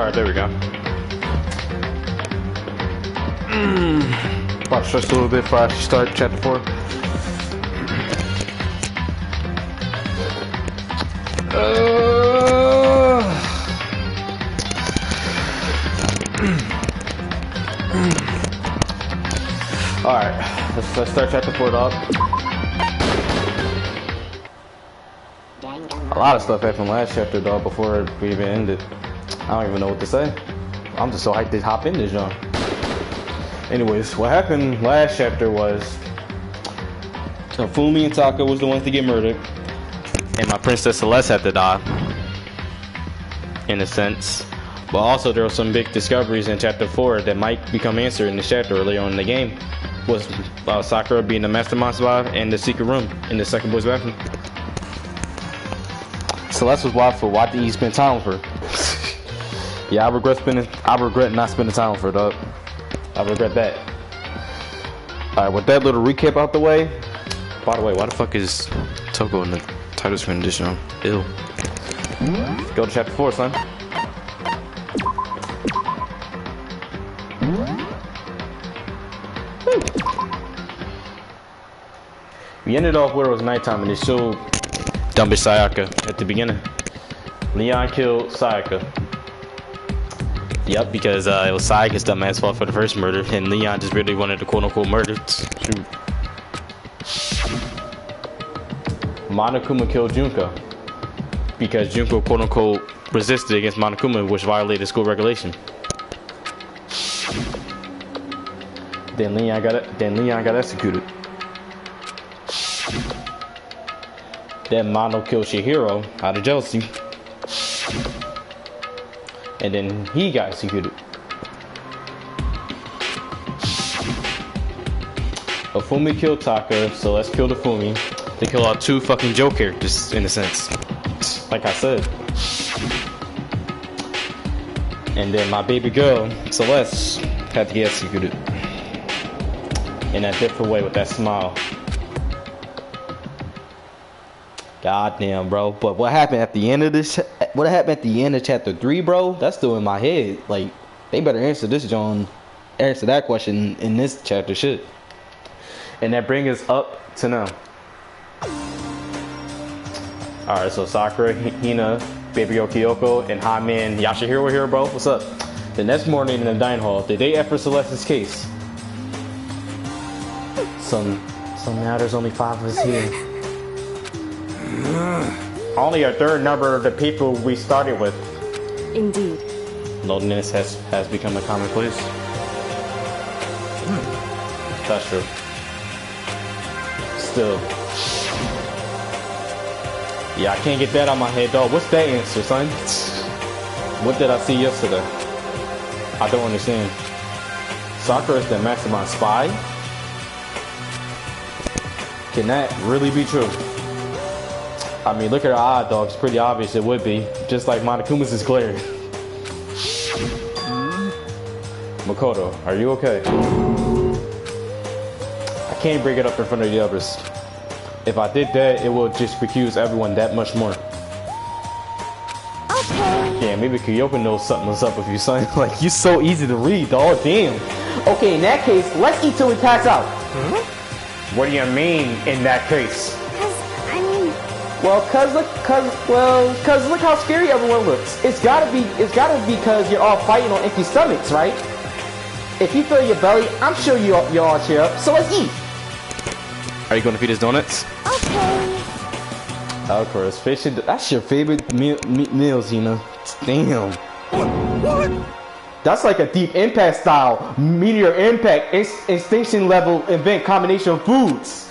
Alright, there we go. About to stretch a little bit before I start chapter 4. Alright, let's start chapter 4, dog. A lot of stuff happened last chapter, dog, before we even ended. I don't even know what to say. I'm just so hyped to hop in this genre. Anyways, what happened last chapter was Fumi and Taka was the ones to get murdered, and my Princess Celeste had to die, in a sense. But also there were some big discoveries in chapter 4 that might become answered in this chapter earlier on in the game. Was Sakura being the mastermind spy and the secret room in the second boy's bathroom. Celeste was wild for why did he spend time with her? Yeah, I regret not spending time with her, dog. I regret that. Alright, with that little recap out the way. By the way, why the fuck is Toko in the title screen edition? Ew. Go to chapter 4, son. We ended off where it was nighttime and they showed dumb bitch Sayaka at the beginning. Leon killed Sayaka. Yep, because it was Sayaka's dumbass fault for the first murder, and Leon just really wanted to quote-unquote murder. Shoot. Monokuma killed Junko because Junko quote-unquote resisted against Monokuma, which violated school regulation. Then Leon got executed. Then Mono killed Chihiro out of jealousy. And then he got executed. Afumi killed Taka, Celeste killed Afumi. They kill out 2 fucking Joe characters, in a sense. Like I said. And then my baby girl, Celeste, had to get executed. In a different way with that smile. Goddamn, bro. But what happened at the end of this? What happened at the end of chapter 3, bro? That's still in my head. Like, they better answer this, John. Answer that question in this chapter, shit. And that brings us up to now. Alright, so Sakura, Hina, Baby Yo Kyoko, and Jaime and Yashihiro here, bro. What's up? The next morning in the dining hall, the day after Celeste's case. Now there's only 5 of us here. Only a third number of the people we started with. Indeed. Loneliness has become a commonplace. That's true. Still. Yeah, I can't get that out of my head, dog. What's that answer, son? What did I see yesterday? I don't understand. Sakura is the mastermind spy? Can that really be true? I mean, look at her eye, dog. It's pretty obvious it would be. Just like Monokuma's is clear. Makoto, are you okay? I can't bring it up in front of the others. If I did that, it would just recuse everyone that much more. Okay. Yeah, maybe Kyoko knows something was up with you, son. Like, you're so easy to read, dog. Damn. Okay, in that case, let's eat till we pass out. What do you mean, in that case? Well, cause look how scary everyone looks. It's gotta be because you're all fighting on empty stomachs, right? If you fill your belly, I'm sure you all cheer up. So let's eat. Are you gonna feed us donuts? Okay. Of course, fish. That's your favorite meals, Hina. Damn. What? That's like a deep impact style, meteor impact, extinction level event combination of foods.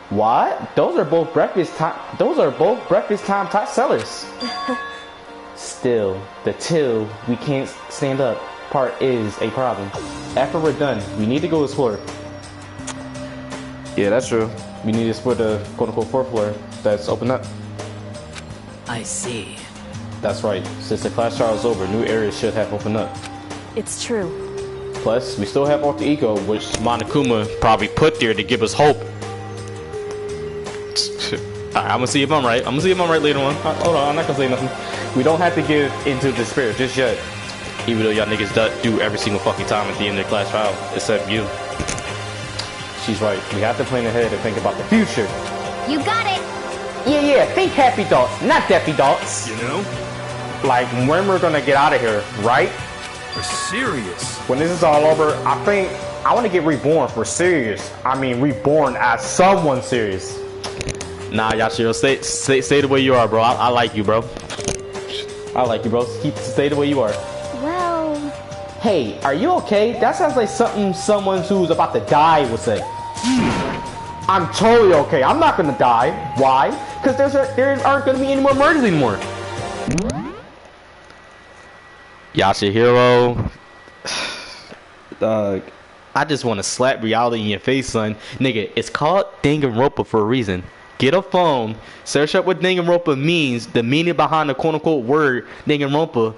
What? Those are both breakfast time top sellers. Still, the till we can't stand up part is a problem. After we're done, we need to go explore. Yeah, that's true. We need to explore the quote-unquote 4th floor that's open up. I see. That's right. Since the class trial is over, new areas should have opened up. It's true. Plus, we still have Alter Ego, which Monokuma probably put there to give us hope. Alright, I'm gonna see if I'm right. I'm gonna see if I'm right later on. Hold on, I'm not gonna say nothing. We don't have to give into the spirit just yet. Even though y'all niggas do every single fucking time at the end of the class trial, except you. She's right. We have to plan ahead and think about the future. You got it. Yeah, think happy thoughts, not deathy thoughts. You know? Like when we're gonna get out of here, right? We're serious. When this is all over, I think I want to get reborn for serious. I mean, reborn as someone serious. Nah, Yashiro, stay the way you are, bro. I like you, bro. I like you, bro. Stay the way you are. Well... Hey, are you okay? That sounds like something someone who's about to die would say. I'm totally okay. I'm not gonna die. Why? Because there aren't gonna be any more murders anymore. Yashihiro. Dog. I just want to slap reality in your face, son. Nigga, it's called Danganronpa for a reason. Get a phone, search up what Danganronpa means, the meaning behind the quote-unquote word Danganronpa,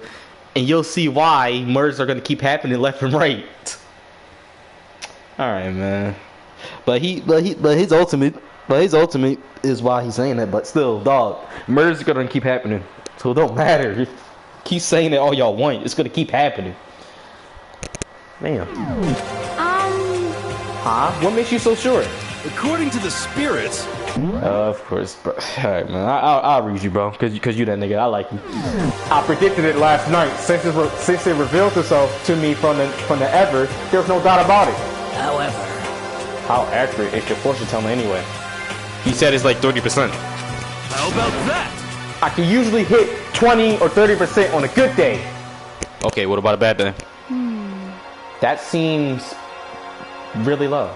and you'll see why murders are gonna keep happening left and right. All right, man. But his ultimate is why he's saying that. But still, dog, murders are gonna keep happening, so it don't matter. Keep saying it all y'all want. It's gonna keep happening. Man. Huh? What makes you so sure? According to the spirits. Of course, bro. Alright, man. I'll read you, bro. Cause you that nigga. I like you. I predicted it last night. Since it revealed itself to me from the ever, there's no doubt about it. However, how accurate is your fortune telling anyway? He said it's like 30%. How about that? I can usually hit 20 or 30% on a good day. Okay, what about a bad day? That seems really low.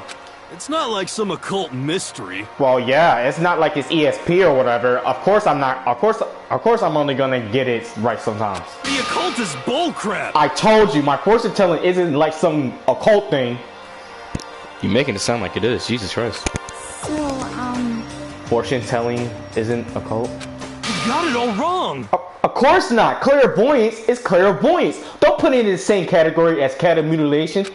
It's not like some occult mystery. Well, yeah, it's not like it's ESP or whatever. Of course I'm not. Of course I'm only gonna get it right sometimes. The occult is bullcrap. I told you, my fortune telling isn't like some occult thing. You're making it sound like it is. Jesus Christ. So, fortune telling isn't occult? You got it all wrong. Of course not. Clairvoyance is clairvoyance. Don't put it in the same category as cattle mutilation.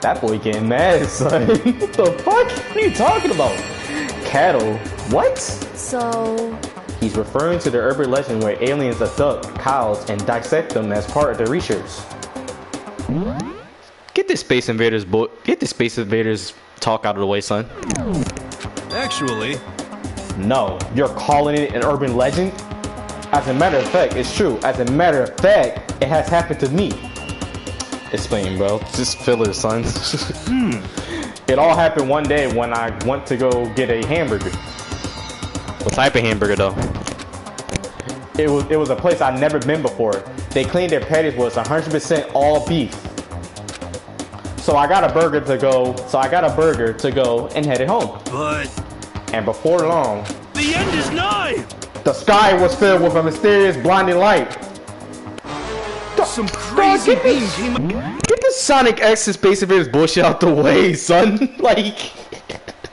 That boy getting mad, son. What the fuck? What are you talking about? Cattle? What? So... He's referring to the urban legend where aliens abduct cows and dissect them as part of their research. Get this Space Invaders talk out of the way, son. Actually... No, you're calling it an urban legend? As a matter of fact, it's true. As a matter of fact, it has happened to me. Explain, bro. Just filler, son. It all happened one day when I went to go get a hamburger. What type of hamburger, though? It was a place I'd never been before. They claimed their patties was 100% all beef. So I got a burger to go and headed home. But... And before long... The end is nigh! The sky was filled with a mysterious blinding light. Some crazy beam came up. Get the Sonic X and Space Invaders bullshit out the way, son. Like,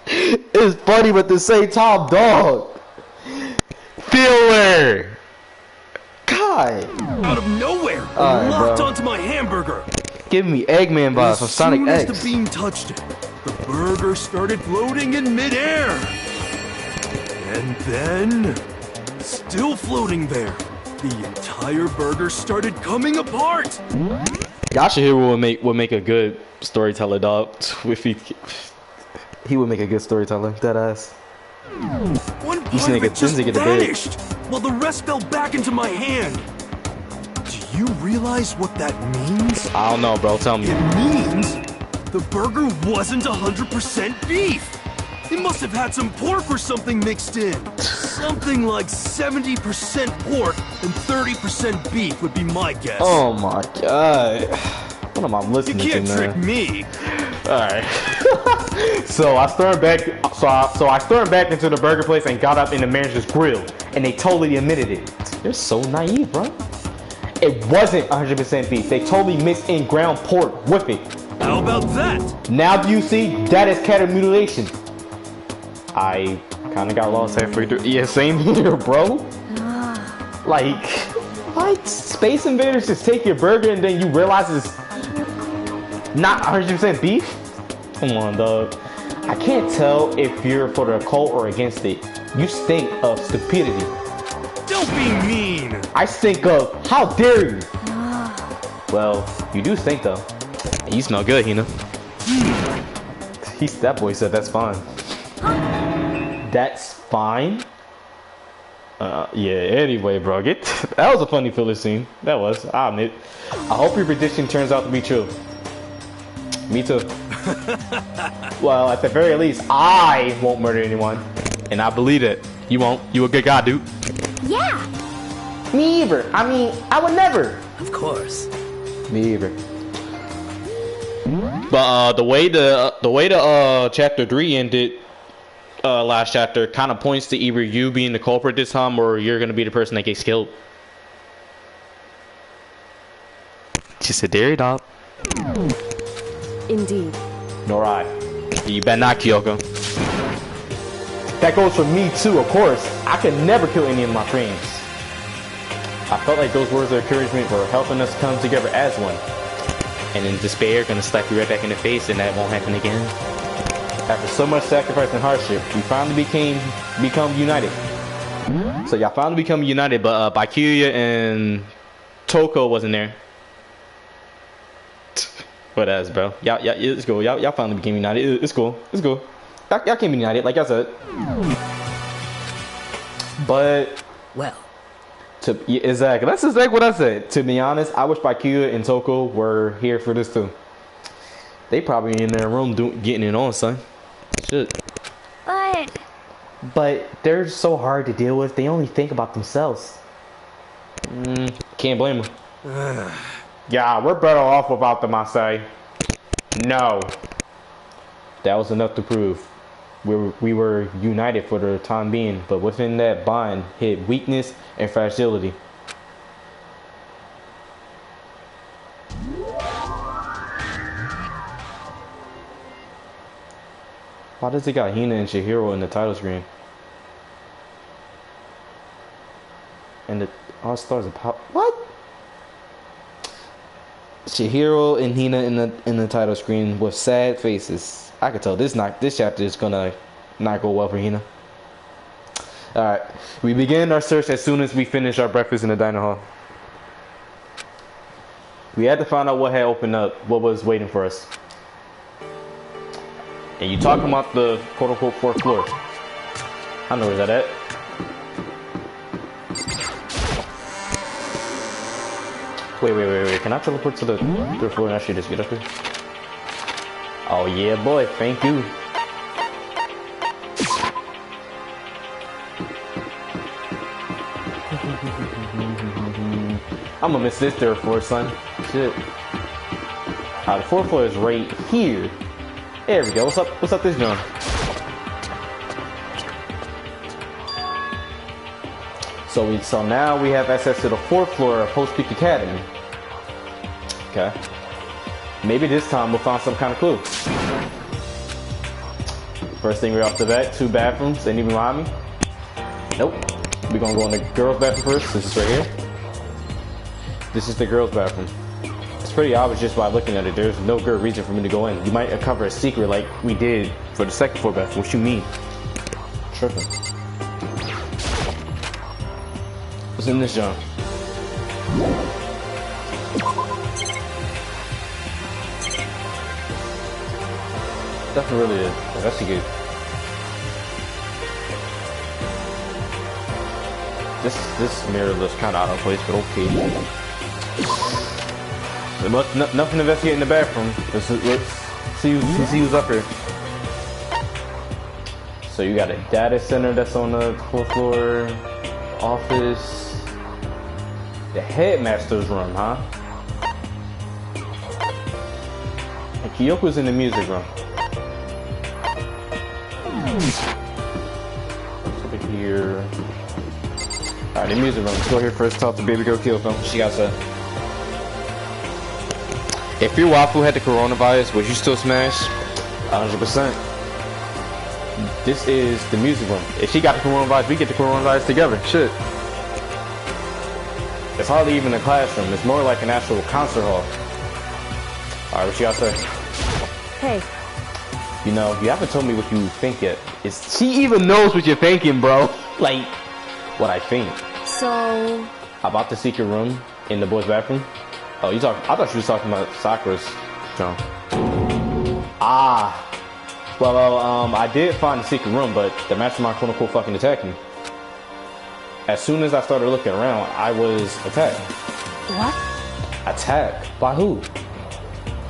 it's funny, but at the same time, dog. Filler. God. Out of nowhere, Right, locked bro. onto my hamburger. Give me Eggman vibes from Sonic As soon X. as the beam touched it, the burger started floating in midair. And then, still floating there, the entire burger started coming apart. Yashihiro would make a good storyteller, dog. If he would make a good storyteller, that ass. One part of it just nigga vanished, while the rest fell back into my hand. Do you realize what that means? I don't know, bro. Tell me. It means the burger wasn't 100% beef. It must have had some pork or something mixed in. Something like 70% pork and 30% beef would be my guess. Oh my god. What am I listening to, You can't man? trick me. Alright. So I stormed back into the burger place and got up in the manager's grill, and they totally admitted it. They're so naive, bro. It wasn't 100% beef. They totally mixed in ground pork with it. How about that? Now do you see? That is cattle mutilation. I kind of got lost halfway through. Yeah, same here, bro. Like, what? Space Invaders just take your burger and then you realize it's not 100% beef? Come on, dog. I can't tell if you're for the occult or against it. You stink of stupidity. Don't be mean. I stink of. How dare you? Well, you do stink though. You smell good, Hina. That boy said that's fine. That's fine? Yeah, anyway, bro. That was a funny filler scene. That was. I admit. I hope your prediction turns out to be true. Me too. Well, at the very least, I won't murder anyone. And I believe it. You won't. You a good guy, dude. Yeah. Me either. I mean, I would never. Of course. Me either. But the way the chapter 3 ended, last chapter, kind of points to either you being the culprit this time or you're gonna be the person that gets killed. Just a dairy dog. Indeed. Nor I. You better not, Kyoko. That goes for me too, of course. I could never kill any of my friends. I felt like those words of encouragement were helping us come together as one. And in despair, gonna slap you right back in the face, and that won't happen again. After so much sacrifice and hardship, we finally become united. So y'all finally become united, but Bakuya and Toko wasn't there. What else, bro? Y'all, it's cool. Y'all finally became united. It's cool. It's cool. Y'all came united, like I said. But Well, exactly. That's exactly what I said. To be honest, I wish Bakuya and Toko were here for this too. They probably in their room getting it on, son. Shit. But they're so hard to deal with. They only think about themselves. Can't blame them. Yeah, we're better off without them, I say. No. That was enough to prove. We were united for the time being, but within that bond hid weakness and fragility. Why does it got Hina and Chihiro in the title screen? And the all stars of pop. What? Chihiro and Hina in the title screen with sad faces. I could tell this chapter is gonna not go well for Hina. All right, we begin our search as soon as we finish our breakfast in the dining hall. We had to find out what had opened up, what was waiting for us. And you talking about the quote-unquote 4th floor. I know where that at. Wait. Can I teleport to the 3rd floor and actually just get up here? Oh yeah, boy. Thank you. I'm gonna miss this 3rd floor, son. Shit. The 4th floor is right here. There we go. What's up this joint? So now we have access to the 4th floor of Post Peak Academy. Okay. Maybe this time we'll find some kind of clue. First thing right off the bat, 2 bathrooms. They didn't even remind me. Nope. We're gonna go in the girls' bathroom first. This is right here. This is the girls' bathroom. It's pretty obvious just by looking at it. There's no good reason for me to go in. You might uncover a secret like we did for the 2nd floor bathroom. What you mean? Tripping. What's in this joint? Nothing really to investigate. This mirror looks kind of out of place, but okay. Nothing to investigate in the bathroom. Let's see who's up here. So you got a data center that's on the 4th floor. Office. The headmaster's room, huh? And Kyoko's in the music room. Over here. Alright, the music room. Let's go here first, talk to baby girl Kyoko. She got to. If your waffle had the coronavirus, would you still smash? 100%. This is the music room. If she got the coronavirus, we get the coronavirus together. Shit. It's hardly even a classroom. It's more like an actual concert hall. Alright, what you gotta say? Hey. You know, you haven't told me what you think yet. She even knows what you're thinking, bro. Like, what I think. So, About the secret room in the boys' bathroom. Oh, I thought she was talking about Sakura's John. Ah. Well, I did find the secret room, but the mastermind quote unquote fucking attacked me. As soon as I started looking around, I was attacked. What? Attacked? By who?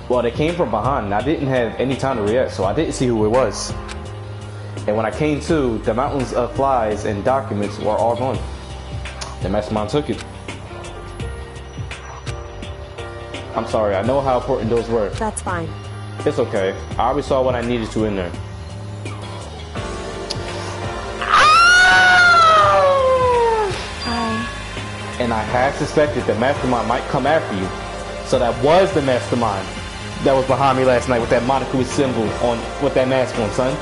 Well, they came from behind, and I didn't have any time to react, so I didn't see who it was. And when I came to, the mountains of flies and documents were all gone. The mastermind took it. I'm sorry, I know how important those were. That's fine. It's okay. I already saw what I needed to in there. And I had suspected the mastermind might come after you. So that was the mastermind that was behind me last night with that Monoku symbol on, with that mask on, son.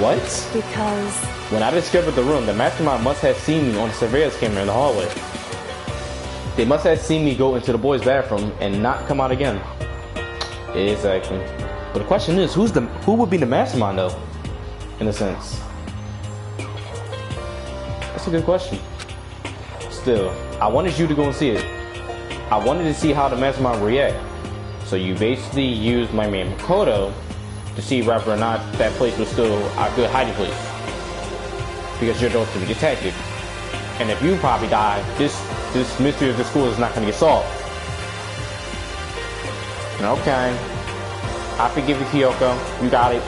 What? Because... When I discovered the room, the mastermind must have seen me on the surveillance camera in the hallway. They must have seen me go into the boys' bathroom and not come out again. Exactly. But the question is, who would be the mastermind though? In a sense. That's a good question. Still, I wanted you to go and see it. I wanted to see how the mastermind would react. So you basically used my man Makoto to see whether or not that place was still a good hiding place. Because you're going to be detected. And if you probably die, this mystery of the school is not going to get solved. Okay. I forgive you, Kyoko. You got it.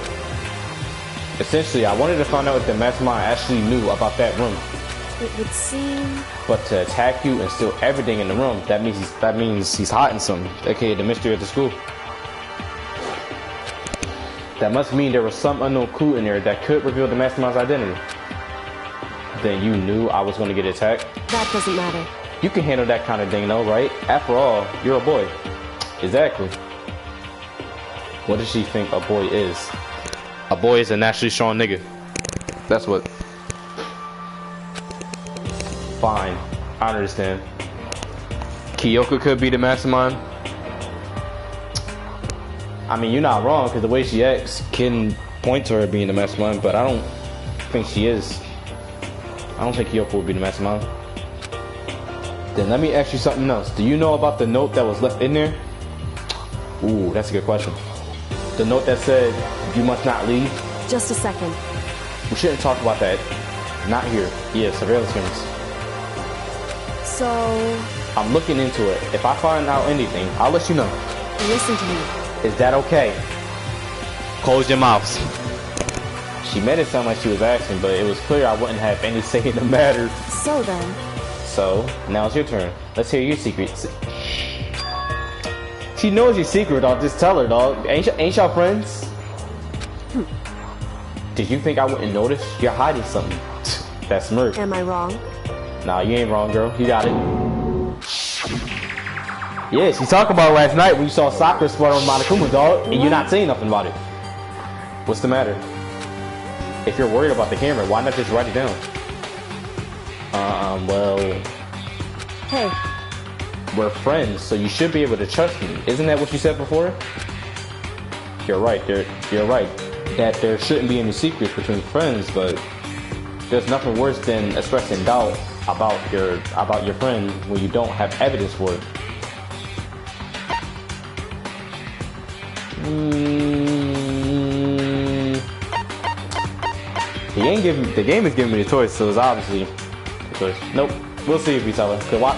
Essentially, I wanted to find out if the mastermind actually knew about that room. It would seem... But to attack you and steal everything in the room, that means he's hiding something, aka the mystery of the school. That must mean there was some unknown clue in there that could reveal the mastermind's identity. Then you knew I was going to get attacked? That doesn't matter. You can handle that kind of thing though, right? After all, you're a boy. Exactly. What does she think a boy is? A boy is a naturally strong nigga. That's what. Fine. I understand. Kyoko could be the mastermind. I mean, you're not wrong, because the way she acts can point to her being the mastermind, but I don't think she is. I don't think Kyoko would be the mastermind. Then let me ask you something else. Do you know about the note that was left in there? Ooh, that's a good question. The note that said, you must not leave? Just a second. We shouldn't talk about that. Not here. Yeah, surveillance cameras. So... I'm looking into it. If I find out anything, I'll let you know. Listen to me. Is that okay? Close your mouths. She made it sound like she was asking, but it was clear I wouldn't have any say in the matter. So then... So, now it's your turn. Let's hear your secrets. She knows your secret, dog. Just tell her, dog. Ain't y'all friends? Did you think I wouldn't notice? You're hiding something. That smirk. Am I wrong? Nah, you ain't wrong, girl. You got it. Yeah, she talked about it last night when you saw Sakura spot on Monokuma, dog, and you're not saying nothing about it. What's the matter? If you're worried about the camera, why not just write it down? Well... Hey. We're friends, so you should be able to trust me. Isn't that what you said before? You're right, you're right. That there shouldn't be any secrets between friends, but there's nothing worse than expressing doubt about your friend when you don't have evidence for it. The game is giving me the choice, so it's obviously the choice. Nope. We'll see if we tell her. Okay, watch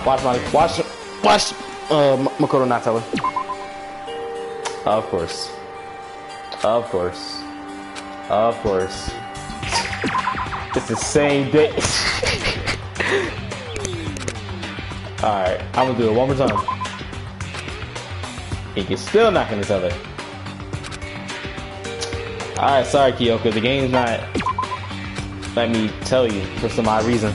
Makoto not tell her. Of course. Of course. Of course. It's the same day. Alright, I'm gonna do it one more time. You're still not gonna tell her. Alright, sorry Kyoko, the game's not letting me tell you for some odd reason.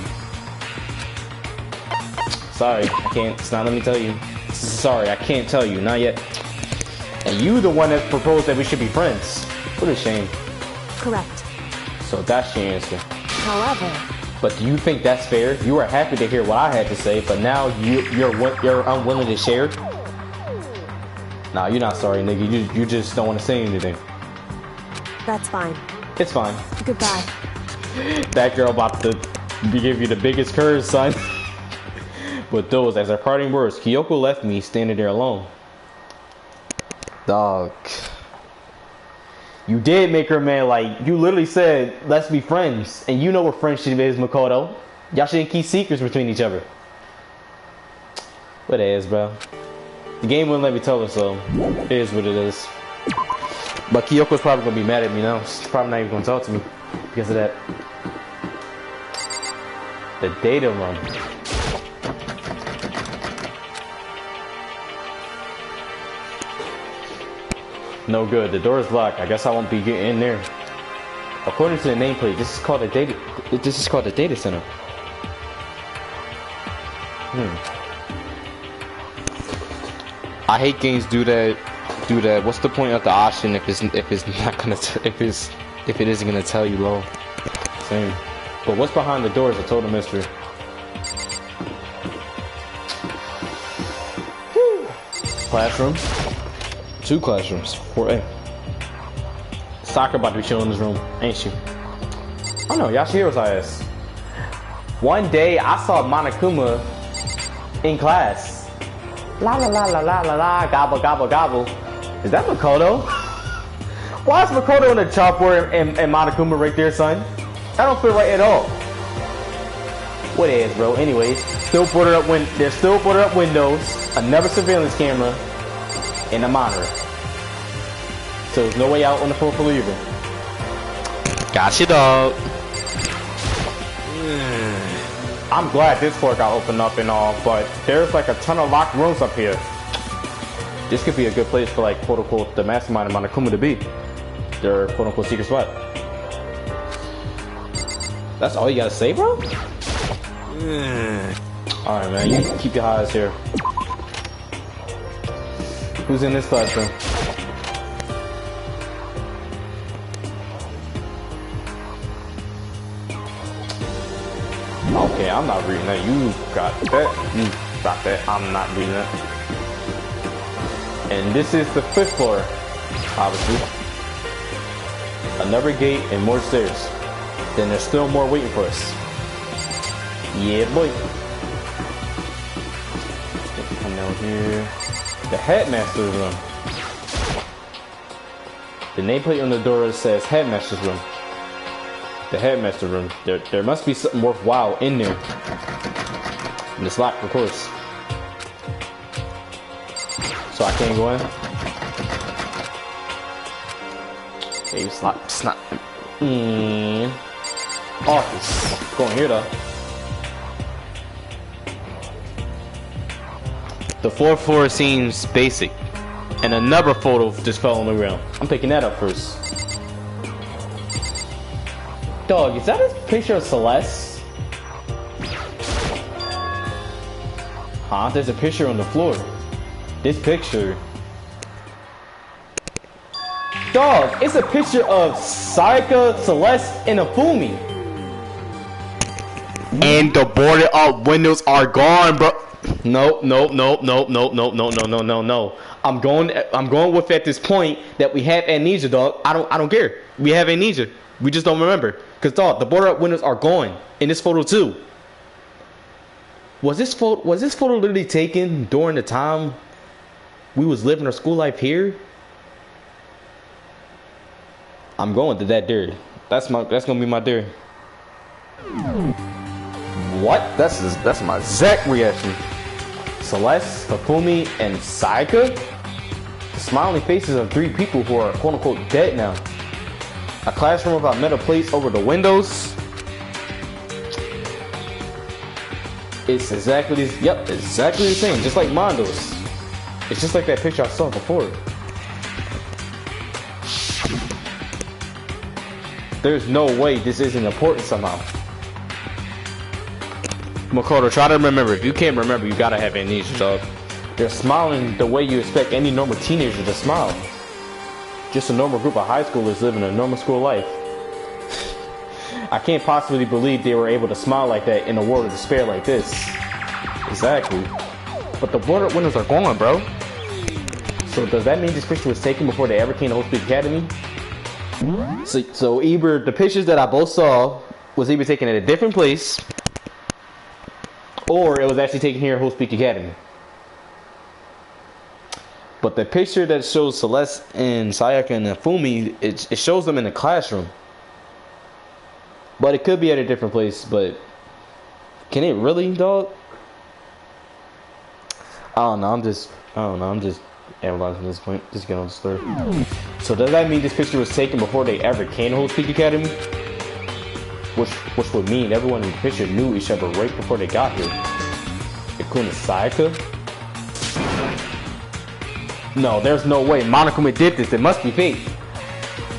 Sorry, I can't. It's not letting me tell you. Sorry, I can't tell you. Not yet. And you the one that proposed that we should be friends. What a shame. Correct. So that's your answer. However... But do you think that's fair? You were happy to hear what I had to say, but now you're unwilling to share? Nah, you're not sorry, nigga. You just don't want to say anything. That's fine. It's fine. Goodbye. That girl about to We give you the biggest curves, son. With those as our parting words, Kyoko left me standing there alone. Dog. You did make her mad, like, you literally said, let's be friends. And you know what friendship is, Makoto. Y'all shouldn't keep secrets between each other. What it is, bro. The game wouldn't let me tell her, so it is what it is. But Kyoko's probably gonna be mad at me now. She's probably not even gonna talk to me because of that. The data run. No good. The door is locked. I guess I won't be getting in there. According to the nameplate, this is called a data. This is called a data center. I hate games do that. What's the point of the option if it isn't gonna tell you low? Same. But what's behind the door is a total mystery. Classroom. 2 classrooms. 4A. Soccer about to be chilling in this room, ain't she? Oh no, Yashiro's ass. One day I saw Monokuma in class. La la la la la la la, gobble gobble gobble. Is that Makoto? Why is Makoto on the chalkboard and Monokuma right there, son? That don't feel right at all. What is, bro? Anyways, there's still boarded up windows, another surveillance camera, and a monitor. So there's no way out on the floor for leaving. Gotcha, dog. I'm glad this floor got opened up and all, but there's like a ton of locked rooms up here. This could be a good place for like quote unquote the mastermind of Monokuma to be. Their quote unquote secret spot. That's all you gotta say, bro? Alright, man, you keep your eyes here. Who's in this classroom? Okay, I'm not reading that. You got that. You got that. I'm not reading that. And this is the 5th floor, obviously. Another gate and more stairs. Then there's still more waiting for us. Yeah, boy. Come down here. The headmaster's room. The nameplate on the door says headmaster's room. The headmaster room. There must be something worthwhile in there. And it's locked, of course. So I can't go in. Okay, it's locked. It's not. Office. Go in here though. The 4th floor seems basic. And another photo just fell on the ground. I'm picking that up first. Dog, is that a picture of Celeste? Huh? There's a picture on the floor. This picture. Dog, it's a picture of Sayaka, Celeste, and Afumi. And the boarded up windows are gone, bro. No. I'm going with at this point that we have amnesia, dog. I don't care. We have amnesia. We just don't remember. Cause dog, the boarded up windows are gone in this photo too. Was this photo literally taken during the time we was living our school life here? I'm going to that theory. That's gonna be my theory. What? That's my exact reaction. Celeste, Hafumi, and Sayaka? The smiling faces of 3 people who are quote unquote dead now. A classroom without metal plates over the windows. It's exactly the same, just like Mondo's. It's just like that picture I saw before. There's no way this isn't important somehow. Makoto, try to remember. If you can't remember, you gotta have amnesia, dog. They're smiling the way you expect any normal teenager to smile. Just a normal group of high schoolers living a normal school life. I can't possibly believe they were able to smile like that in a world of despair like this. Exactly. But the boarded windows are gone, bro. So does that mean this picture was taken before they ever came to Hope Academy? So either the pictures that I both saw was either taken at a different place, or it was actually taken here at Whole Speak Academy. But the picture that shows Celeste and Sayaka and Fumi, it shows them in the classroom. But it could be at a different place, but can it really, dog? I don't know, I'm just analyzing this point. Just get on the story. So does that mean this picture was taken before they ever came to Whole Speak Academy? Which would mean everyone in the picture knew each other right before they got here. Including Sayaka? No, there's no way. Monokuma did this. It must be fake.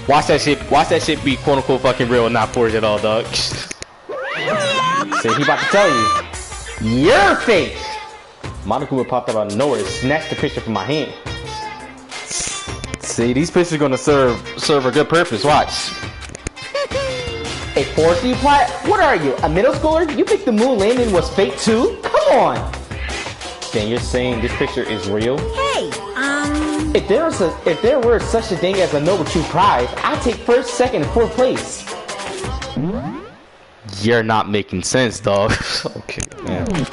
Watch that shit be quote unquote fucking real and not forged at all, dog. See, he about to tell you. You're fake! Monokuma popped up out of nowhere and snatched the picture from my hand. See, these pictures are gonna serve a good purpose. Watch. A forced plot? What are you, a middle schooler? You think the moon landing was fake too? Come on! Then you're saying this picture is real? Hey, If there were such a thing as a noble true prize, I'd take first, second, and fourth place. You're not making sense, dog. Okay, man. Too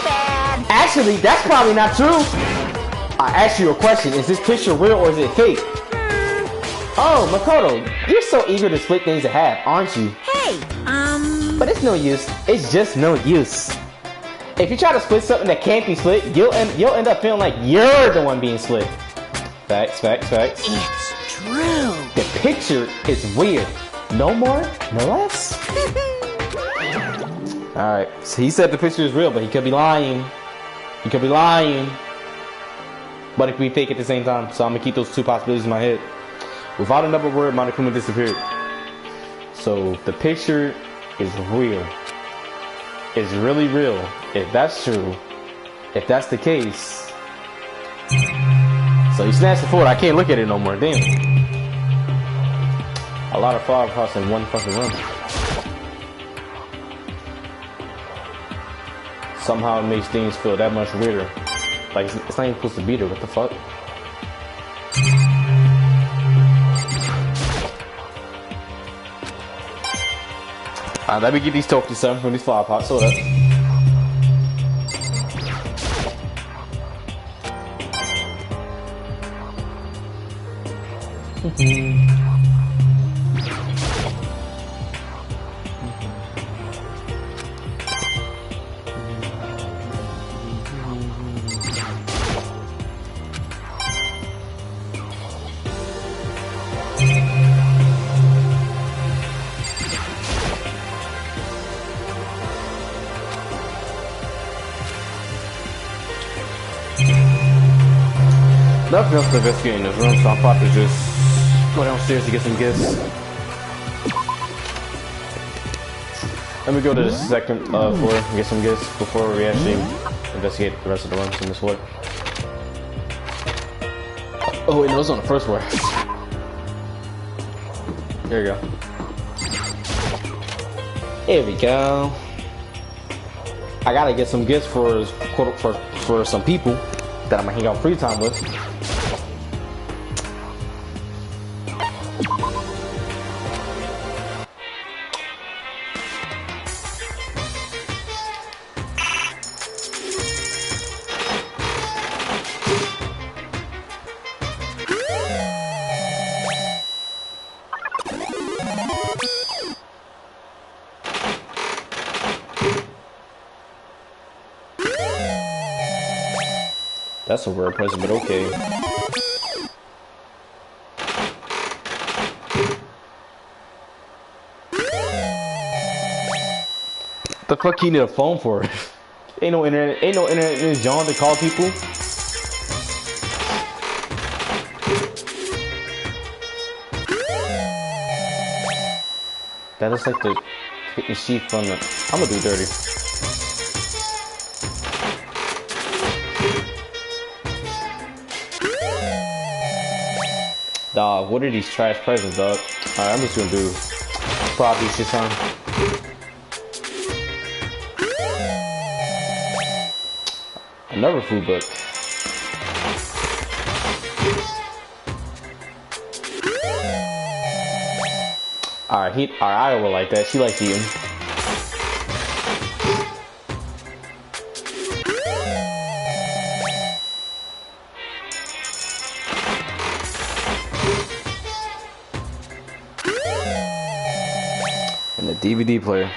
bad. Actually, that's probably not true. I asked you a question. Is this picture real or is it fake? Oh, Makoto, you're so eager to split things in half, aren't you? hey, But it's no use. It's just no use. If you try to split something that can't be split, you'll end up feeling like you're the one being split. Facts. it's true. The picture is weird. No more, no less. Alright, so he said the picture is real, but he could be lying. But it could be fake at the same time, so I'm gonna keep those two possibilities in my head. Without another word, Monokuma disappeared. So the picture is real. It's really real. If that's true, if that's the case. So he snatched the forward. I can't look at it no more. Damn. A lot of fog house in one fucking room. Somehow it makes things feel that much weirder. Like it's not even supposed to be there. What the fuck? Alright, let me get these tokens from these flower pots. Hold up. Nothing else to investigate in this room, so I'm about to just go downstairs to get some gifts. Let me go to the second floor and get some gifts before we actually investigate the rest of the rooms in this floor. Oh wait, no, it's on the first floor. There we go. Here we go. I gotta get some gifts for some people that I'm gonna hang out free time with. That's a weird present, but okay. The fuck you need a phone for? Ain't no internet in this genre to call people. That looks like the hitting sheet from the. I'm gonna do dirty. Dog, what are these trash presents, dog? Alright, I'm just gonna do pop these shits on. Another food book. Alright, I will like that. She likes eating. And the DVD player.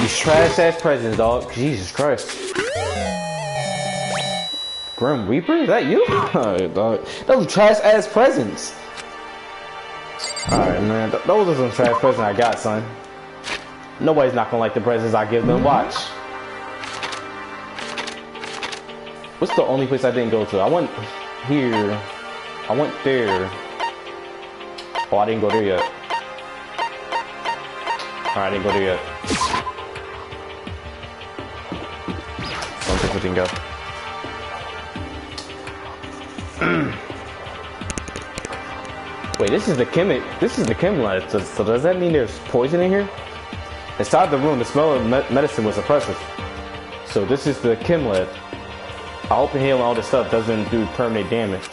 These trash ass presents, dog. Jesus Christ. Grim Reaper? Is that you? Dog. Those trash ass presents. Alright, man. Those are some trash presents I got, son. Nobody's not gonna like the presents I give them. Watch. What's the only place I didn't go to? I went here. I went there. Oh, I didn't go there yet. Alright, I didn't go there yet. Don't think we can go. Wait, this is the chem lab. So does that mean there's poison in here? Inside the room, the smell of medicine was oppressive. So this is the chem lab. I hope inhaling all this stuff doesn't do permanent damage.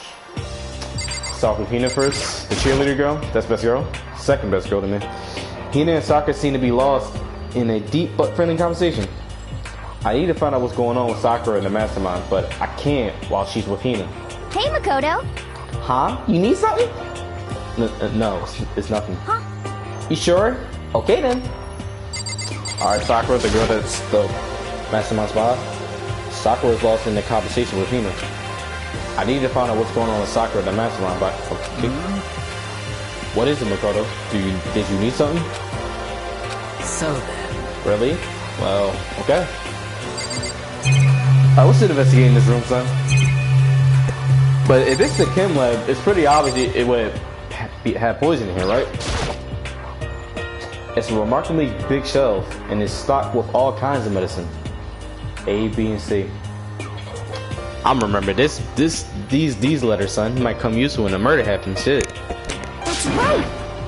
Start with Hina first. The cheerleader girl. That's best girl. Second best girl to me. Hina and Sakura seem to be lost in a deep but friendly conversation. I need to find out what's going on with Sakura and the mastermind, but I can't while she's with Hina. Hey, Makoto. Huh? You need something? No, it's nothing. Huh? You sure? Okay then. Alright, Sakura, the girl that's the mastermind spy. Sakura is lost in the conversation with Hina. I need to find out what's going on with Sakura and the mastermind, but okay. What is it, Makoto? Did you need something? So then. Really? Well, okay. Alright, we'll still investigate in this room, son. But if it's the chem lab, it's pretty obvious it would have poison in here, right? It's a remarkably big shelf and it's stocked with all kinds of medicine. A, B, and C. I'm remember these letters, son. You might come useful when a murder happens. Shit. That's right.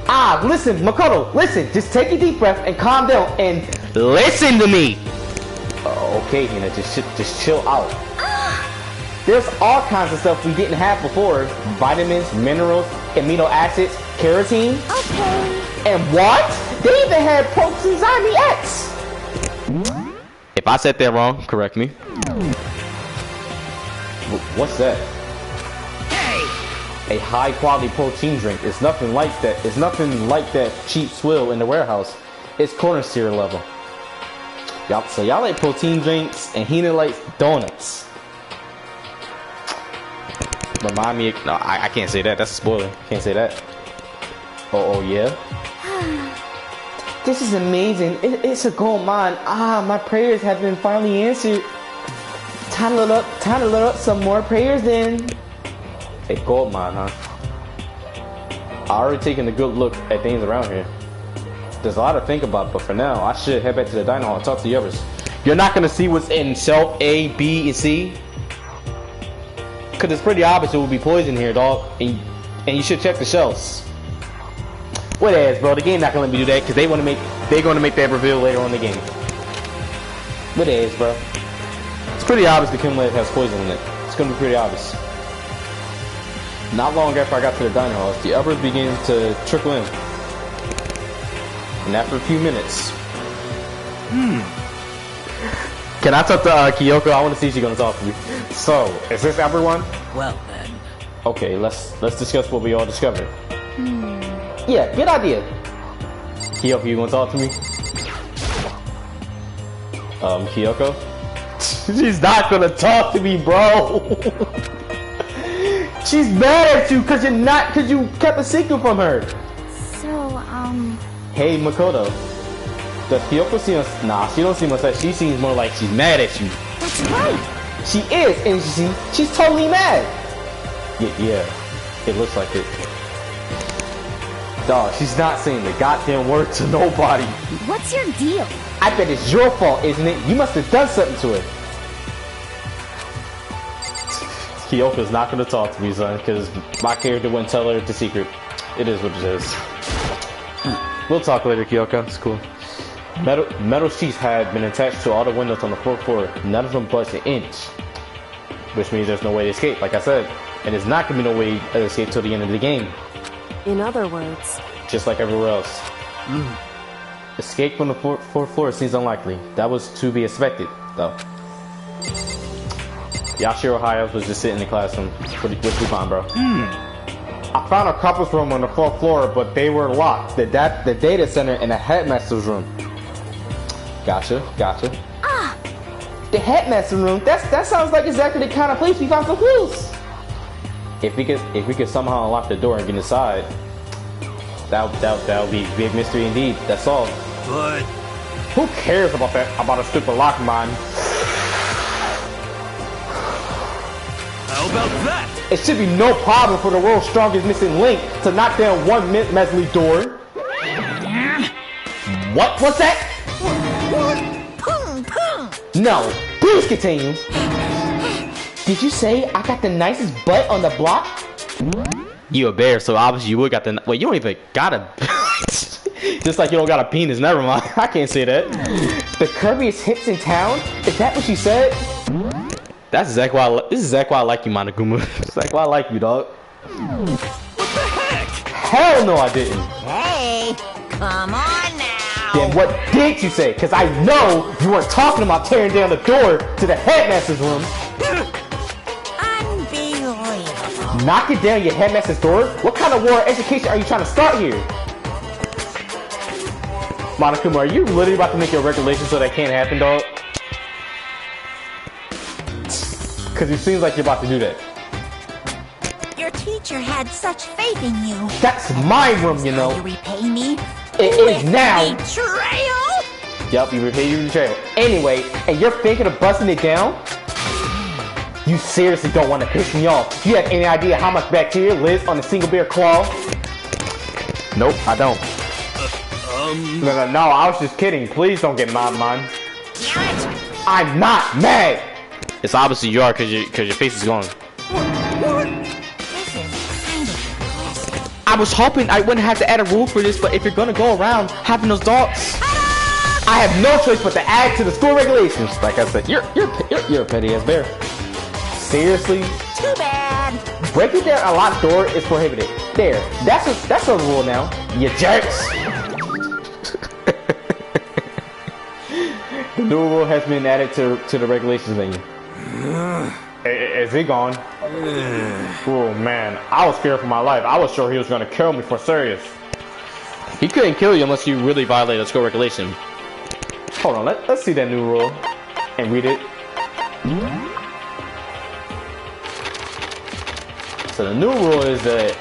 Ah, listen, Makoto, listen. Just take a deep breath and calm down and listen to me. Okay, Hina, just chill out. There's all kinds of stuff we didn't have before. Vitamins, minerals, amino acids, kerosene. Okay. And what? They even had Proxenzyme X. If I said that wrong, correct me. What's that? Hey! A high quality protein drink. It's nothing like that. It's nothing like that cheap swill in the warehouse. It's corner cereal level. So y'all like protein drinks and Hina likes donuts. Remind me, no, I can't say that. That's a spoiler. Can't say that. Oh yeah. This is amazing. It's a gold mine. Ah, my prayers have been finally answered. Time to load up some more prayers then. A gold mine, huh? I already taken a good look at things around here. There's a lot to think about, but for now, I should head back to the dino hall and talk to the others. You're not gonna see what's in shelf A, B, and C? Cause it's pretty obvious it will be poison here, dog. And you should check the shelves. What ass, bro? The game not gonna let me do that because they're gonna make that reveal later on in the game. What ass, bro? It's pretty obvious the chem lab has poison in it. It's gonna be pretty obvious. Not long after I got to the dino halls, the others began to trickle in. And after a few minutes, can I talk to Kyoko? I want to see if she's gonna talk to me. So, is this everyone? Well then. Okay, let's discuss what we all discovered. Yeah, good idea. Kyoko, you gonna talk to me? Kyoko? She's not gonna talk to me, bro. She's mad at you because you kept a secret from her. So, Hey, Makoto. Does Kyoko seem nah, she don't seem upset. She seems more like she's mad at you. that's right. She is, and she's totally mad. Yeah, it looks like it. Dog, she's not saying the goddamn word to nobody. What's your deal? I bet it's your fault, isn't it? You must have done something to her. Kyoko's not gonna talk to me, son, because my character wouldn't tell her the secret. It is what it is. We'll talk later, Kyoko. It's cool. Metal sheets had been attached to all the windows on the fourth floor. None of them budged an inch, which means there's no way to escape, like I said. And there's not gonna be no way to escape till the end of the game. In other words, Just like everywhere else. Escape from the fourth floor seems unlikely. That was to be expected, though. Yashiro Hayao was just sitting in the classroom. What you find, bro? I found a couple's room on the fourth floor, but they were locked. The data center and the headmaster's room. Gotcha. The headmaster's room? That sounds like exactly the kind of place we found some clues. If we could somehow unlock the door and get inside, that would be a big mystery indeed. That's all. But Who cares about a stupid lock, man? how about that? It should be no problem for the world's strongest missing link to knock down one measly door. What was that? No, please continue. Did you say I got the nicest butt on the block? You a bear, so obviously you would got the. Wait, you don't even got a. Just like you don't got a penis. Never mind. I can't say that. The curviest hips in town? Is that what you said? That's exactly why. This is exactly why I like you, Monokuma. This is exactly why I like you, dog. What the heck? Hell no, I didn't. Hey, come on now. Then what did you say? Because I know you weren't talking about tearing down the door to the headmaster's room. Unbelievable. Knocking down your headmaster's door? What kind of war education are you trying to start here? Monokuma, are you literally about to make your regulations so that can't happen, dog? Because it seems like you're about to do that. Your teacher had such faith in you. That's my room, you know. You repay me? It is now. Betrayal? Yup, you repay your betrayal. Anyway, and you're thinking of busting it down? You seriously don't want to piss me off. Do you have any idea how much bacteria lives on a single bear claw? Nope, I don't. No, I was just kidding. Please don't get mad, man. I'm not mad. It's obviously you are, cause your face is glowing. This is kind of impressive. I was hoping I wouldn't have to add a rule for this, but if you're gonna go around having those dogs, I have no choice but to add to the school regulations. Like I said, you're a petty ass bear. Seriously? Too bad. Breaking down a locked door is prohibited. There, that's a rule now. You jerks. The new rule has been added to the regulations menu. Is he gone? Oh man, I was scared for my life. I was sure he was gonna kill me for serious. He couldn't kill you unless you really violated a school regulation. Hold on, let's see that new rule and read it. So the new rule is that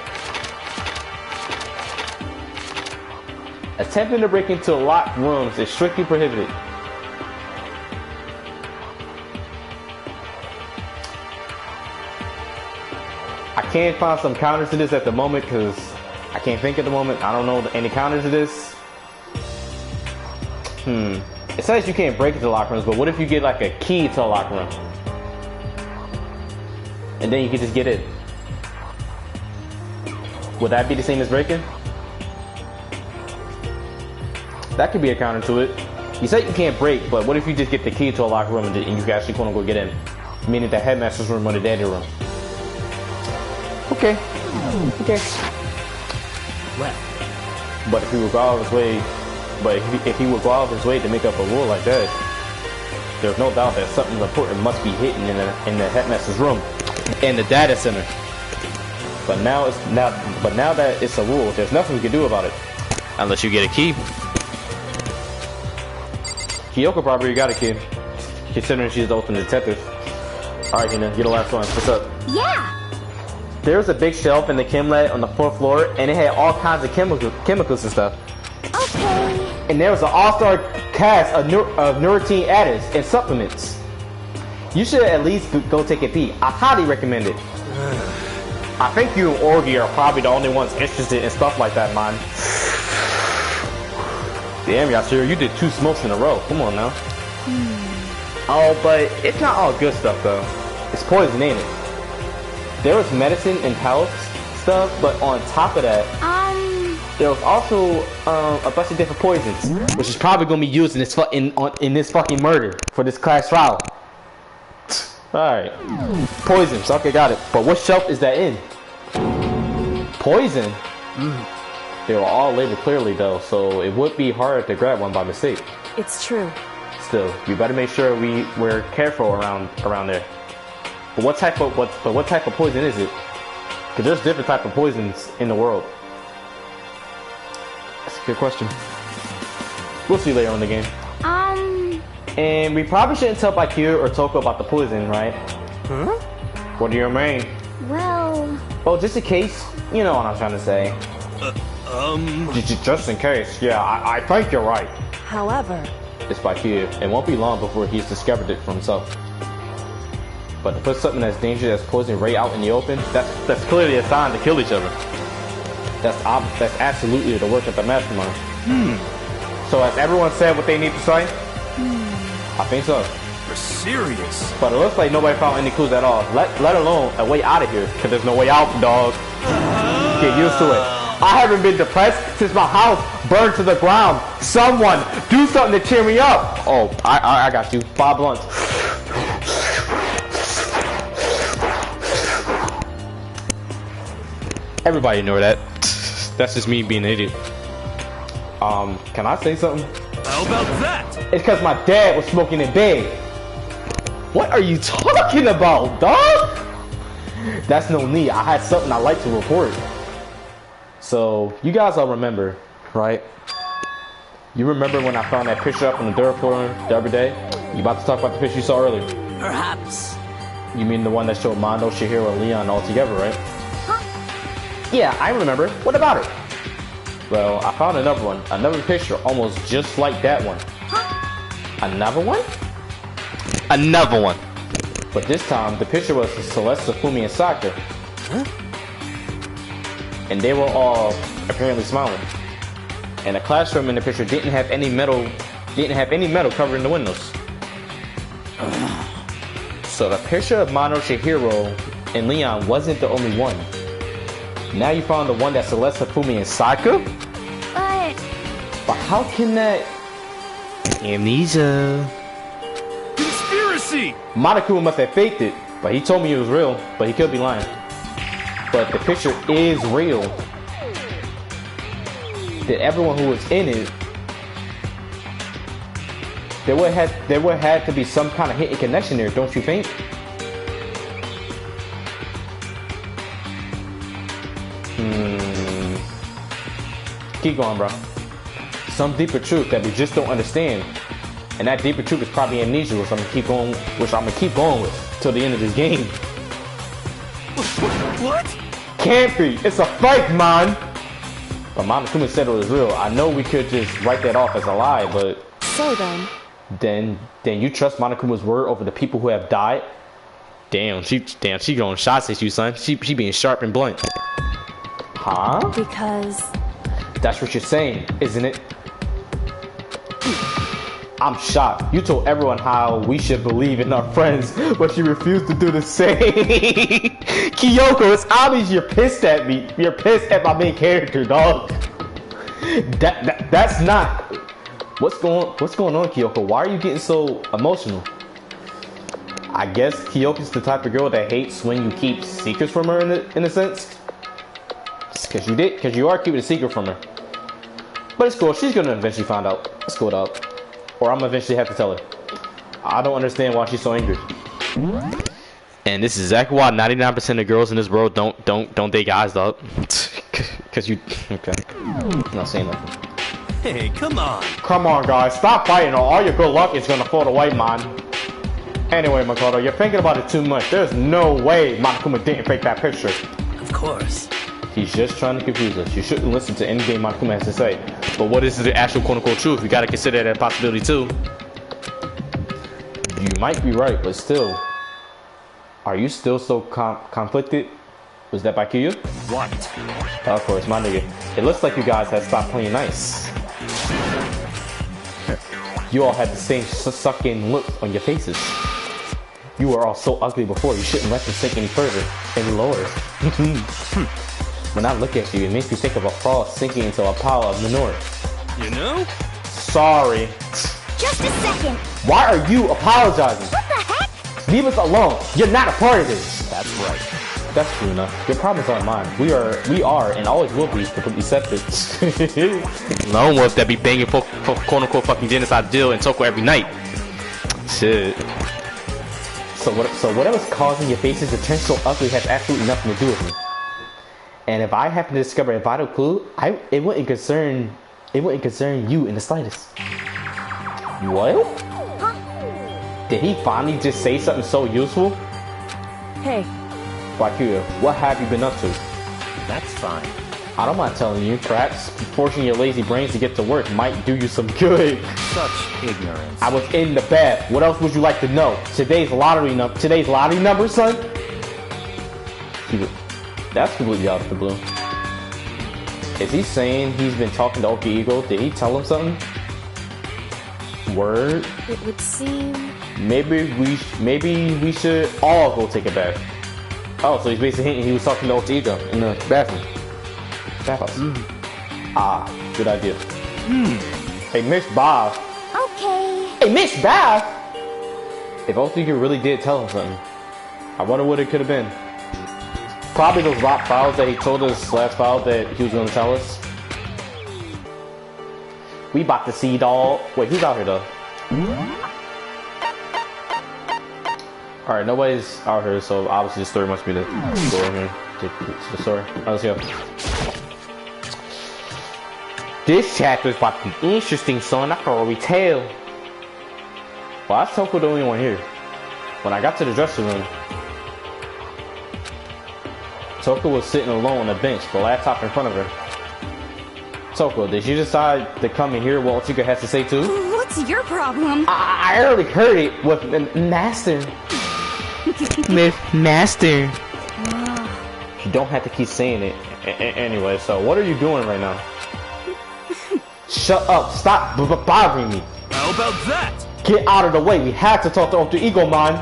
attempting to break into locked rooms is strictly prohibited. I can't find some counters to this at the moment because I can't think at the moment. I don't know any counters to this. It says you can't break into locker rooms, but what if you get like a key to a locker room? And then you can just get in. Would that be the same as breaking? That could be a counter to it. You said you can't break, but what if you just get the key to a locker room and you can actually quote unquote get in? Meaning the headmaster's room or the daddy room. Okay. Well, But if he would go out of his way, if he would go out of his way to make up a rule like that, there's no doubt that something important must be hidden in the headmaster's room, in the data center. But now that it's a rule, there's nothing we can do about it, unless you get a key. Kyoko probably got a key, considering she's the ultimate detective. All right, Hina, you're the last one. What's up? Yeah. There was a big shelf in the chem lab on the 4th floor, and it had all kinds of chemicals and stuff. Okay. And there was an all-star cast of Neurotin additives and supplements. You should at least go take a peek. I highly recommend it. I think you and Orgy are probably the only ones interested in stuff like that, man. Damn, Yashiro, you did 2 smokes in a row. Come on now. Oh, but it's not all good stuff, though. It's poison, ain't it? There was medicine and health stuff, but on top of that... there was also a bunch of different poisons, which is probably gonna be used in this fucking murder for this class trial. Alright. Poisons, okay, got it. But what shelf is that in? Poison? They were all labeled clearly though, so it would be hard to grab one by mistake. It's true. Still, we better make sure we're careful around there. But what type of poison is it? Because there's different type of poisons in the world. That's a good question. We'll see later on in the game. And we probably shouldn't tell Bakir or Toko about the poison, right? Huh? What do you mean? Well, just in case, you know what I'm trying to say. Just in case, yeah, I think you're right. However, It's Bakir. It won't be long before he's discovered it for himself. But to put something that's dangerous as poison right out in the open, that's clearly a sign to kill each other. That's absolutely the work of the mastermind. So has everyone said what they need to say? I think so. You're serious? But it looks like nobody found any clues at all. Let alone a way out of here, because there's no way out, dog. Get used to it. I haven't been depressed since my house burned to the ground. Someone do something to cheer me up. Oh, I got you. 5 blunts. Everybody know that. That's just me being an idiot. Can I say something? How about that? It's because my dad was smoking in bed. What are you talking about, dog? That's no need. I had something I like to report. So, you guys all remember, right? You remember when I found that picture up on the dirt floor the other day? You about to talk about the picture you saw earlier? Perhaps. You mean the one that showed Mondo, Chihiro, and Leon all together, right? Yeah, I remember. What about it? Well, I found another one. Another picture almost just like that one. Another one? Another one. But this time, the picture was of Celeste, Fumi, and Saka. And they were all apparently smiling. And the classroom in the picture didn't have any metal covering the windows. So the picture of Mono, Chihiro, and Leon wasn't the only one. Now you found the one that Celeste, Fumi, and Saka? But how can that... Amnesia. Conspiracy! Monokuma must have faked it, but he told me it was real, but he could be lying. But the picture is real. That everyone who was in it, there would have to be some kind of hidden connection there, don't you think? Keep going, bro. Some deeper truth that we just don't understand, and that deeper truth is probably amnesia, which I'm gonna keep going with till the end of this game. What? Can't be. It's a fake, man. But Monokuma said it was real. I know we could just write that off as a lie, but so then you trust Monokuma's word over the people who have died? Damn, she going shots at you, son. She being sharp and blunt. Huh? because That's what you're saying, isn't it? I'm shocked. You told everyone how we should believe in our friends, but you refused to do the same. Kyoko, it's obvious you're pissed at me. You're pissed at my main character, dog. That's not... What's going on, Kyoko? Why are you getting so emotional? I guess Kyoko's the type of girl that hates when you keep secrets from her in a sense. Because you are keeping a secret from her. But it's cool. She's gonna eventually find out. Let's go out. Or I'm gonna eventually have to tell her. I don't understand why she's so angry. And this is exactly why 99% of girls in this world don't date guys, dog. Because you... Okay. I'm not saying nothing. Hey, come on. Come on, guys. Stop fighting or all your good luck is gonna fall away, man. Anyway, Makoto, you're thinking about it too much. There's no way Monokuma didn't fake that picture. Of course. He's just trying to confuse us. You shouldn't listen to anything Monokuma has to say. But what is the actual quote-unquote truth? You gotta consider that possibility too. You might be right, but still. Are you still so conflicted? Was that by Kiryu? What? Of course, my nigga. It looks like you guys have stopped playing nice. You all had the same sucking look on your faces. You were all so ugly before. You shouldn't let them sink any further, any lower. When I look at you, it makes me think of a frog sinking into a pile of manure. You know? Sorry. Just a second. Why are you apologizing? What the heck? Leave us alone. You're not a part of this. That's right. That's true enough. Your problems aren't mine. We are, and always will be completely separate. Lone wolf that be banging for quote unquote fucking genocide Jill and Toko every night. Shit. So whatever's causing your faces to turn so ugly has absolutely nothing to do with me. And if I happen to discover a vital clue, it wouldn't concern you in the slightest. What? Huh? Did he finally just say something so useful? Hey, Wakio, what have you been up to? That's fine. I don't mind telling you, perhaps forcing your lazy brains to get to work might do you some good. Such ignorance. I was in the bath. What else would you like to know? Today's lottery number, son? That's completely out of the blue. Is he saying he's been talking to Oki Eagle? Did he tell him something? Word? it would seem... Maybe we should all go take a bath. Oh, so he's basically hinting he was talking to Oki Eagle in the bathroom. Bathhouse. Ah, good idea. Hey, Miss Bob. Okay. Hey, Miss Bob! If Oki Eagle really did tell him something, I wonder what it could have been. Probably those rock files that he told us last file that he was going to tell us. We about to see dog. Wait, who's out here though? Alright, nobody's out here, so obviously the story must be the door in here to the story. Alright, let's go. This chapter is about to be interesting, son. I can already tell. Well, I was Toko the only one here. When I got to the dressing room, Toko was sitting alone on a bench, the laptop in front of her. Toko, did you decide to come and hear what Ochika has to say too? What's your problem? I already heard it with Master. Miss Master. You don't have to keep saying it. Anyway, so what are you doing right now? Shut up. Stop bothering me. How about that? Get out of the way. We have to talk to Alter Ego, man.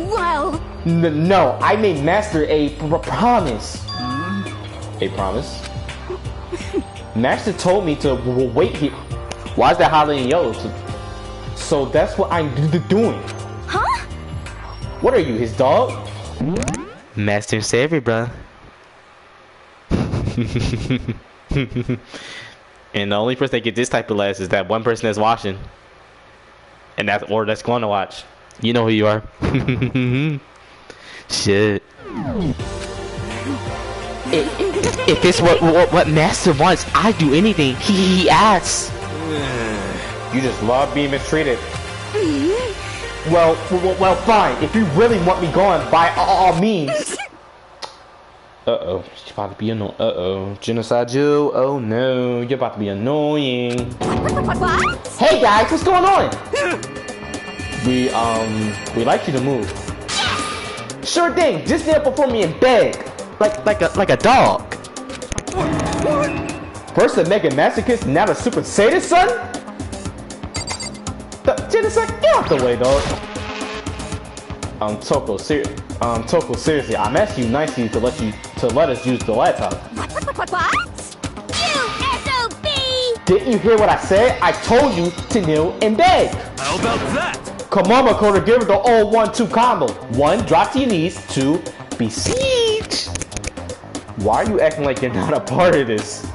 Well... No, I made Master a promise. A promise? Master told me to wait here. Why is that hollering yellow? So that's what I'm doing. Huh? What are you, his dog? Master and Savior, bruh. And the only person that get this type of last is that one person that's watching. And that's going to watch. You know who you are. Shit. If it's what Master wants, I'd do anything he asks. You just love being mistreated. Well, fine. If you really want me gone, by all means. Uh-oh. She's about to be annoying. Uh-oh. Genocide Jill. Oh, no. You're about to be annoying. What? Hey, guys. What's going on? We'd like you to move. Sure thing. Just kneel before me and beg. Like a dog. First a mega masochist, now the super sadist, son? Genocide, get out the way, dog. Toko, seriously, I'm asking you nicely to let us use the laptop. What? You SOB! Didn't you hear what I said? I told you to kneel and beg. How about that? Come on, Makoto, give it the old 1-2 combo. 1, drop to your knees. 2, beseech. Why are you acting like you're not a part of this?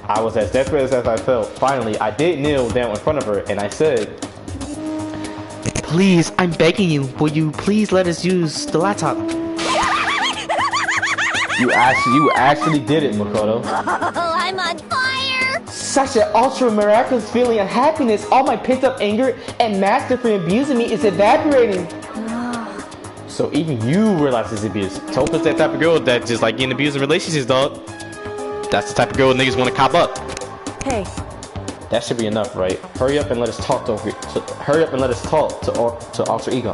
I was as desperate as I felt. Finally, I did kneel down in front of her and I said, please, I'm begging you. Will you please let us use the laptop? You actually did it, Makoto. Oh, I'm on fire! Such an ultra miraculous feeling of happiness. All my pent up anger and Master for abusing me is evaporating. So even you realize it's abuse. Topa's that type of girl that just like getting abused in relationships, dog. That's the type of girl niggas want to cop up. Hey, That should be enough, right? Hurry up and let us talk to Alter Ego.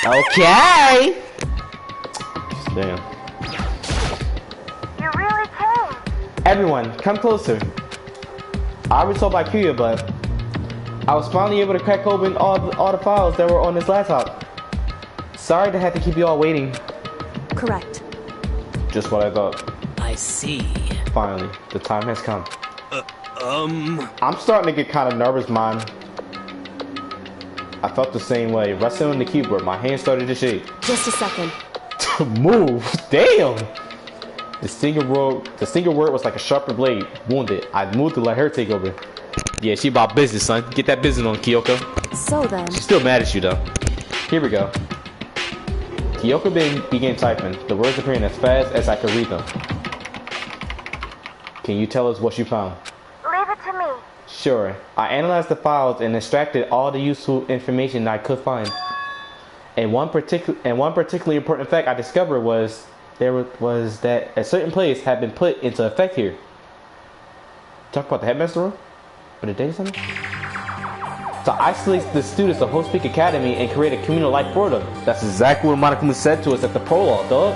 Okay. Damn. You really came. Everyone, come closer. I was told by Kuya, but I was finally able to crack open all the files that were on this laptop. Sorry to have to keep you all waiting. Correct. Just what I thought. I see. Finally, the time has come. I'm starting to get kind of nervous, man. I felt the same way. Resting on the keyboard, my hands started to shake. Just a second. Move. Damn. The single word was like a sharper blade. Wounded. I moved to let her take over. Yeah, she about business, son. Get that business on, Kyoko. So then. She's still mad at you, though. Here we go. Kyoko began typing, the words appearing as fast as I could read them. Can you tell us what you found? Leave it to me. Sure. I analyzed the files and extracted all the useful information I could find. And one particularly important fact I discovered was that a certain place had been put into effect here. Talk about the headmaster room? Or the data center? To isolate the students of Host Peak Academy and create a communal life for them. That's exactly what Monokuma said to us at the prologue, dog.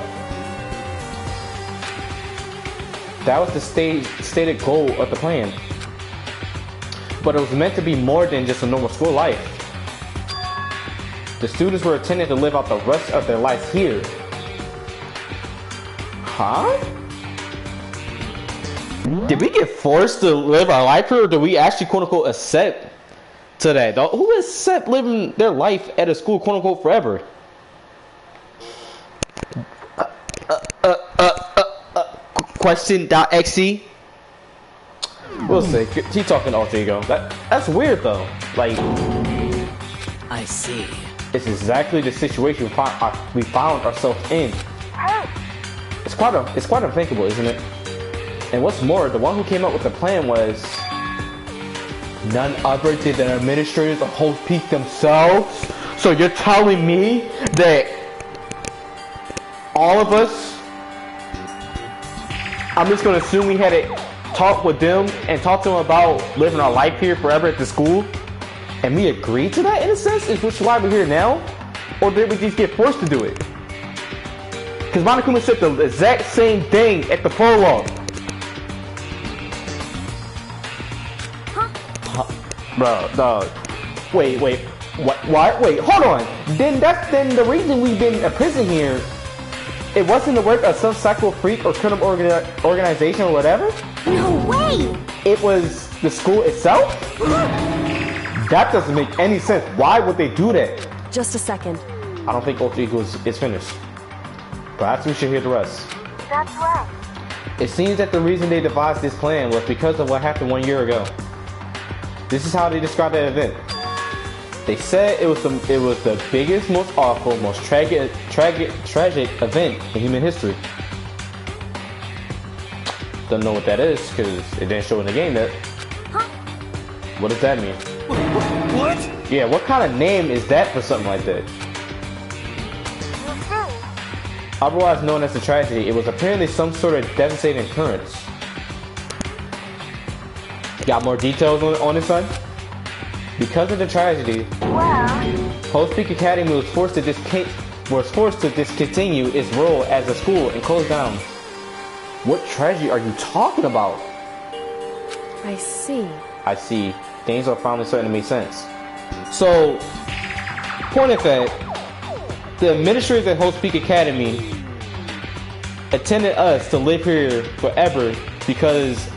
That was the stated goal of the plan. But it was meant to be more than just a normal school life. The students were intended to live out the rest of their lives here. Huh? Did we get forced to live our life here, or did we actually quote-unquote accept to that? Who accept living their life at a school quote-unquote forever? Question.exe. We'll see. Keep talking, alter ego. That's weird though. Like, I see. it's exactly the situation we found ourselves in. Hey, It's quite unthinkable, isn't it? And what's more, the one who came up with the plan was none other than the administrators of Host Peak themselves. So you're telling me that all of us, I'm just gonna assume we had a talk with them and talk to them about living our life here forever at the school, and we agreed to that in a sense, is which why we're here now? Or did we just get forced to do it? Because Monokuma said the exact same thing at the prologue. Bro, dog. Wait, what? Wait, hold on. Then the reason we've been in prison here. It wasn't the work of some psycho freak or criminal organization or whatever. no way! It was the school itself. That doesn't make any sense. Why would they do that? Just a second. I don't think Ultra Ego is finished. Perhaps we should hear the rest. That's right. It seems that the reason they devised this plan was because of what happened 1 year ago. This is how they described that event. They said it was the biggest, most awful, most tragic event in human history. Don't know what that is because it didn't show in the game yet. Huh? What does that mean? What? Yeah, what kind of name is that for something like that? You see? Otherwise known as a tragedy, it was apparently some sort of devastating occurrence. Got more details on it, son? Because of the tragedy, Well, Host Peak Academy was forced to discontinue its role as a school and close down. What tragedy are you talking about? I see. I see. Things are finally starting to make sense. So, point of fact, the administrators at Host Peak Academy intended us to live here forever because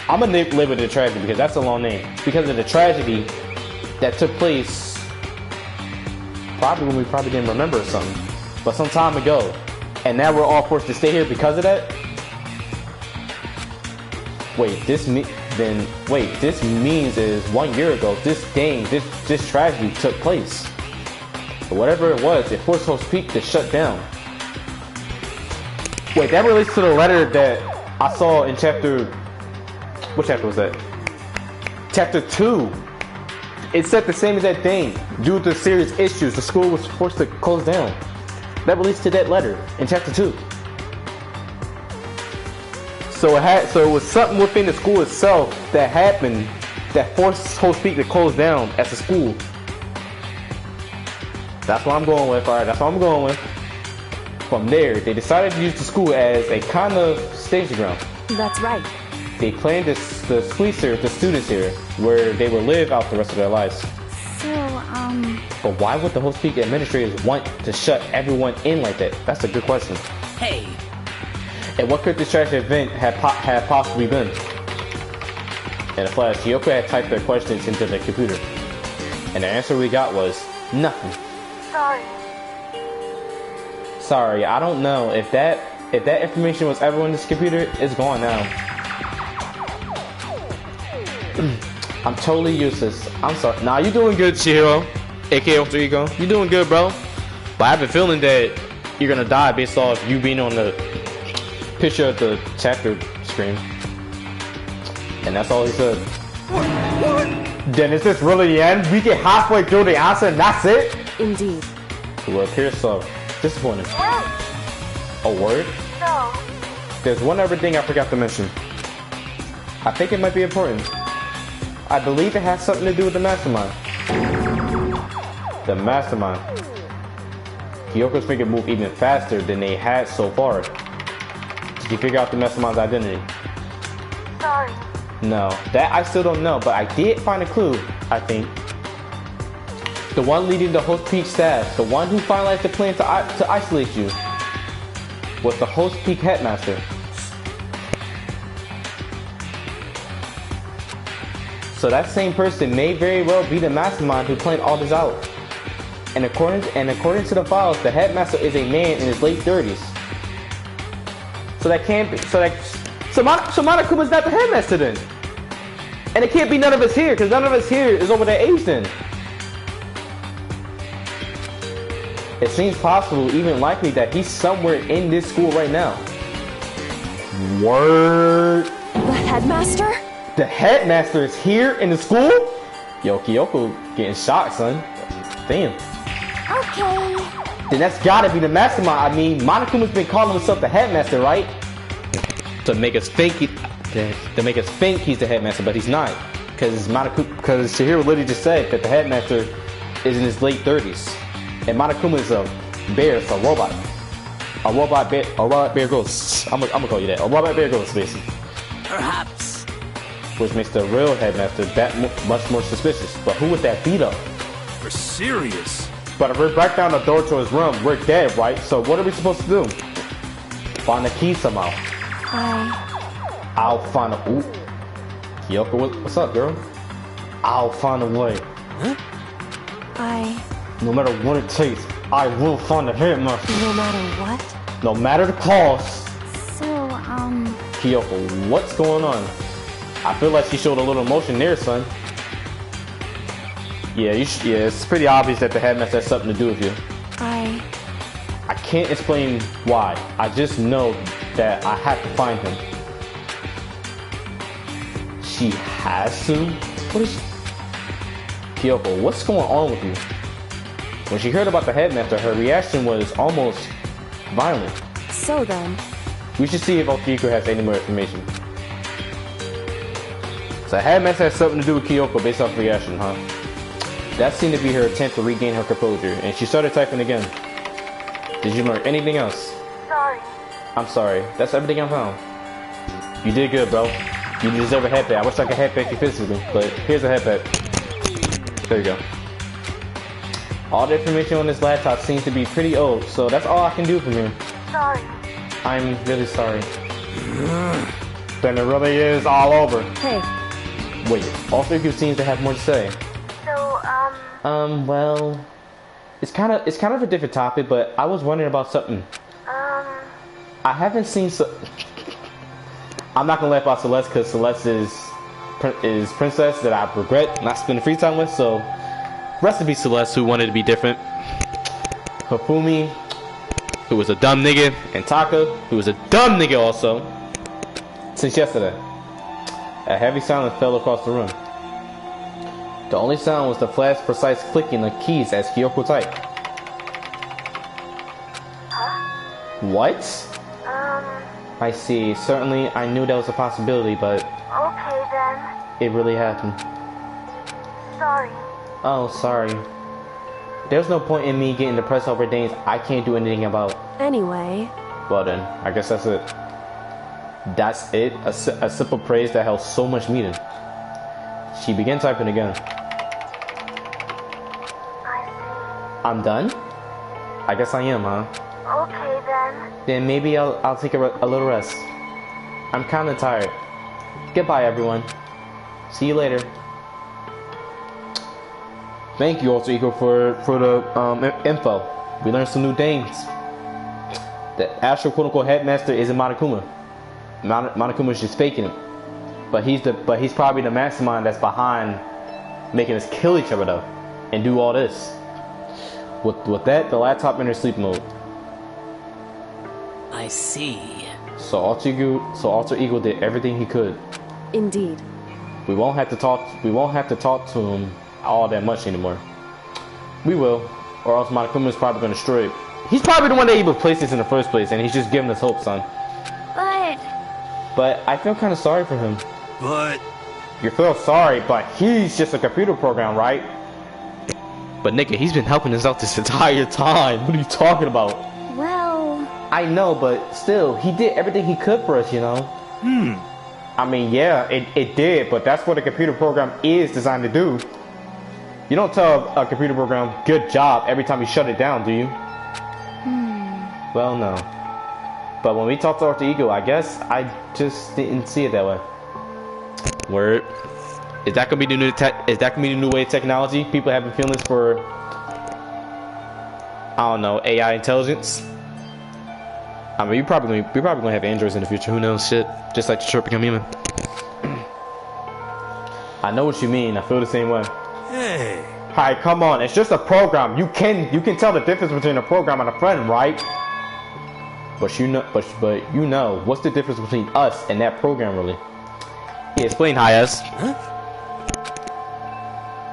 I'm gonna live with the tragedy because that's a long name. Because of the tragedy that took place probably when we probably didn't remember something, but some time ago, and now we're all forced to stay here because of that. Wait, this means is 1 year ago this tragedy took place. But whatever it was, it forced Host Peak to shut down. Wait, that relates to the letter that I saw in what chapter was that? Chapter 2. It said the same exact thing. Due to serious issues, the school was forced to close down. That relates to that letter in chapter 2. So it was something within the school itself that happened that forced Host Peak to close down as a school. That's what I'm going with. Alright, that's what I'm going with. From there, they decided to use the school as a kind of staging ground. That's right. They planned the students here, where they would live out the rest of their lives. so, But why would the Host Peak administrators want to shut everyone in like that? That's a good question. Hey, And what could this trash event have possibly been? In a flash, Kyoko had typed their questions into the computer. And the answer we got was nothing. Sorry. Sorry, I don't know if that information was ever on this computer. It's gone now. I'm totally useless. I'm sorry. Nah, you doing good, Chihiro. AKA Alter Ego. You doing good, bro. But I have a feeling that you're gonna die based off you being on the picture of the chapter screen. And that's all he said. What? Then is this really the end? We get halfway through the answer and that's it? Indeed. Well, it appears so. Disappointing. Wait. A word? So, There's one other thing I forgot to mention. I think it might be important. I believe it has something to do with the mastermind. The mastermind. Kyoko's figure moved even faster than they had so far. Did you figure out the mastermind's identity? sorry. No, that I still don't know, but I did find a clue, I think. The one leading the Host Peak staff, the one who finalized the plan to isolate you, was the Host Peak headmaster. So that same person may very well be the mastermind who planned all this out. And according to the files, the headmaster is a man in his late 30s. So that can't be. So Monokuma's not the headmaster then. And it can't be none of us here, because none of us here is over that age then. It seems possible, even likely, that he's somewhere in this school right now. Word. The headmaster? The headmaster is here in the school? Yo, Kyoko getting shocked, son. Damn. Okay. Then that's gotta be the mastermind. I mean, Monokuma's been calling himself the headmaster, right? To make us think he's the headmaster, but he's not. Because Chihiro literally just said that the headmaster is in his late 30s. And Monokuma is a bear, it's a robot. A robot bear ghost. I'm gonna call you that. A robot bear ghost, basically. perhaps. Which makes the real headmaster that much more suspicious. But who would that be though? You're serious? But if we're back down the door to his room, we're dead, right? So what are we supposed to do? Find the key somehow. I'll find a... Ooh. Kyoko, what's up, girl? I'll find a way. No matter what it takes, I will find the headmaster. No matter what? No matter the cost. So, Kyoko, what's going on? I feel like she showed a little emotion there, son. Yeah, it's pretty obvious that the headmaster has something to do with you. I can't explain why. I just know that I have to find him. She has to? What is... Kyoko, what's going on with you? When she heard about the headmaster, her reaction was almost violent. So then... We should see if Okiko has any more information. So headmaster has something to do with Kyoko based off reaction, huh? That seemed to be her attempt to regain her composure, and she started typing again. Did you learn anything else? sorry. I'm sorry. That's everything I found. You did good, bro. You deserve a headband. I wish I could headband you physically, but here's a headband. There you go. All the information on this laptop seems to be pretty old, so that's all I can do from here. Sorry. I'm really sorry. Then it really is all over. Hey, Wait, all three of you seems to have more to say. So, Well, it's kind of a different topic, but I was wondering about something. I haven't seen I'm not gonna laugh about Celeste because Celeste is princess that I regret not spending free time with. So, rest in peace, Celeste, who wanted to be different. Hifumi, who was a dumb nigga, and Taka, who was a dumb nigga also. Since yesterday, a heavy silence fell across the room. The only sound was the flash precise clicking of keys as Kyoko typed. What? I see. Certainly, I knew that was a possibility, but okay then. it really happened. Sorry. Oh, sorry. There's no point in me getting depressed over things I can't do anything about. anyway... Well then, I guess that's it. That's it? A simple praise that held so much meaning. She began typing again. I see. I'm done? I guess I am, huh? Okay then. Then maybe I'll take a little rest. I'm kind of tired. Goodbye, everyone. See you later. Thank you, Alter Ego, for the info. We learned some new things. The actual quote-unquote headmaster isn't Monokuma. Monokuma's just faking it. But he's probably the mastermind that's behind making us kill each other though, and do all this. With that, the laptop enters sleep mode. I see. So Alter Ego did everything he could. Indeed. We won't have to talk to him all that much anymore. We will, or else Monokuma is probably gonna destroy it. He's probably the one that even placed this in the first place, and he's just giving us hope, son. But I feel kind of sorry for him. But You feel sorry, but he's just a computer program, right? But nigga, he's been helping us out this entire time. What are you talking about? Well... I know, but still, he did everything he could for us, you know? I mean, yeah, it did, but that's what a computer program is designed to do. You don't tell a computer program, good job, every time you shut it down, do you? Well, no. But when we talked to Alter Ego, I guess I just didn't see it that way. Word. Is that gonna be the new the new way of technology? People having feelings for, I don't know, AI intelligence. I mean, we're probably gonna have androids in the future. Who knows? Shit. Just like Detroit Become Human. I know what you mean. I feel the same way. hey, Hi, come on. It's just a program. You can tell the difference between a program and a friend, right? But you know, what's the difference between us and that program, really? Yeah, explain, Hayas.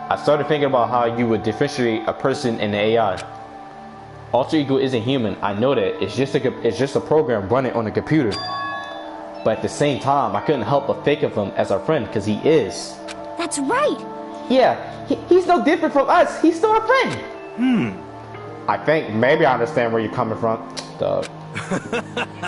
I started thinking about how you would differentiate a person and the AI. Alter Ego isn't human. I know that. It's just a program running on a computer. But at the same time, I couldn't help but think of him as our friend, because he is. That's right. Yeah, he's no different from us. He's still our friend. I think maybe I understand where you're coming from, dog.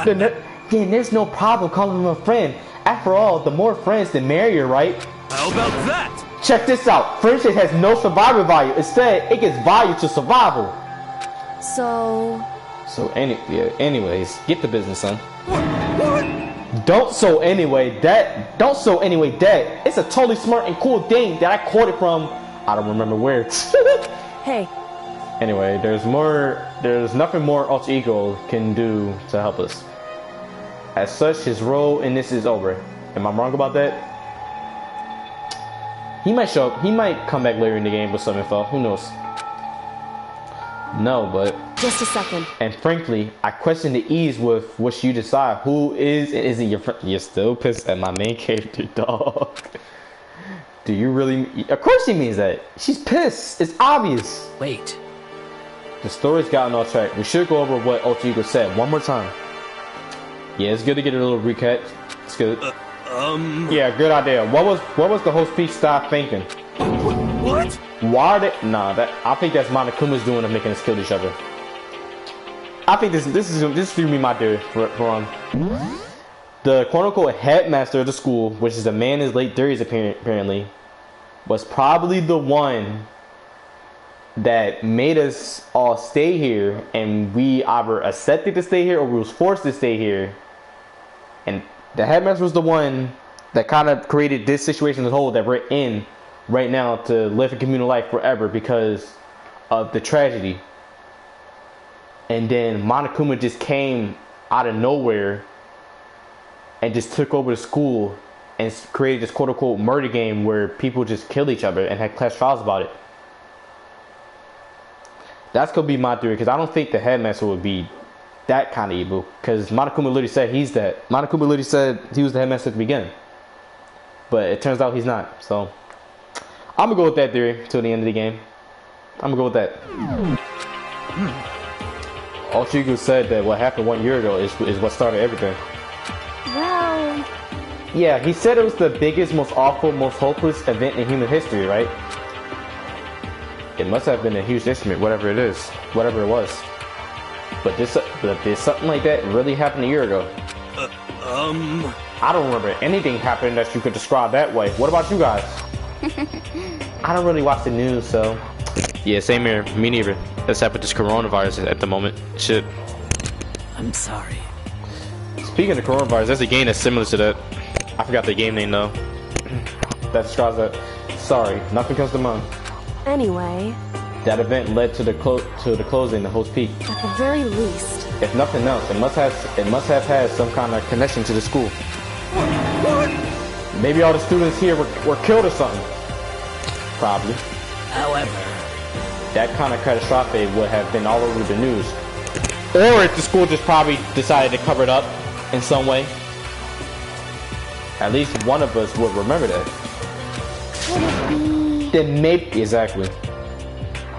Then there's no problem calling him a friend. After all, the more friends, the merrier, right? how about that? Check this out. Friendship has no survival value. Instead, it gives value to survival. So... Anyways, get the business, son. What? Don't so anyway that. It's a totally smart and cool thing that I quoted from, I don't remember where. Hey, Anyway, there's nothing more Alter Ego can do to help us. As such, his role in this is over. Am I wrong about that? He might show up. He might come back later in the game with some info. Who knows? No, but... just a second. And frankly, I question the ease with which you decide who is and isn't your friend. You're still pissed at my main character, dog. Do you really... Of course she means that. She's pissed. It's obvious. Wait. The story's gotten off track. We should go over what Alter Ego said one more time. Yeah, it's good to get a little recap. It's good. Yeah, good idea. What was the whole speech style thinking? What? Why did... Nah, I think that's Monokuma's doing of making us kill each other. I think this is gonna be my theory for the quote-unquote headmaster of the school, which is a man in his late 30s apparently, was probably the one that made us all stay here, and we either accepted to stay here or we was forced to stay here. And the headmaster was the one that kind of created this situation as a whole that we're in right now, to live a communal life forever because of the tragedy. And then Monokuma just came out of nowhere and just took over the school and created this quote-unquote murder game where people just killed each other and had class trials about it. That's gonna be my theory, because I don't think the headmaster would be that kind of evil, because Monokuma literally said he's that. Monokuma literally said he was the headmaster at the beginning, but it turns out he's not. So I'm gonna go with that theory till the end of the game. I'm gonna go with that. Alter Ego said that what happened 1 year ago is what started everything. Well... Yeah, he said it was the biggest, most awful, most hopeless event in human history, right? It must have been a huge instrument, whatever it is, whatever it was. But did something like that really happen a year ago? I don't remember anything happening that you could describe that way. What about you guys? I don't really watch the news, so... Yeah, same here. Me neither. Except with this coronavirus at the moment. Shit. I'm sorry. Speaking of coronavirus, there's a game that's similar to that. I forgot the game name though. That describes that. Sorry, nothing comes to mind. Anyway, That event led to the closing of Host Peak. at the very least, If nothing else, it must have had some kind of connection to the school. What? Maybe all the students here were killed or something. Probably. However, That kind of catastrophe would have been all over the news. Or if the school just probably decided to cover it up in some way. At least one of us would remember that. could it be? Then maybe exactly.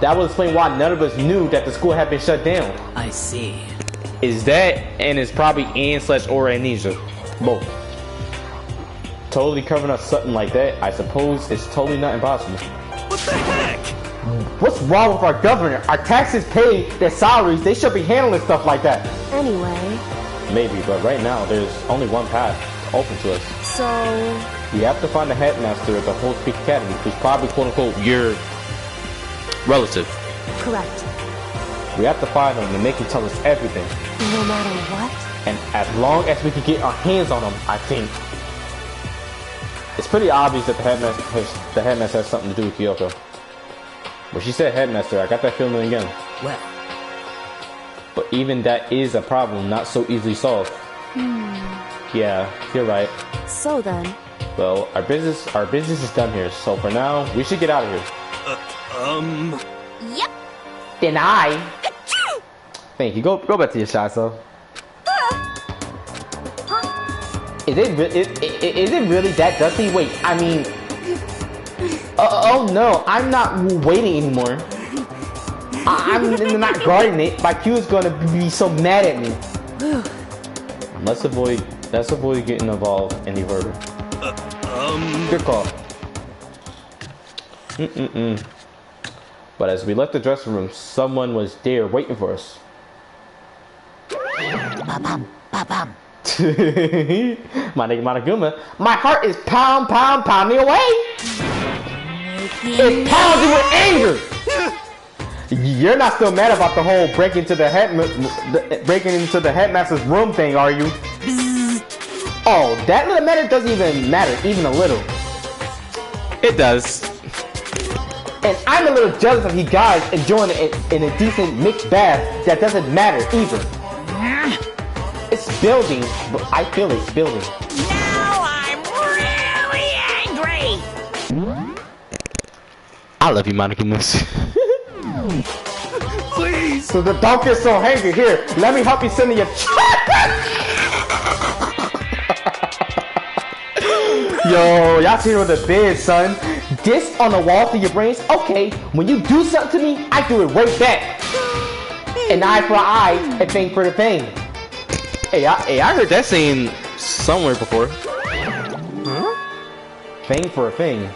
That would explain why none of us knew that the school had been shut down. I see. Is that, and it's probably and/or amnesia. Both. Totally covering up something like that, I suppose it's totally not impossible. What the heck? What's wrong with our governor? Our taxes pay their salaries, they should be handling stuff like that. Anyway, Maybe, but right now there's only one path open to us. so We have to find the headmaster of the Whole Peak Academy, who's probably quote unquote your relative. correct. We have to find him and make him tell us everything. No matter what, And as long as we can get our hands on him, I think. It's pretty obvious that the headmaster has something to do with Kyoko. When she said headmaster, I got that feeling again. Well, But even that is a problem not so easily solved. Yeah, you're right. so then, Well, our business is done here, so for now, we should get out of here. Yep. Then Thank you. Go back to your shot, so. Is it really that dusty? Wait, I mean... oh no, I'm not waiting anymore. I'm not guarding it. My Q is gonna be so mad at me. Let's avoid getting involved any further. Good call. But as we left the dressing room, someone was there waiting for us. My nigga Monoguma, my heart is pounding away. It's pounding with anger. You're not still mad about the whole breaking into the headmaster's room thing, are you? Oh, that little matter doesn't even matter, even a little. It does. And I'm a little jealous of you guys enjoying it in a decent mixed bath that doesn't matter either. It's building, but I feel it's building. Now I'm really angry. I love you, Monica Moose. Please! So don't get so angry. Here, let me help you send your Yo, y'all see with the bed, son. This on the wall for your brains? Okay, when you do something to me, I do it right back. An eye for an eye, a thing for the thing. Hey, I heard that saying somewhere before. Huh? Thing for a thing.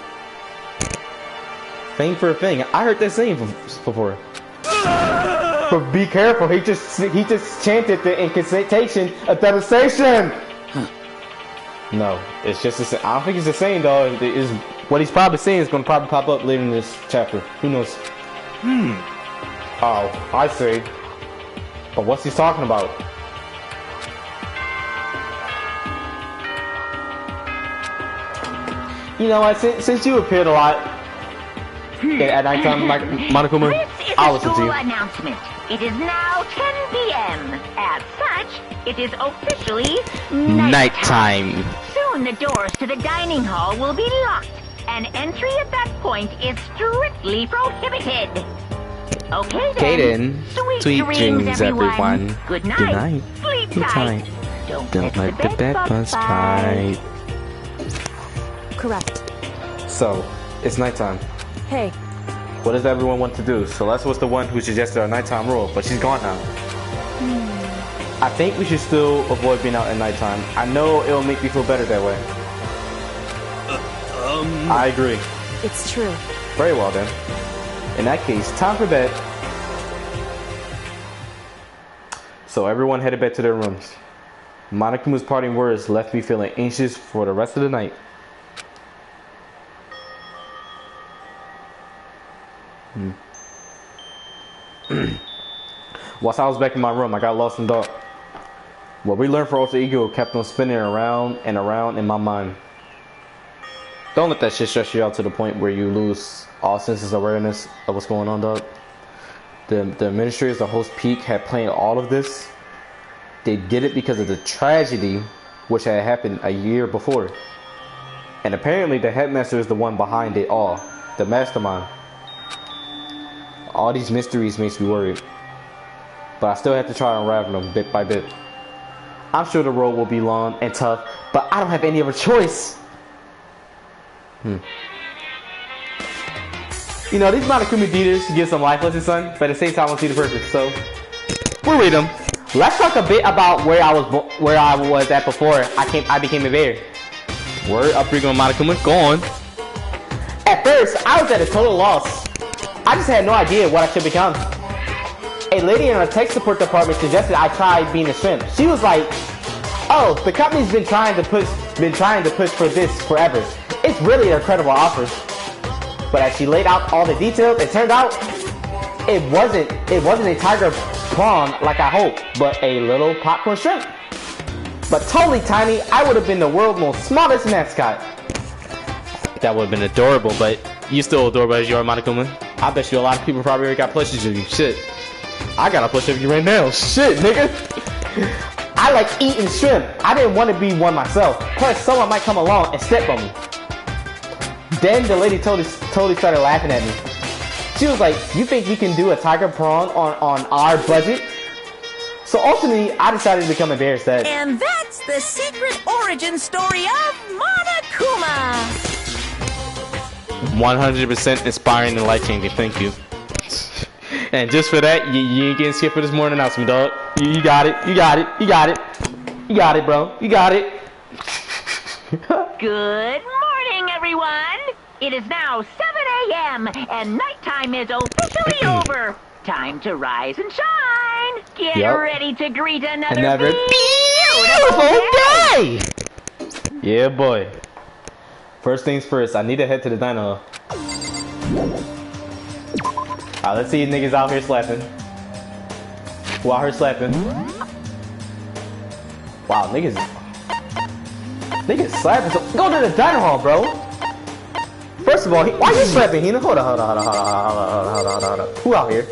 Thing for a thing. I heard that saying before. But be careful. He just chanted the incantation of devastation. No, it's just a saying. I don't think it's a saying though. It is what he's probably saying is going to probably pop up later in this chapter. Who knows? Oh, I see. But what's he talking about? You know what? Since you appeared a lot at nighttime, like Monokuma, This is I'll a listen to school you. announcement. It is now 10 p.m. As such, it is officially Nighttime. Soon the doors to the dining hall will be locked, and entry at that point is strictly prohibited. Okay then. Sweet dreams, everyone. Good night. Sleep tight. Don't let the bed bugs bite. Correct. So, it's nighttime. Hey, What does everyone want to do? Celeste was the one who suggested our nighttime rule, but she's gone now. I think we should still avoid being out at nighttime. I know it'll make me feel better that way. I agree. it's true. Very well then. In that case, time for bed. So everyone headed back to their rooms. Monokuma's parting words left me feeling anxious for the rest of the night. Whilst I was back in my room, I got lost in thought. What we learned for Alter Ego kept on spinning around and around in my mind. Don't let that shit stress you out to the point where you lose all senses of awareness of what's going on, dog. The administrators, the host peak, had planned all of this. They did it because of the tragedy which had happened a year before. And apparently the headmaster is the one behind it all. The mastermind. All these mysteries makes me worried. But I still have to try to unravel them bit by bit. I'm sure the road will be long and tough, but I don't have any other choice. You know, these Monokuma Dieters give some life lessons, son, but at the same time, I don't see the purpose. So, we'll read them. Let's talk a bit about where I was at before I became a bear. Word up, Rigo and Monokuma. Go on. At first, I was at a total loss. I just had no idea what I should become. A lady in our tech support department suggested I try being a shrimp. She was like, "Oh, the company's been trying to push for this forever. It's really an incredible offer." But as she laid out all the details, it turned out it wasn't a tiger prawn like I hoped, but a little popcorn shrimp. But totally tiny, I would have been the world's most smallest mascot. That would have been adorable, but you still adorable as you are, Monokuma. I bet you a lot of people probably already got plushies of you. Shit. I got a plushie of you right now. Shit, nigga. I like eating shrimp. I didn't want to be one myself. Plus, someone might come along and step on me. Then the lady totally started laughing at me. She was like, "You think you can do a tiger prawn on our budget?" So ultimately, I decided to become a bear instead. And that's the secret origin story of Monokuma. 100% inspiring and life-changing. Thank you. And just for that, you ain't getting skipped for this morning announcement, dog. You got it. You got it. You got it. You got it, bro. You got it. Good morning, everyone. It is now 7 a.m. and nighttime is officially over. Time to rise and shine. Get ready to greet another beautiful day. Yeah, boy. First things first, I need to head to the dino. Alright, let's see niggas out here slapping. Who out here slapping? Wow, niggas slapping. So go to the dino hall, bro. First of all, why you slapping, Hina? Hold on. Who out here?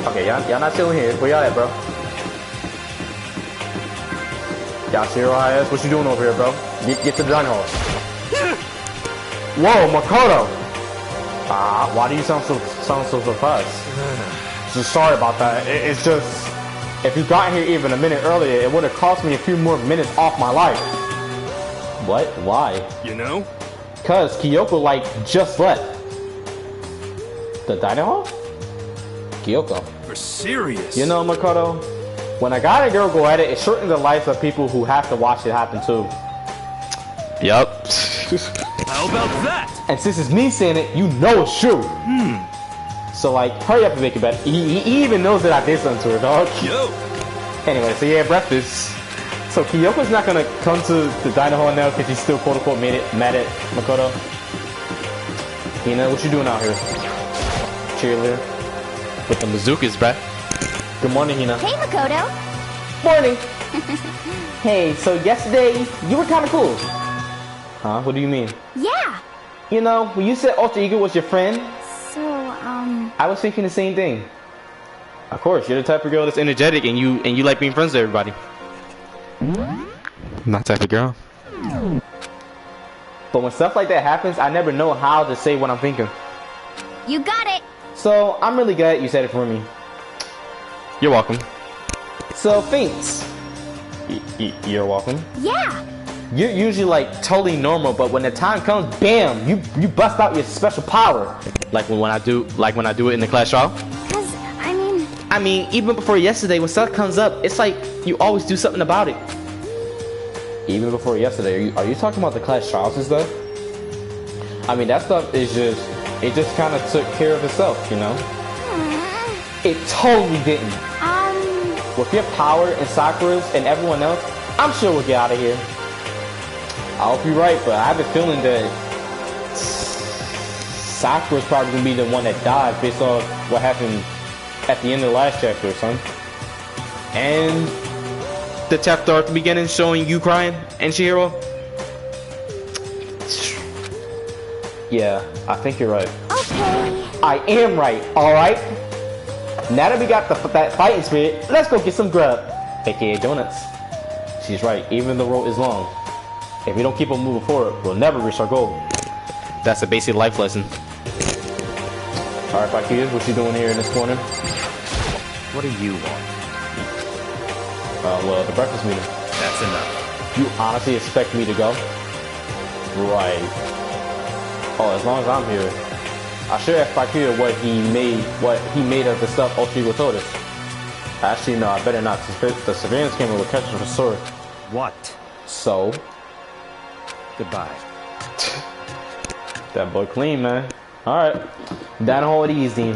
Okay, y'all not chilling here. Where y'all at, bro? Y'all zero ass. What you doing over here, bro? Get to the dining hall. Whoa, Makoto. Why do you sound so surprised? So sorry about that. It's just, if you got here even a minute earlier, it would have cost me a few more minutes off my life. What? Why? You know? Cause Kyoko just left. The dining hall? Kyoko. You're serious? You know, Makoto, when a guy and a girl go at it, it shortens the lives of people who have to watch it happen too. Yup. How about that? And since it's me saying it, you know it's true. So hurry up and make it better. He even knows that I did something to her, dog. Yo. Anyway, so yeah, breakfast. So Kyoko's not gonna come to the diner hall now because she's still quote unquote mad at Makoto. Hina, what you doing out here? Cheerleader. With the bazookas, bruh. Good morning, Hina. Hey, Makoto. Morning. Hey, so yesterday you were kind of cool. Huh? What do you mean? Yeah. You know, when you said Alter Ego was your friend, So, I was thinking the same thing. Of course, you're the type of girl that's energetic and you like being friends with everybody. Not type of girl. But when stuff like that happens, I never know how to say what I'm thinking. you got it. So, I'm really glad you said it for me. You're welcome. So, thanks. You're welcome. Yeah. You're usually totally normal, but when the time comes, bam, you bust out your special power. Like when I do it in the class trial. Cause, I mean, even before yesterday, when stuff comes up, it's like you always do something about it. Even before yesterday, are you talking about the class trials and stuff? I mean, that stuff is it just kind of took care of itself, you know? It totally didn't. With your power and Sakura's and everyone else, I'm sure we'll get out of here. I hope you're right, but I have a feeling that Sakura's probably gonna be the one that dies based on what happened at the end of the last chapter or something. And the chapter at the beginning showing you crying and Chihiro. Yeah, I think you're right. Okay. I am right, alright? Now that we got that fighting spirit, let's go get some grub, aka donuts. She's right, even the road is long. If we don't keep on moving forward, we'll never reach our goal. That's a basic life lesson. Alright, Fakir, what you doing here in this corner? What do you want? Well, the breakfast meeting. That's enough. You honestly expect me to go? Right. Oh, as long as I'm here. I should ask Fakir what he made of the stuff Oshigo told us. Actually, no, I better not. The surveillance camera will catch us for sure. What? So? Goodbye. That boy clean, man. Alright. Down the hole it easy.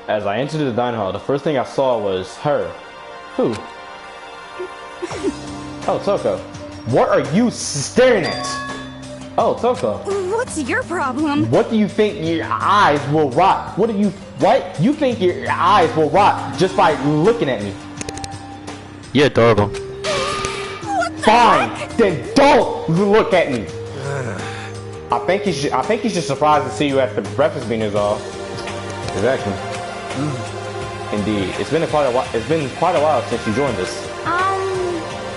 As I entered the dining hall, the first thing I saw was her. Who? Oh, Toko. What are you staring at? Oh, Toko. What's your problem? What do you think your eyes will rot? What? You think your eyes will rot just by looking at me? You're adorable. Fine, then don't look at me. I think he's just surprised to see you at the breakfast meeting is all. Exactly. Indeed, it's been quite a while. It's been quite a while since you joined us.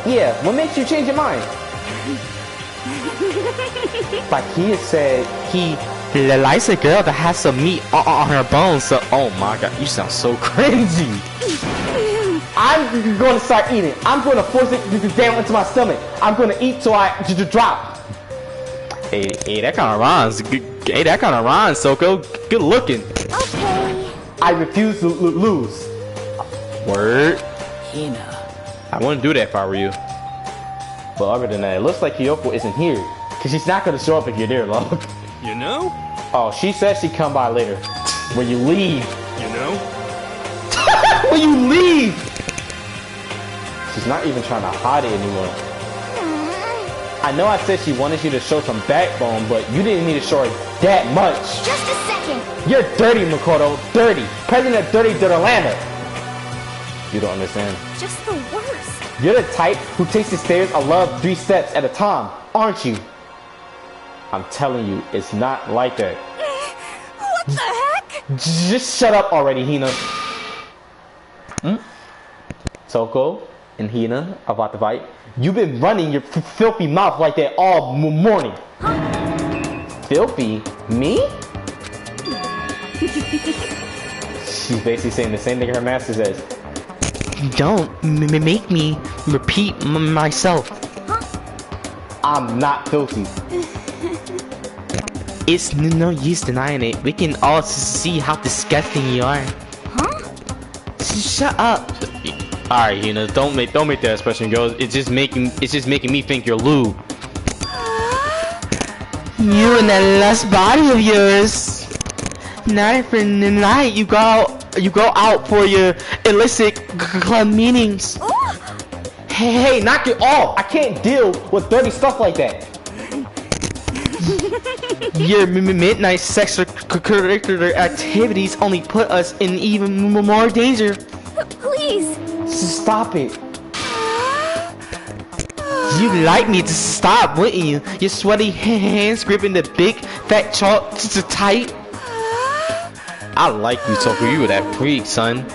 Yeah, what makes you change your mind? Like he said, he likes a girl that has some meat on her bones. So, oh my god, you sound so crazy. I'm going to start eating. I'm going to force it down into my stomach. I'm going to eat so I just drop. Hey, that kind of rhymes. Hey, that kind of rhymes, Soko. Good looking. Okay. I refuse to lose. Word. Hina. I wouldn't do that if I were you. But other than that, it looks like Kyoko isn't here. Because she's not going to show up if you're there, love. You know? Oh, she said she'd come by later. When you leave. You know? When you leave! She's not even trying to hide it anymore. I know I said she wanted you to show some backbone, but you didn't need to show her that much. Just a second. You're dirty, Makoto. Dirty. President of Dirty Dirtylanda. You don't understand. Just the worst. You're the type who takes the stairs of love 3 steps at a time, aren't you? I'm telling you, it's not like that. What the heck? Just shut up already, Hina. Toko and Hina about the fight. You've been running your filthy mouth like that all morning. Huh? Filthy? Me? She's basically saying the same thing her master says. Don't make me repeat myself. Huh? I'm not filthy. It's no use denying it. We can all see how disgusting you are. Huh? Shut up. Alright, Hina, don't make that expression, girl. It's just making me think you're lewd. You and that lust body of yours. Night for night, you go out for your illicit club meetings. Hey, knock it off! I can't deal with dirty stuff like that. Your midnight sexual activities only put us in even more danger. Please. Stop it. You'd like me to stop, wouldn't you? Your sweaty hands gripping the big fat chalk tight. I like you, Toku. You were that freak, son.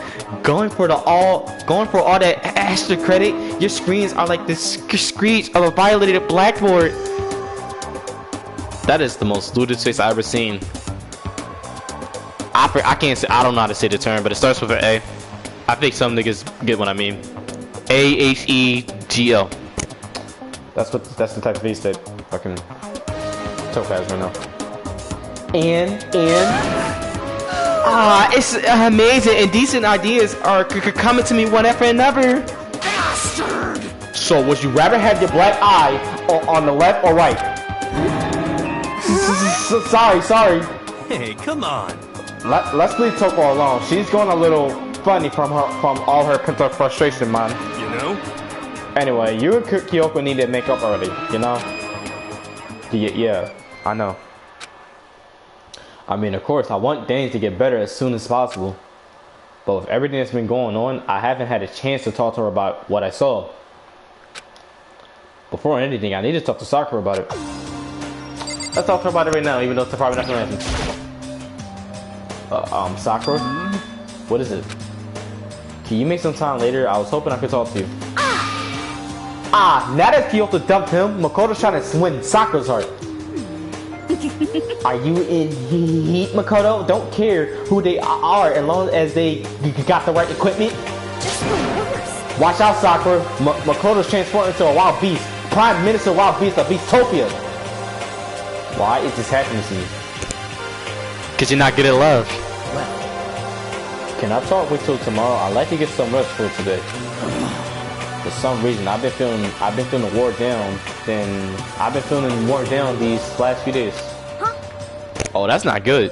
Going for all that extra credit. Your screens are like the screech of a violated blackboard. That is the most ludicrous face I've ever seen. I can't say. I don't know how to say the term, but it starts with an A. I think some niggas get what I mean. AHEGL. That's the type of face that fucking Toku has right now. And it's amazing, and decent ideas are coming to me one after another. Bastard! So would you rather have your black eye on the left or right? Sorry. Hey, come on. Let's leave Toko alone. She's going a little funny from all her pent-up frustration, man. You You know? Anyway, you and Kyoko need to make up already, you know? Yeah, I know. I mean, of course, I want things to get better as soon as possible. But with everything that's been going on, I haven't had a chance to talk to her about what I saw. Before anything, I need to talk to Sakura about it. Let's talk to her about it right now, even though it's probably not gonna happen. Sakura? What is it? Can you make some time later? I was hoping I could talk to you. Now that Kyoto dumped him, Makoto's trying to win Sakura's heart. Are you in heat, Makoto? Don't care who they are as long as they got the right equipment. Just the worst. Watch out, Sakura. Makoto's transformed into a wild beast. Prime Minister Wild Beast of Beastopia. Why is this happening to me? Cause you're not good at love. Can I talk wait till tomorrow? I'd like to get some rest for today. For some reason, I've been feeling wore down. I've been feeling worn down these last few days. Huh? Oh, that's not good.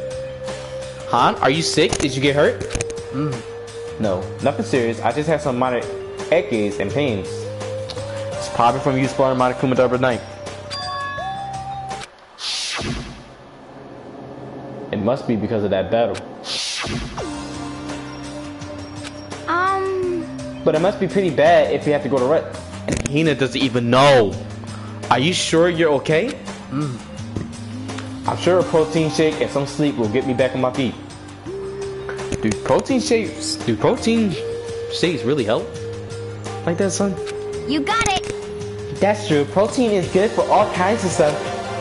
Huh? Are you sick? Did you get hurt? No, nothing serious. I just had some minor aches and pains. It's probably from you exploring Monokuma Double Night. It must be because of that battle. But it must be pretty bad if you have to go to rest. And Hina doesn't even know. Are you sure you're okay? I'm sure a protein shake and some sleep will get me back on my feet. Do protein shakes really help? Like that, son? You got it. That's true. Protein is good for all kinds of stuff.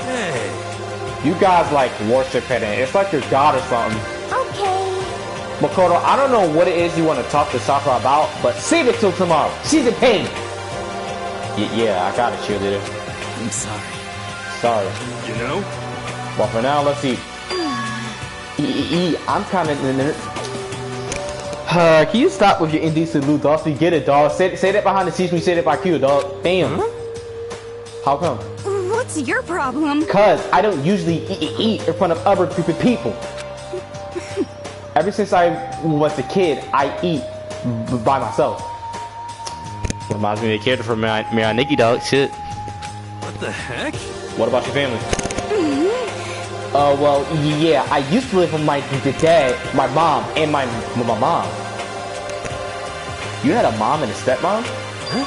Hey. You guys like worship it. It's like your god or something. Okay. Makoto, I don't know what it is you want to talk to Sakura about, but save it till tomorrow. She's in pain. Yeah, I got it, cheerleader. I'm sorry. Sorry. You know? But for now, let's eat. I'm kind of... can you stop with your indecent loot, dog? So you get it, dog. Say that behind the scenes when you say that by Q, dog. Damn. How come? What's your problem? Cause I don't usually eat in front of other people. Ever since I was a kid, I eat by myself. Reminds me of the character from Nikki dog. Shit. What the heck? What about your family? Well, yeah, I used to live with my dad, my mom, and my mom. You had a mom and a stepmom? Huh?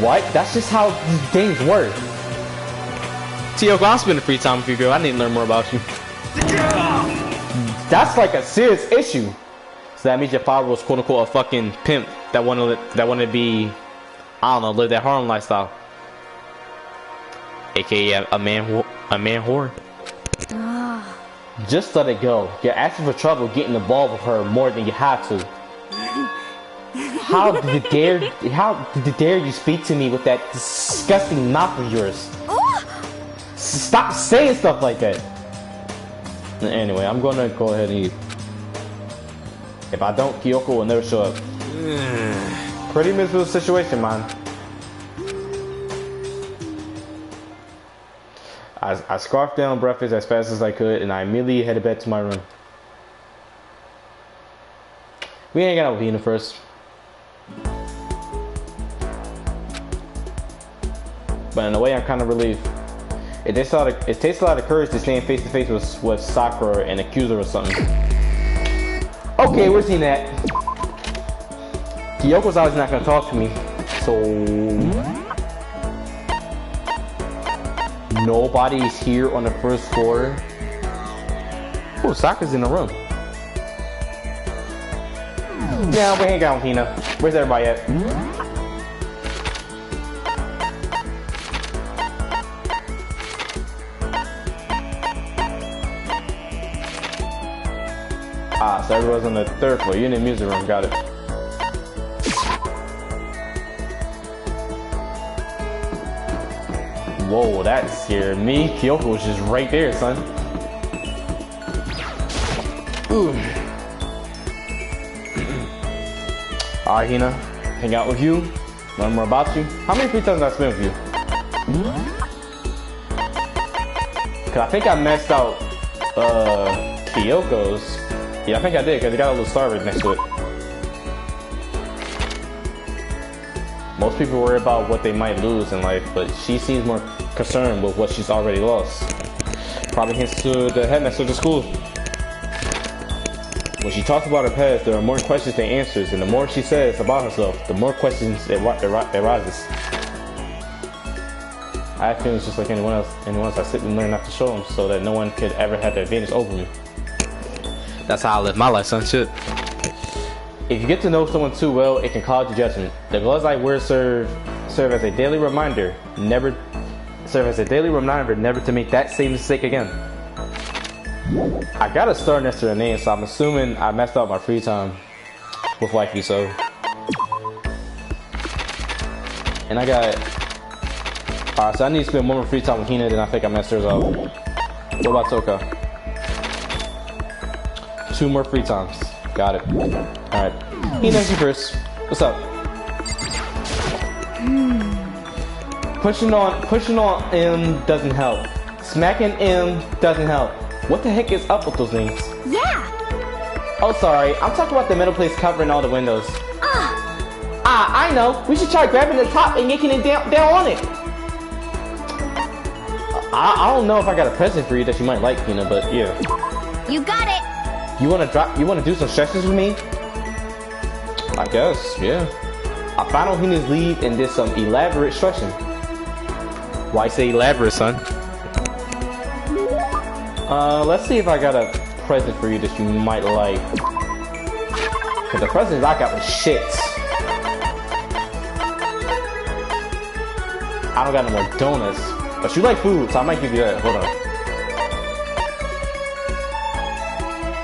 What? That's just how things work. Tio, I'm spending free time with you, girl. I need to learn more about you. That's like a serious issue. So that means your father was quote unquote a fucking pimp that wanted to be, I don't know, live that Harlem lifestyle. AKA a man whore. Just let it go. You're asking for trouble getting involved with her more than you have to. How dare you speak to me with that disgusting mouth of yours? Stop saying stuff like that. Anyway, I'm gonna go ahead and eat. If I don't, Kyoko will never show up. Pretty miserable situation, man. I scarfed down breakfast as fast as I could, and I immediately headed back to my room. We ain't out with Hina first. But in a way, I'm kind of relieved. It takes a lot of courage to stand face to face with Sakura and accuse her of something. Okay, where's Hina at? Kyoko's always not gonna talk to me, so nobody's here on the first floor. Oh, Sakura's in the room. Yeah, we hang out with Hina. Where's everybody at? So everyone's on the third floor. You're in the music room. Got it. Whoa, that scared me. Kyoko was just right there, son. Ooh. Alright, Hina. Hang out with you. Learn more about you. How many free times did I spend with you? Cause I think I messed out Kyoko's. Yeah, I think I did, because it got a little star right next to it. Most people worry about what they might lose in life, but she seems more concerned with what she's already lost. Probably hints to the headmaster of the school. When she talks about her past, there are more questions than answers, and the more she says about herself, the more questions it arises. I have feelings just like anyone else. I sit and learn not to show them so that no one could ever have the advantage over me. That's how I live my life, son. Shit. If you get to know someone too well, it can cloud your judgment. The gloves I wear serve as a daily reminder, never to make that same mistake again. I got a star next to her name, so I'm assuming I messed up my free time with wifey, so. And I got. Alright, so I need to spend more free time with Hina than I think I messed hers up. What about Toka? 2 more free times. Got it. Alright. Hina, you first. What's up? Pushing on M doesn't help. Smacking M doesn't help. What the heck is up with those things? Yeah. Oh, sorry. I'm talking about the metal plates covering all the windows. I know. We should try grabbing the top and yanking it down on it. I don't know if I got a present for you that you might like, Hina, but yeah. You got it. You wanna do some stretches with me? I guess, yeah. I followed Hina's lead and did some elaborate stretching. Why say elaborate, son? Let's see if I got a present for you that you might like. Cause the presents I got was shit. I don't got no more donuts. But you like food, so I might give you that. Hold on.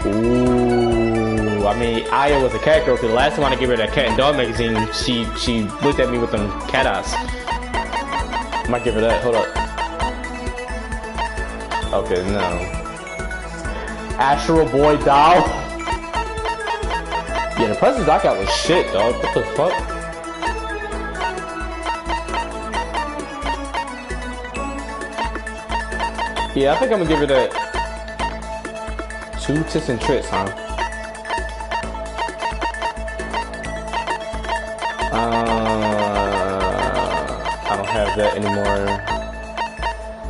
Ooh, I mean, Aya was a cat girl, because the last time I gave her that cat and dog magazine, she looked at me with them cat eyes. I might give her that. Hold up. Okay, no. Astral Boy doll. Yeah, the presents I got was shit, dog. What the fuck? Yeah, I think I'm gonna give her that 2 tips and tricks, huh? I don't have that anymore.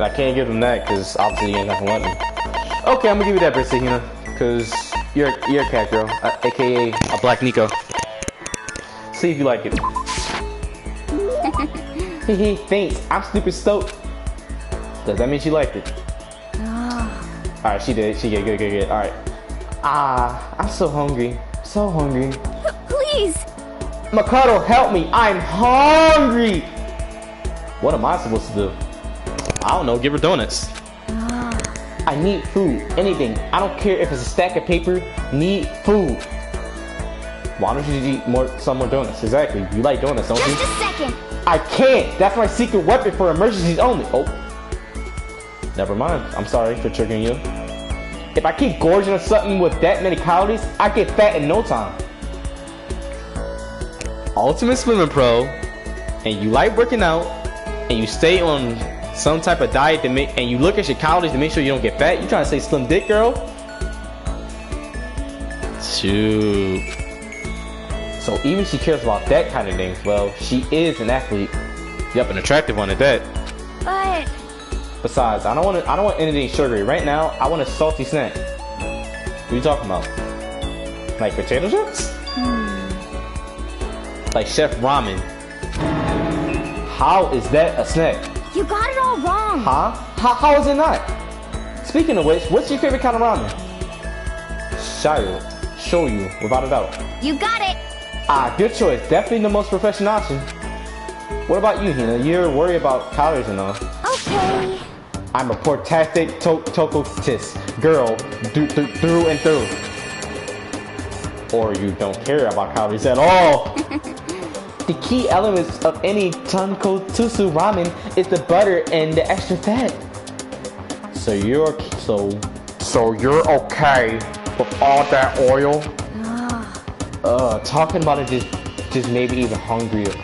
I can't give them that because obviously you ain't gonna let me. Okay, I'm gonna give you that, Hina, because you're a cat girl, aka a Black Nico. See if you like it. Hehe, thanks. I'm stupid stoked. Does that mean she liked it? Alright, she did. She did. Good. Alright. I'm so hungry. So hungry. Please. Mikado, help me. I'm hungry. What am I supposed to do? I don't know. Give her donuts. I need food. Anything. I don't care if it's a stack of paper. Need food. Why don't you eat some more donuts? Exactly. You like donuts, don't you? Just a second. I can't. That's my secret weapon for emergencies only. Oh. Never mind. I'm sorry for triggering you. If I keep gorging on something with that many calories, I get fat in no time. Ultimate Swimming Pro, and you like working out, and you stay on some type of diet to make, and you look at your calories to make sure you don't get fat. You trying to say slim dick, girl? Shoot. So even she cares about that kind of thing. Well, she is an athlete. Yep, an attractive one at that. But besides, I don't want anything sugary. Right now, I want a salty snack. What are you talking about? Like potato chips? Like Chef Ramen. How is that a snack? you got it all wrong. Huh? How is it not? Speaking of which, what's your favorite kind of ramen? Show you, without a doubt. You got it. Good choice. Definitely the most professional option. What about you, Hina? You're worried about calories and all. Okay. I'm a portastic tokotist girl through and through. Or you don't care about calories at all. The key elements of any tonkotsu ramen is the butter and the extra fat. So you're okay with all that oil? Talking about it just made me even hungrier.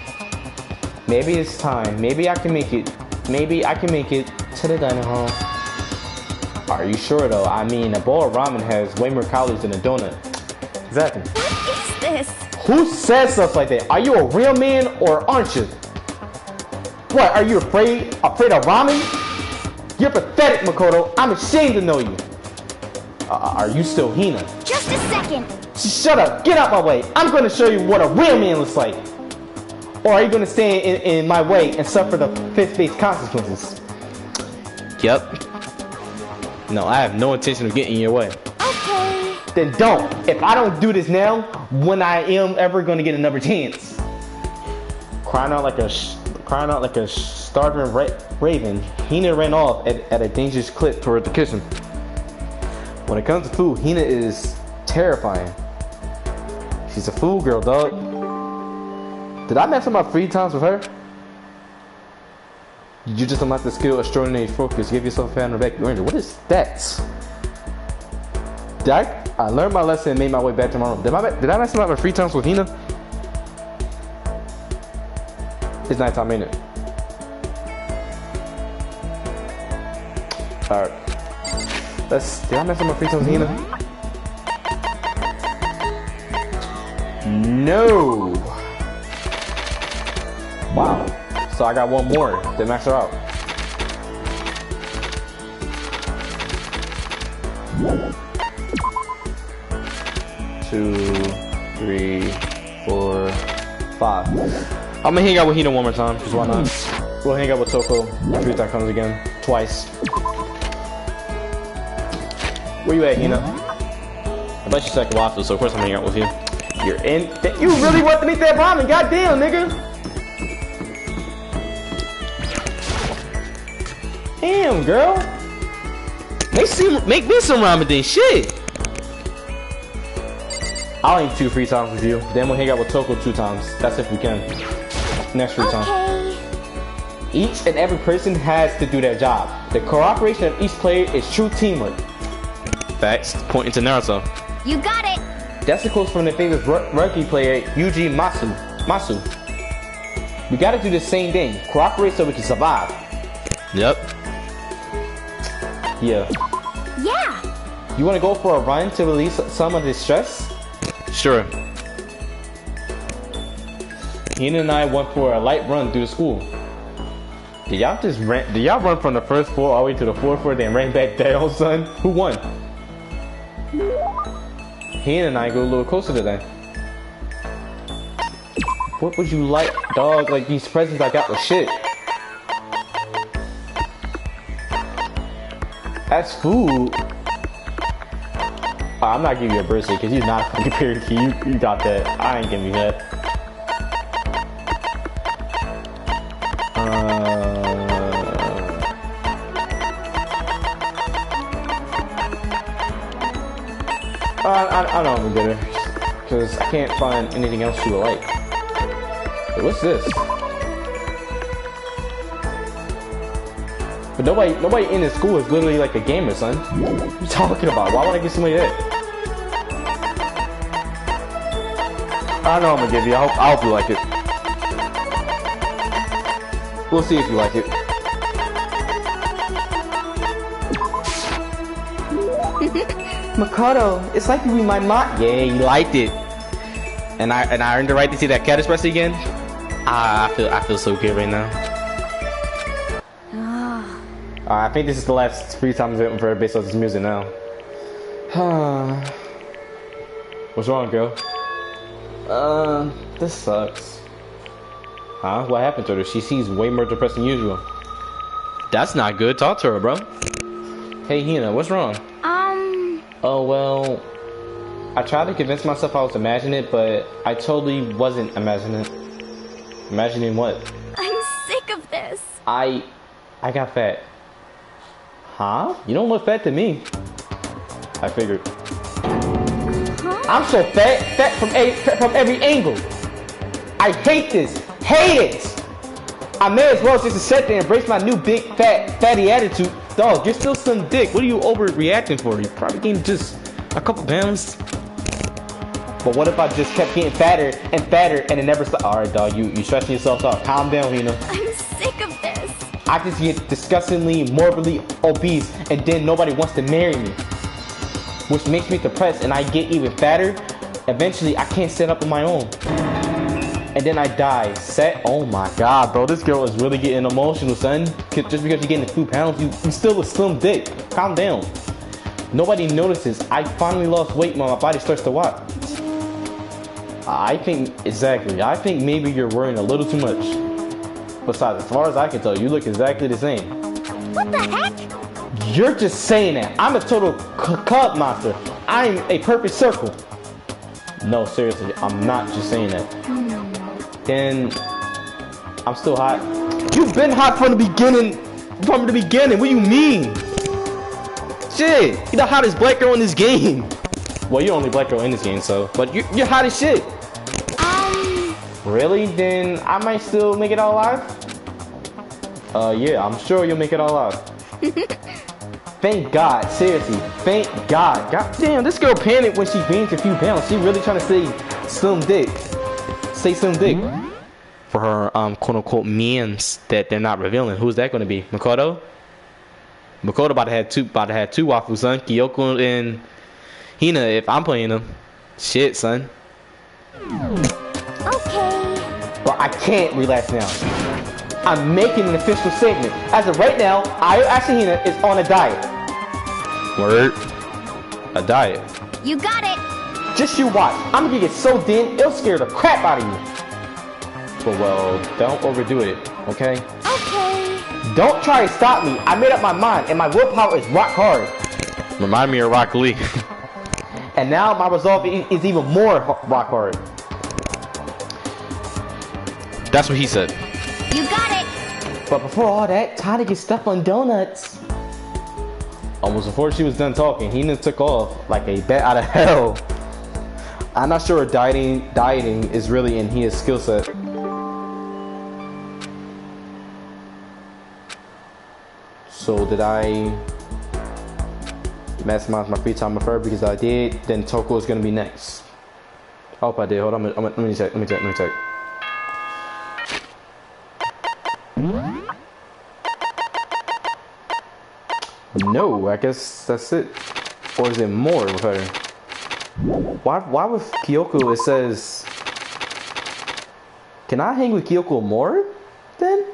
Maybe it's time. Maybe I can make it. Maybe I can make it to the dining hall. Are you sure though? I mean, a bowl of ramen has way more calories than a donut. Exactly. What is this? Who says stuff like that? Are you a real man or aren't you? What, are you afraid of ramen? You're pathetic, Makoto. I'm ashamed to know you. Are you still Hina? Just a second. Shut up. Get out my way. I'm going to show you what a real man looks like. Or are you going to stand in my way and suffer the fist-based consequences? Yep. No, I have no intention of getting in your way. Okay. Then don't. If I don't do this now, when I am ever going to get another chance? Crying out like a starving raven, Hina ran off at a dangerous clip toward the kitchen. When it comes to food, Hina is terrifying. She's a fool girl, dog. Did I mess up my free times with her? You just unlocked the skill extraordinary focus. Give yourself a pat on the back. What is that? I learned my lesson and made my way back to my room. Did I mess up my free times with Hina? It's nighttime, ain't it? Alright. Did I mess up my free times with Hina? No! Wow. So I got one more to max her out. Two, three, 4, 5. I'm gonna hang out with Hina one more time, because why not? We'll hang out with Toko if that comes again. Twice. Where you at, Hina? I bet you said Waffle, so of course I'm hanging out with you. You're in. You really want to eat that ramen? Goddamn, nigga! Damn, girl. Make me some ramen then, shit. I'll eat 2 free times with you. Then we'll hang out with Toko 2 times. That's if we can. Next free time. Okay. Each and every person has to do their job. The cooperation of each player is true teamwork. Facts. Pointing to Naruto. You got it. That's the quote from the famous rugby player Yuji Masu. We gotta do the same thing. Cooperate so we can survive. Yep. Yeah. Yeah. You wanna go for a run to release some of this stress? Sure. Hina and I went for a light run through the school. Did y'all run from the first floor all the way to the 4th floor, then ran back down, son? Who won? Hina and I go a little closer today. What would you like, dog? Like these presents I got was shit. That's food. I'm not giving you a birthday because you're not fucking period key. You got that. I ain't giving you that. I don't know, I'm because I can't find anything else you would like. Wait, what's this? But nobody in this school is literally like a gamer, son. What are you talking about? Why would I give somebody that? I know I'm gonna give you. I hope you like it. We'll see if you like it. Makoto, it's like you read my mind. Yeah, you liked it. And I earned the right to see that cat express again. I feel so good right now. I think this is the last free time event for based on this music now. What's wrong, girl? This sucks. Huh? What happened to her? She seems way more depressed than usual. That's not good. Talk to her, bro. Hey, Hina, what's wrong? Oh, well, I tried to convince myself I was imagining it, but I totally wasn't imagining it. Imagining what? I'm sick of this. I got fat. Huh? You don't look fat to me. I figured. Huh? I'm so fat from every angle. I hate this. Hate it. I may as well just sit there and embrace my new big fatty attitude. Dog, you're still some dick. What are you overreacting for? You probably gained just a couple pounds. But what if I just kept getting fatter and it never stopped? Alright, dog, you stressing yourself out. Calm down, Hina. I'm sick of this. I just get disgustingly, morbidly obese, and then nobody wants to marry me. Which makes me depressed, and I get even fatter, eventually I can't stand up on my own. And then I die. Oh my god, bro. This girl is really getting emotional, son. Just because you're getting a few pounds, you still a slim dick. Calm down. Nobody notices. I finally lost weight when my body starts to what? I think maybe you're worrying a little too much. Besides, as far as I can tell, you look exactly the same. What the heck? You're just saying that. I'm a total cub monster. I'm a perfect circle. No, seriously, I'm not just saying that. Then I'm still hot. You've been hot from the beginning. From the beginning. What do you mean? Shit, you're the hottest black girl in this game. Well, you're the only black girl in this game, so. But you're hot as shit. Really? Then I might still make it out alive? Yeah, I'm sure you'll make it out alive. Thank God, seriously, thank God. God damn, this girl panicked when she gained a few pounds. She really trying to say slim dick. Say slim dick. For her quote unquote memes that they're not revealing. Who's that gonna be? Makoto? Makoto about to have two waffles, son. Kyoko and Hina if I'm playing them. Shit, son. Okay. But I can't relax now. I'm making an official statement. As of right now, Ayo Ashihina is on a diet. Word? A diet? You got it. Just you watch. I'm gonna get so thin, it'll scare the crap out of you. But well, don't overdo it, okay? Okay. Don't try to stop me. I made up my mind, and my willpower is rock hard. Remind me of Rock Lee. And now my resolve is even more rock hard. That's what he said. You got it. But before all that, time to get stuck on donuts. Almost before she was done talking, Hina took off like a bat out of hell. I'm not sure dieting is really in his skill set. So did I maximize my free time with her? Because I did, then Toko is gonna be next. I hope I did. Hold on, let me check. No, I guess that's it. Or is it more with her? Why with Kyoko it says... Can I hang with Kyoko more then?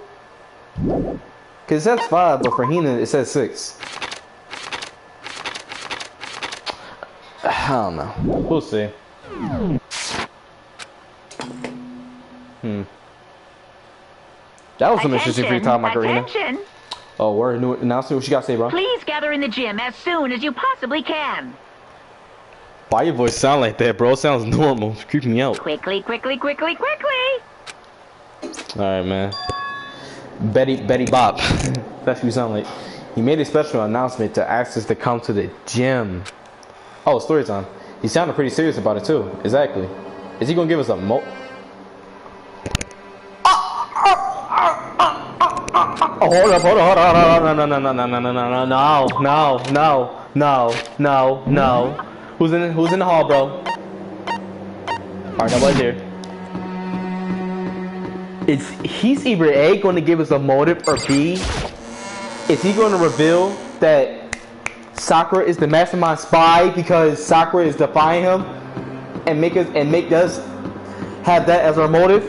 Because it says 5, but for Hina it says 6. I don't know. We'll see. That was some interesting free time, Macarena. Attention! Oh, word, new announcement. What you got to say, bro? Please gather in the gym as soon as you possibly can. Why your voice sound like that, bro? It sounds normal. It's creeping me out. Quickly. Alright, man. Betty Bop. That's what you sound like. He made a special announcement to ask us to come to the gym. Oh, story time. He sounded pretty serious about it, too. Exactly. Is he going to give us a Oh, hold up. No. Who's in the hall, bro? Alright, nobody's here. He's either A, going to give us a motive, or B, is he going to reveal that Sakura is the mastermind spy because Sakura is defying him and make us have that as our motive?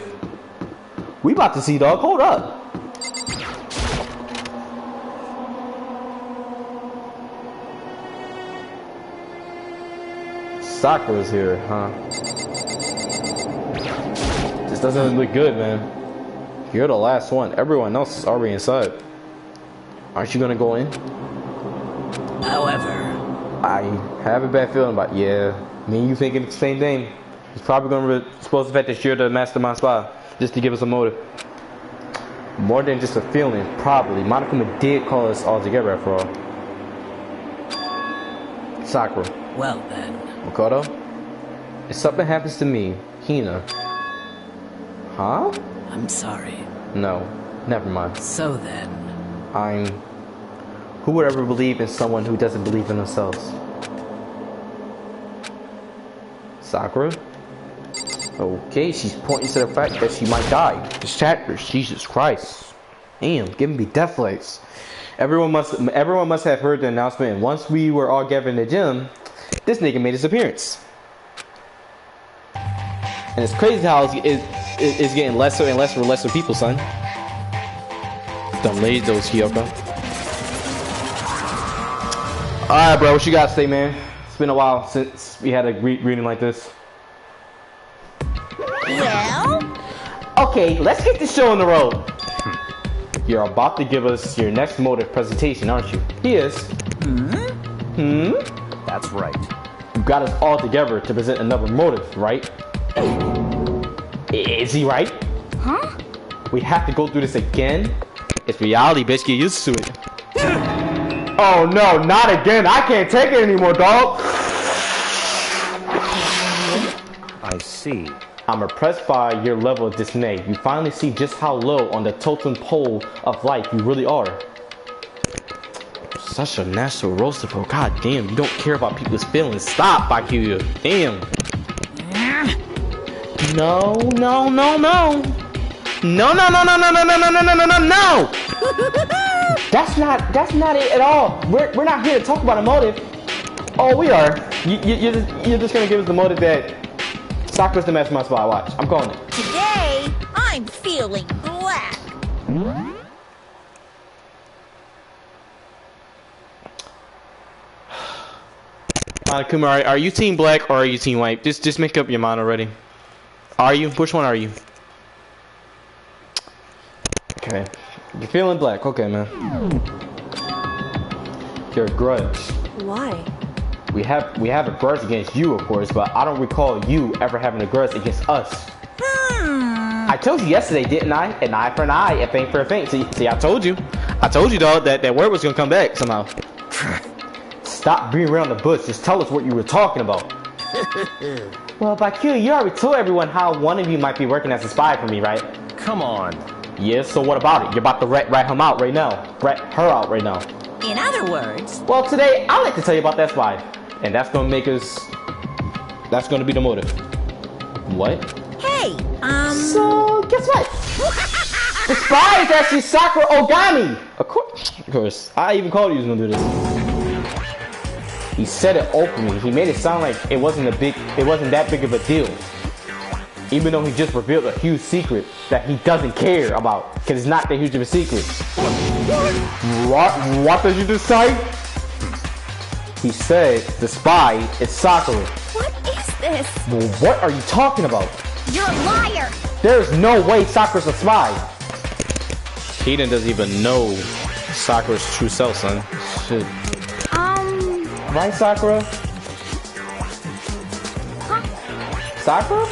We about to see, dog. Hold up. Sakura's here, huh? This doesn't look good, man. You're the last one. Everyone else is already inside. Aren't you gonna go in? However, I have a bad feeling about me and you thinking the same thing. He's probably gonna expose the fact that you're the mastermind spy just to give us a motive. More than just a feeling, probably. Monokuma did call us all together after all. Sakura. well then. Makoto, if something happens to me, Hina. Huh? I'm sorry. No, never mind. So then. Who would ever believe in someone who doesn't believe in themselves? Sakura? Okay, she's pointing to the fact that she might die. This chapter, Jesus Christ. Damn, giving me death legs. Everyone must have heard the announcement, and once we were all gathered in the gym, this nigga made his appearance. And it's crazy how it's getting lesser and lesser people, son. Don't lay those, Kyoko. Alright, bro, what you got to say, man? It's been a while since we had a reading like this. Well? Okay, let's get this show on the road. You're about to give us your next motive presentation, aren't you? He is. That's right. You got us all together to present another motive, right? Is he right? Huh? We have to go through this again? It's reality, bitch. Get used to it. Oh no, not again. I can't take it anymore, dog. I see. I'm impressed by your level of dismay. You finally see just how low on the totem pole of life you really are. Such a natural roaster, bro. God damn, you don't care about people's feelings. Stop, Akira. Damn. No. No. That's not it at all. We're not here to talk about a motive. Oh, we are. You're just gonna give us the motive that Sakura's the mastermind spy. Watch, I'm calling it. Today, I'm feeling black. Kuma, are you team black or are you team white? Just make up your mind already. Are you? Which one are you? Okay. You're feeling black. Okay, man. You're a grudge. Why? We have a grudge against you, of course, but I don't recall you ever having a grudge against us. I told you yesterday, didn't I? An eye for an eye, a thing for a thing. See, I told you. I told you, dog, that word was gonna come back somehow. Stop beating around the bush. Just tell us what you were talking about. Well, by Q, you already told everyone how one of you might be working as a spy for me, right? Come on. Yeah, so what about it? You're about to rat him out right now. Rat her out right now. In other words, Well, today, I'd like to tell you about that spy. And that's gonna make us... That's gonna be the motive. What? hey, So, guess what? The spy is actually Sakura Ogami! Of course. I even called you was gonna do this. He said it openly. He made it sound like it wasn't that big of a deal. Even though he just revealed a huge secret that he doesn't care about. Because it's not that huge of a secret. What did you just say? He said the spy is Sakura. What is this? Well, what are you talking about? You're a liar! There's no way Sakura's a spy. Keaton doesn't even know Sakura's true self, son. Shit. Right, Sakura? Sakura?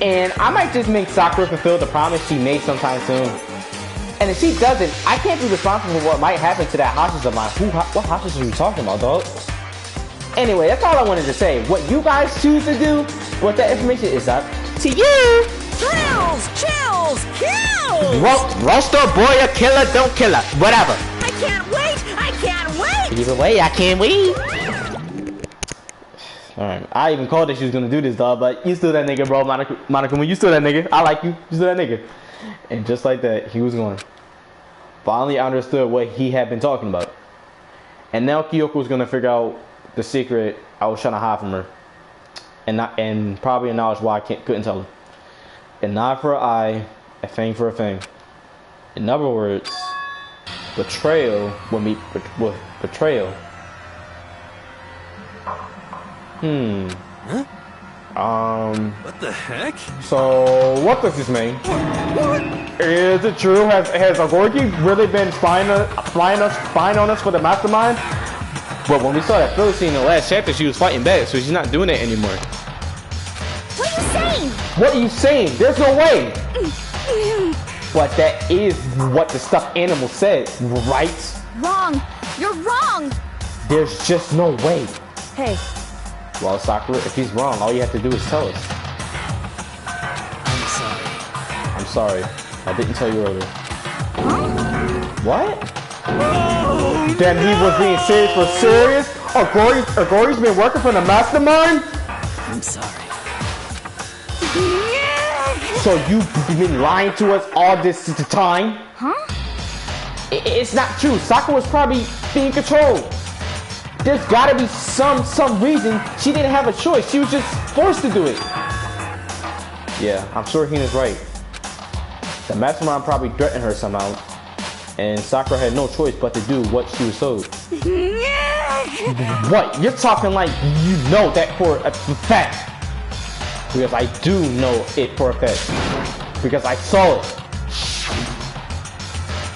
And I might just make Sakura fulfill the promise she made sometime soon. And if she doesn't, I can't be responsible for what might happen to that hostage of mine. What hostage are you talking about, dog? Anyway, that's all I wanted to say. What you guys choose to do with that information is up to you. thrills, chills, kills! Roaster, boy, a killer, don't kill her. Whatever. I can't wait! I can't wait! Either way, I can't wait. Alright, I even called that she was gonna do this, dog, but you still that nigga, bro. Monica, when you still that nigga, I like you. You still that nigga. And just like that, he was going. Finally understood what he had been talking about. And now Kyoko was gonna figure out the secret I was trying to hide from her. And probably acknowledge why I couldn't tell her. An eye for an eye, a thing for a thing. In other words, betrayal will meet with betrayal. What the heck? So what does this mean? Is it true? Has Agorgi really been spying on us for the mastermind? But when we saw that Phyllis scene in the last chapter, she was fighting back, so she's not doing that anymore. What are you saying? What are you saying? There's no way. But that is what the stuffed animal said, right? Wrong. You're wrong. There's just no way. Hey, Well, Sakura, if he's wrong, all you have to do is tell us. I'm sorry. I'm sorry. I didn't tell you earlier. What? Then he was being serious for serious? Agori's been working for the mastermind? I'm sorry. So you've been lying to us all this time? Huh? It's not true. Sakura was probably being controlled. There's gotta be some reason she didn't have a choice. She was just forced to do it. Yeah, I'm sure Hina's right. The mastermind probably threatened her somehow, and Sakura had no choice but to do what she was told. What? You're talking like you know that for a fact. Because I do know it for a fact. Because I saw it.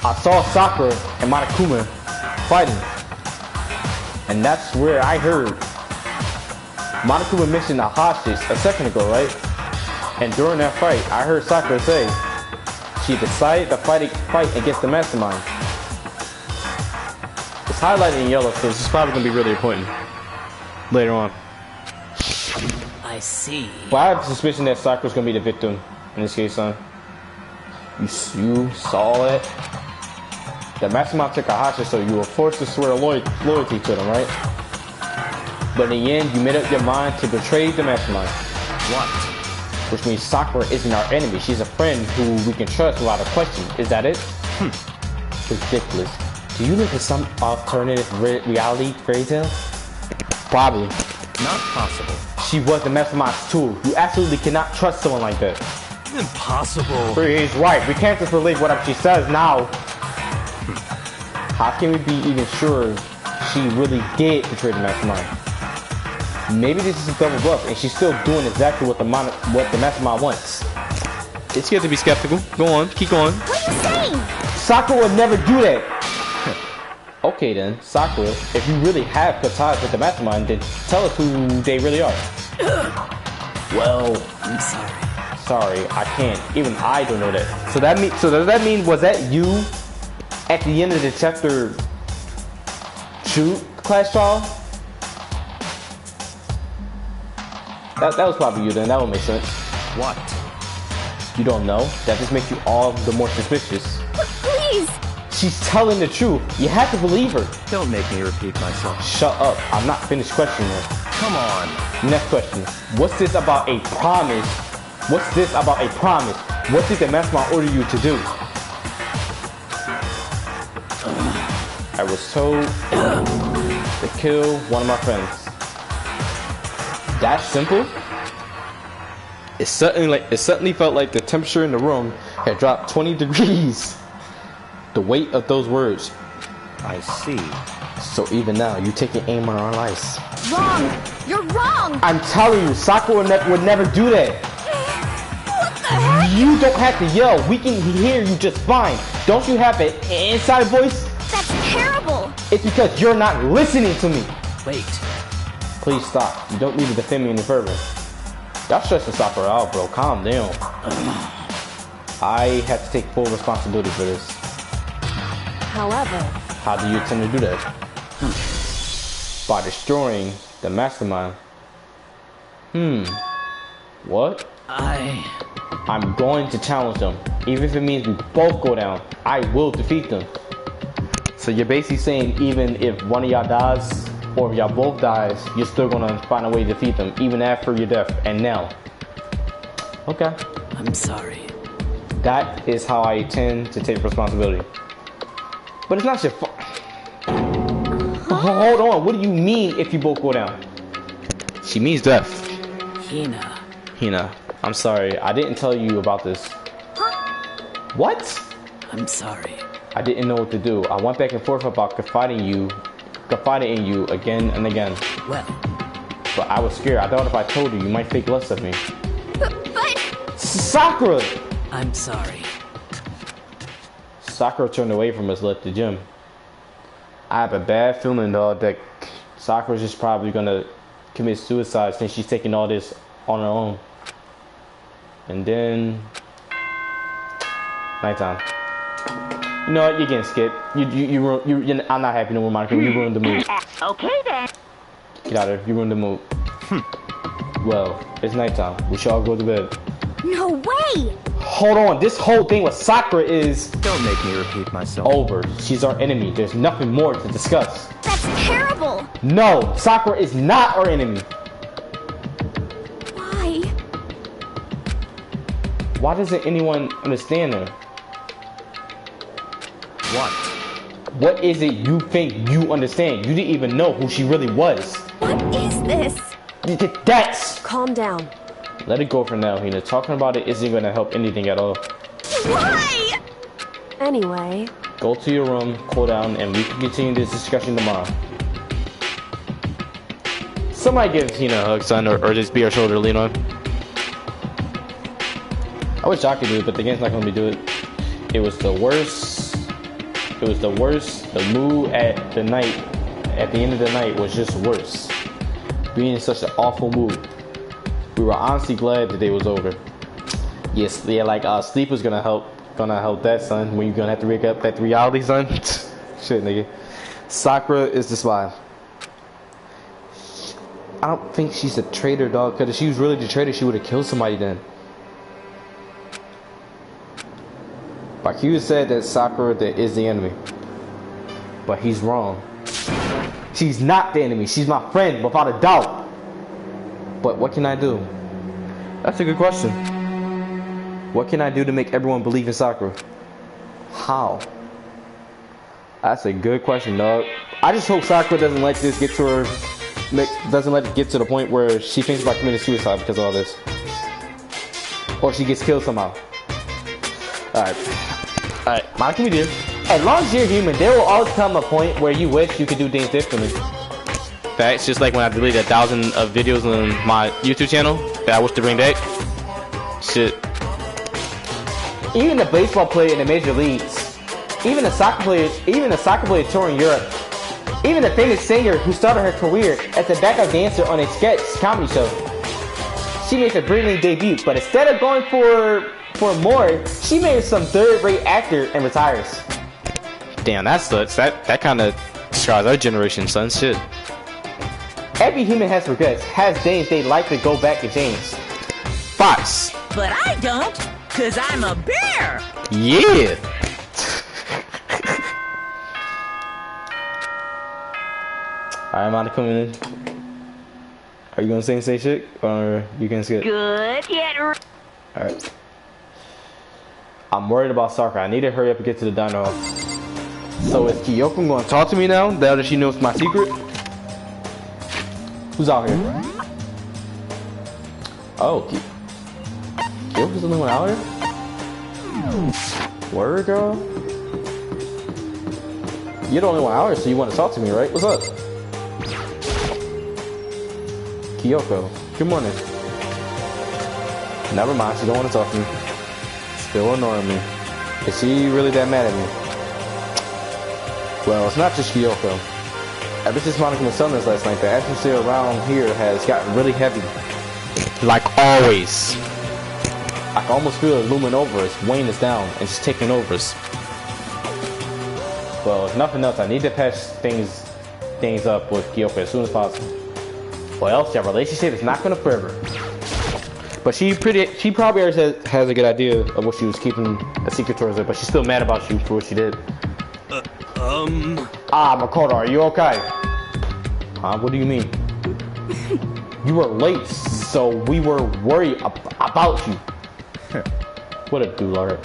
I saw Sakura and Monokuma fighting. And that's where I heard Monokuma mentioned the hostage a second ago, right? And during that fight, I heard Sakura say she decided to fight against the mastermind. It's highlighted in yellow, so this is probably going to be really important later on. I see. But I have a suspicion that Sakura's going to be the victim in this case, son. You saw it. The mastermind took a hostage, so you were forced to swear loyalty to them, right? But in the end, you made up your mind to betray the mastermind. What? Which means Sakura isn't our enemy. She's a friend who we can trust without a question. Is that it? Ridiculous. Do you live in some alternative reality fairy tale? Probably. Not possible. She was the mastermind's tool. You absolutely cannot trust someone like that. Impossible. He's right. We can't just believe whatever she says now. How can we be even sure she really did betray the mastermind? Maybe this is a double bluff, and she's still doing exactly what the mastermind wants. It's good to be skeptical. Go on, keep going. What are you saying? Sakura would never do that. Okay then, Sakura, if you really have good ties with the mastermind, then tell us who they really are. Well, I'm sorry. Sorry, I can't. Even I don't know that. So does that mean was that you at the end of the chapter 2 class trial? That was probably you then. That would make sense. What? You don't know? That just makes you all the more suspicious. Please! She's telling the truth. You have to believe her. Don't make me repeat myself. Shut up. I'm not finished questioning her. Come on. Next question. What's this about a promise? What's this about a promise? What did the mastermind order you to do? I was told to kill one of my friends. That simple? It suddenly felt like the temperature in the room had dropped 20 degrees. The weight of those words. I see. So even now, you taking aim on our lives. Wrong! You're wrong! I'm telling you, Sakura would never do that. What the heck? You don't have to yell. We can hear you just fine. Don't you have an inside voice? That's terrible! It's because you're not listening to me. Wait. Please stop. You don't need to defend me any further. Y'all stressing Sakura out, bro. Calm down. I have to take full responsibility for this. However, How do you intend to do that? By destroying the mastermind. What? I'm going to challenge them. Even if it means we both go down, I will defeat them. So you're basically saying even if one of y'all dies, or if y'all both dies, you're still gonna find a way to defeat them, even after your death, and now. Okay. I'm sorry. That is how I intend to take responsibility. But it's not your fault. Hold on, what do you mean if you both go down? She means death. Hina, I'm sorry, I didn't tell you about this. What? I'm sorry. I didn't know what to do. I went back and forth about confiding in you again and again. Well. But I was scared. I thought if I told you, you might think less of me. But... Sakura! I'm sorry. Sakura turned away from us, left the gym. I have a bad feeling, though, that Sakura's just probably gonna commit suicide since she's taking all this on her own. And then... nighttime. You know what? You're getting skipped. I'm not happy no more, Monica. You ruined the mood. Okay then. Get out of here. You ruined the mood. Well, it's nighttime. We should all go to bed. No way! Hold on. This whole thing with Sakura is... Don't make me repeat myself. over. She's our enemy. There's nothing more to discuss. That's terrible! No, Sakura is not our enemy. Why? Why doesn't anyone understand her? What? What is it you think you understand? You didn't even know who she really was. What is this? That's... calm down. Let it go for now, Hina. Talking about it isn't gonna help anything at all. Why? Anyway, Go to your room, cool down, and we can continue this discussion tomorrow. Somebody give Hina a hug, son, or just be her shoulder to lean on. I wish I could do it, but the game's not gonna let me do it. It was the worst. It was the worst. The mood at the night, at the end of the night, was just worse. Being in such an awful mood. We were honestly glad the day was over. Yes, yeah, like sleep was gonna help that, son. When you're gonna have to wake up at reality, son. Shit, nigga. Sakura is the spy. I don't think she's a traitor, dog. Because if she was really the traitor, she would have killed somebody then. Bakyu said that Sakura is the enemy. But he's wrong. She's not the enemy. She's my friend, without a doubt. But what can I do? That's a good question. What can I do to make everyone believe in Sakura? How? That's a good question, dog. I just hope Sakura doesn't let this get to her. Doesn't let it get to the point where she thinks about committing suicide because of all this. Or she gets killed somehow. Alright, Monica, we do. As long as you're human, there will always come a point where you wish you could do things differently. That's just like when I deleted 1,000 of videos on my YouTube channel that I wish to bring back. Shit. Even the baseball player in the major leagues, even the soccer player touring Europe, even the famous singer who started her career as a backup dancer on a sketch comedy show. She makes a brilliant debut, but instead of going for more, she marries some third-rate actor and retires. Damn, that sucks. That kind of describes our generation, son. Shit. Every human has regrets, has days they'd like to go back to James. Fox. But I don't, cause I'm a bear. Yeah. Alright, Monica, coming in. Are you gonna say shit, or you gonna skip? Good, get ready. Alright. I'm worried about Sakura. I need to hurry up and get to the dino. So is Kyoko gonna talk to me now that she knows my secret? Who's out here? Oh, Kyoko's the only one out here? Word, girl? You're the only one out here, so you want to talk to me, right? What's up? Kyoko, good morning. Never mind, she don't want to talk to me. Still ignoring me. Is she really that mad at me? Well, it's not just Kyoko. Ever since Monica was telling us last night, the atmosphere around here has gotten really heavy. Like always. I can almost feel it looming over us, weighing us down, and just taking over us. Well, if nothing else, I need to patch things up with Kyoko as soon as possible. Or else your relationship is not gonna forever. But she probably already has a good idea of what she was keeping a secret towards her, but she's still mad about you for what she did. Makoto, are you okay? Huh? What do you mean? You were late, so we were worried about you. What a doulard.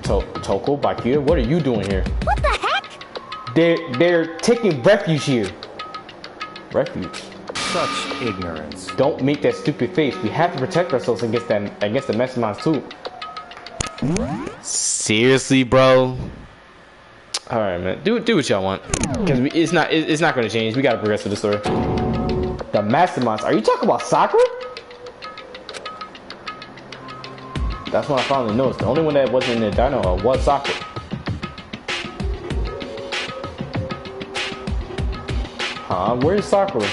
Toko, Bakira, what are you doing here? What the heck? They're taking refuge here. Refuge? Such ignorance. Don't make that stupid face. We have to protect ourselves against the masterminds too. Seriously, bro? Alright, man. Do what y'all want. Because it's not gonna change. We gotta progress with the story. The masterminds. Are you talking about Sakura? That's when I finally noticed. The only one that wasn't in the dino was Sakura. Huh? Where's Sakura?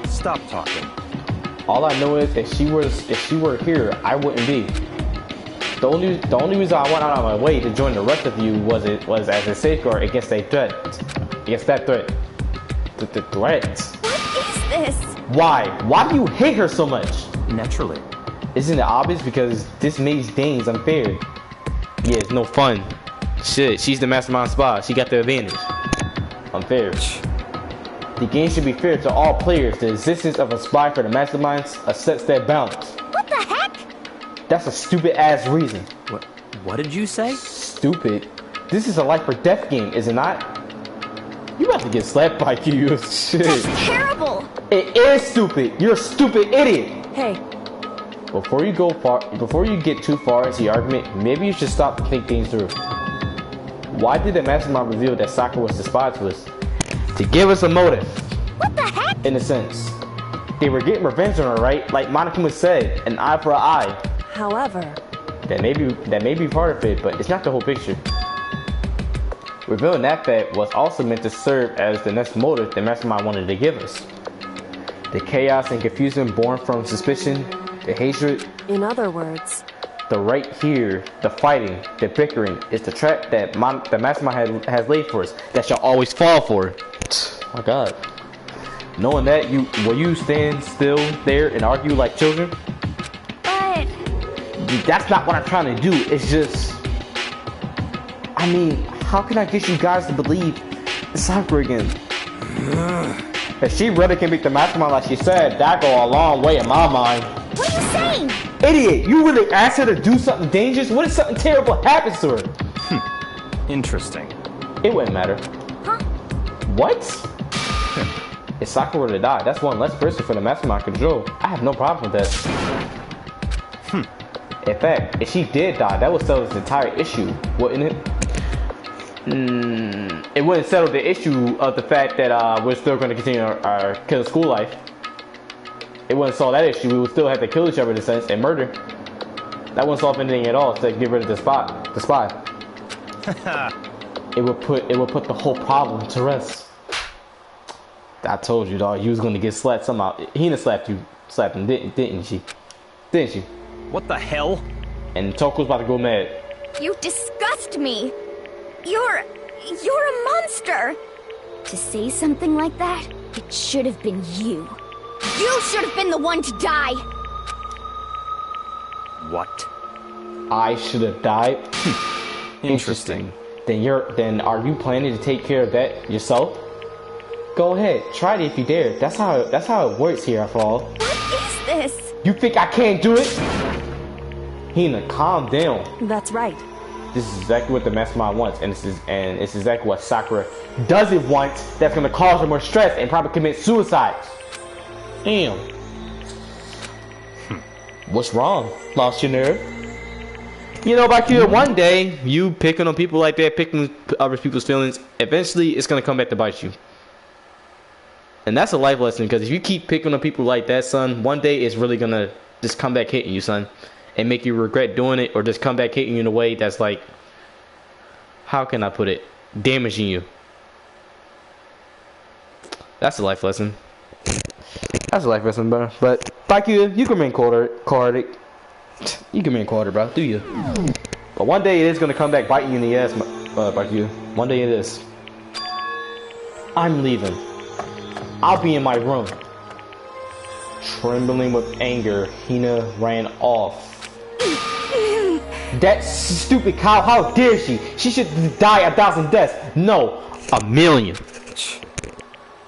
Stop talking. All I know is if she were here, I wouldn't be. The only reason I went out of my way to join the rest of you was as a safeguard against a threat. Against that threat. The threat. What is this? Why? Why do you hate her so much? Naturally. Isn't it obvious? Because this makes things unfair. Yeah, it's no fun. Shit, she's the mastermind spy. She got the advantage. Unfair. The game should be fair to all players. The existence of a spy for the masterminds sets that balance. What the heck? That's a stupid ass reason. What did you say? Stupid? This is a life or death game, is it not? You about to get slapped by you. Shit. That's terrible. It is stupid. You're a stupid idiot. Hey, before you get too far into the argument, maybe you should stop and think things through. Why did the mastermind reveal that Sakura was the spy to us? To give us a motive. What the heck? In a sense. They were getting revenge on her, right? Like Monokuma said, an eye for an eye. However, That may be part of it, but it's not the whole picture. Revealing that fact was also meant to serve as the next motive the mastermind wanted to give us. The chaos and confusion born from suspicion, the hatred. in other words, The right here, the fighting, the bickering, is the trap that the mastermind has laid for us that shall always fall for. My God. Knowing that, will you stand still there and argue like children? But That's not what I'm trying to do. It's just, I mean, how can I get you guys to believe it's Sakura again? If she really can beat the mastermind like she said, that go a long way in my mind. what are you saying? Idiot, you really asked her to do something dangerous? What if something terrible happens to her? Interesting. It wouldn't matter. Huh? What? If Sakura were to die, that's one less person for the mastermind control. I have no problem with that. In fact, if she did die, that would settle this entire issue, wouldn't it? It wouldn't settle the issue of the fact that we're still going to continue our killer school life. It wouldn't solve that issue. We would still have to kill each other in a sense and murder. That wouldn't solve anything at all to get rid of the spy. It would put the whole problem to rest. I told you, dog. You was gonna get slapped somehow. Hina slapped him, didn't she? Didn't she? What the hell? And Toko's about to go mad. You disgust me. You're a monster. To say something like that, it should have been you. You should have been the one to die. What? I should have died. Interesting. Then are you planning to take care of that yourself? Go ahead, try it if you dare. That's how it works here, after all. What is this? You think I can't do it? Hina, calm down. that's right. This is exactly what the mastermind wants, and it's exactly what Sakura doesn't want. That's gonna cause her more stress and probably commit suicide. Damn. What's wrong? Lost your nerve? You know, Bakura, one day you picking on people like that, picking other people's feelings, eventually it's gonna come back to bite you. And that's a life lesson, because if you keep picking on people like that, son, one day it's really gonna just come back hitting you, son, and make you regret doing it, or just come back hitting you in a way that's like, how can I put it, damaging you. That's a life lesson. That's a life lesson, bro. But Bakura, you can remain AcardeX. You can remain AcardeX, bro. Do you? But one day it is gonna come back biting you in the ass, Bakura. One day it is. I'm leaving. I'll be in my room. Trembling with anger, Hina ran off. That stupid cow, how dare she? She should die 1,000 deaths. No, 1,000,000.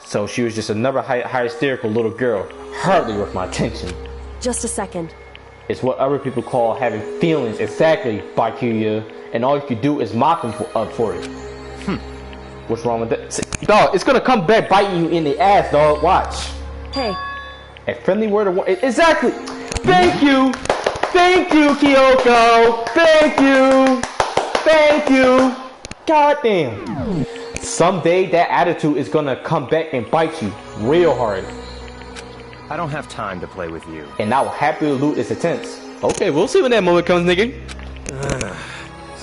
So she was just another hysterical little girl, hardly worth my attention. Just a second. It's what other people call having feelings, exactly, Bakura, and all you can do is mock them for it. What's wrong with that? Dog, it's gonna come back biting you in the ass, dog. Watch. Hey, A friendly word of warning. Exactly. Thank you. Thank you, Kyoko. Thank you. Thank you. God damn. Someday that attitude is gonna come back and bite you real hard. I don't have time to play with you. And I will happily loot its attempts. Okay, we'll see when that moment comes, nigga.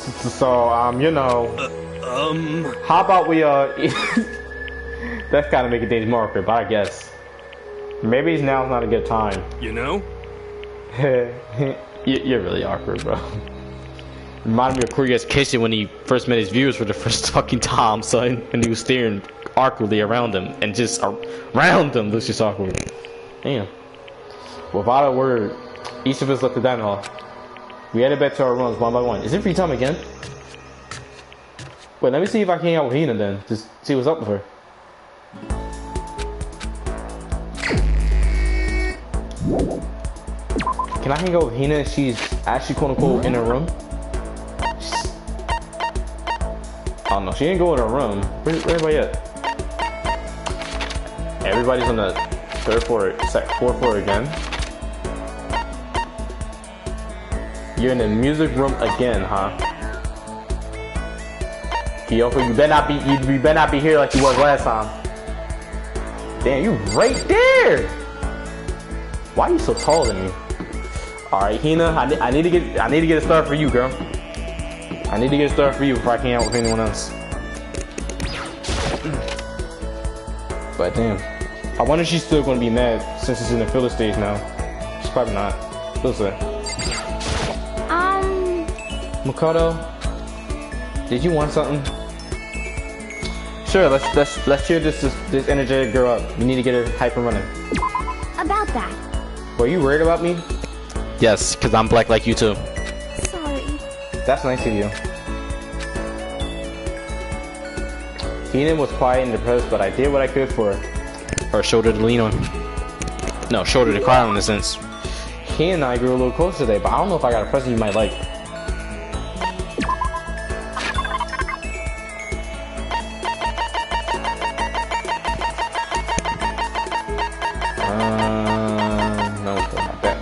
So, you know. How about we, that's gotta make it things more awkward, but I guess. Maybe now's not a good time. You know? You're really awkward, bro. Reminded me of Kurya's kitchen when he first met his viewers for the first fucking time, son. And he was staring awkwardly around them. And just around them looks just awkward. Damn. Without a word, each of us left the dining hall. We headed back to our rooms one by one. Is it free time again? Wait, let me see if I can hang out with Hina then. Just see what's up with her. Can I hang out with Hina if she's actually quote unquote in her room? Oh no, she didn't go in her room. Where everybody at? Everybody's on the fourth floor again. You're in the music room again, huh? Kyoko, you better not be here like you was last time. Damn, you right there. Why are you so taller than me? All right, Hina, I need to get a start for you, girl. I need to get a start for you before I can out with anyone else. But damn, I wonder if she's still gonna be mad since it's in the filler stage now. She's probably not. Listen. Makoto, did you want something? Sure, let's cheer this energetic girl up. We need to get her hype and running. About that. Were you worried about me? Yes, because I'm black like you too. Sorry. That's nice of you. Keenan was quiet and depressed, but I did what I could for her. Or shoulder to lean on. No, shoulder to cry on in a sense. Keenan and I grew a little closer today, but I don't know if I got a present you might like. No, not that.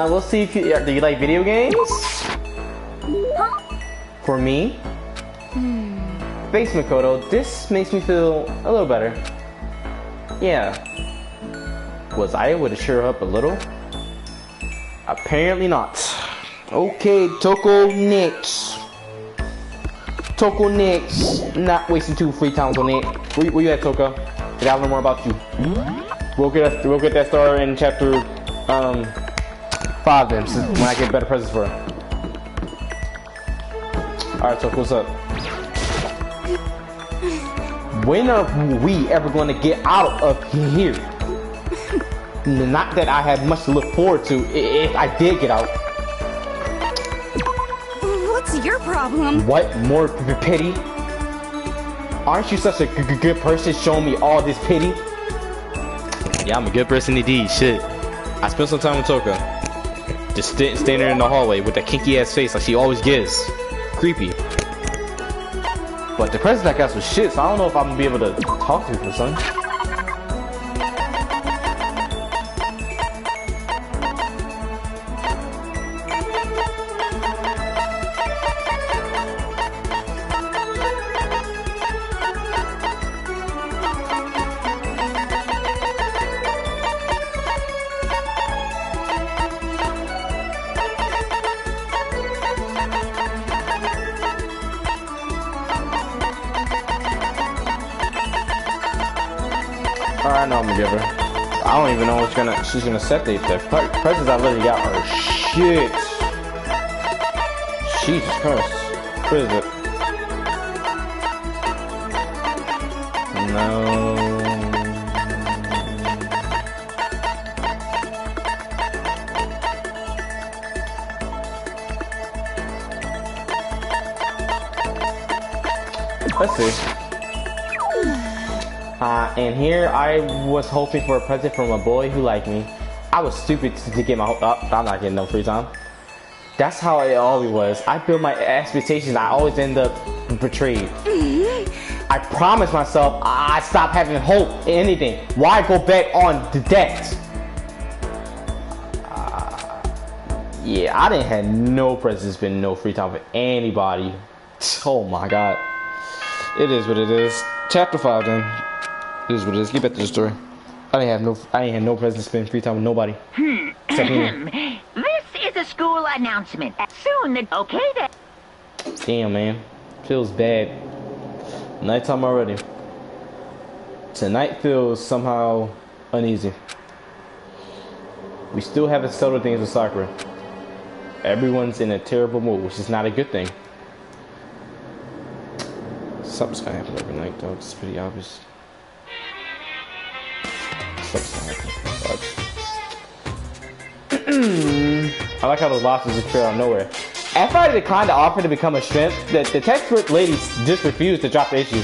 We'll see if you do you like video games? Huh? For me? Thanks, Makoto. This makes me feel a little better. Yeah. Was I able to cheer her up a little? Apparently not. Okay, Toko next. Toko next. Not wasting two free times on it. Where you at, Toko? I gotta learn more about you. We'll get that star in chapter 5 then, when I get better presents for her. Alright, Toko, what's up? When are we ever going to get out of here? Not that I have much to look forward to if I did get out. What's your problem? What? More pity? Aren't you such a good person showing me all this pity? Yeah, I'm a good person indeed. Shit. I spent some time with Toka. Just standing in the hallway with that kinky ass face like she always gives. Creepy. But the present I got was shit, so I don't know if I'm gonna be able to talk to her for something. I know I'm gonna give her. I don't even know what she's gonna set the presents I literally got are shit. Jesus Christ. What is it? No. Let's see. And here I was hoping for a present from a boy who liked me. I was stupid to get my I'm not getting no free time. That's how it always was. I build my expectations. I always end up betrayed. I promised myself I stopped having hope in anything. Why go back on the debt? Yeah, I didn't have no presents, been no free time for anybody. Oh my god. It is what it is. Chapter 5 then. It is what it is. Get back to the story. I ain't had no presents to spend free time with nobody. Except me. This is a school announcement. Soon, okay then. Damn, man. Feels bad. Nighttime already. Tonight feels somehow uneasy. We still haven't settled things with Sakura. Everyone's in a terrible mood, which is not a good thing. Something's gonna happen every night, though. It's pretty obvious. I like how those lobsters just appear out of nowhere. After I declined to offer to become a shrimp, the textbook lady just refused to drop the issue.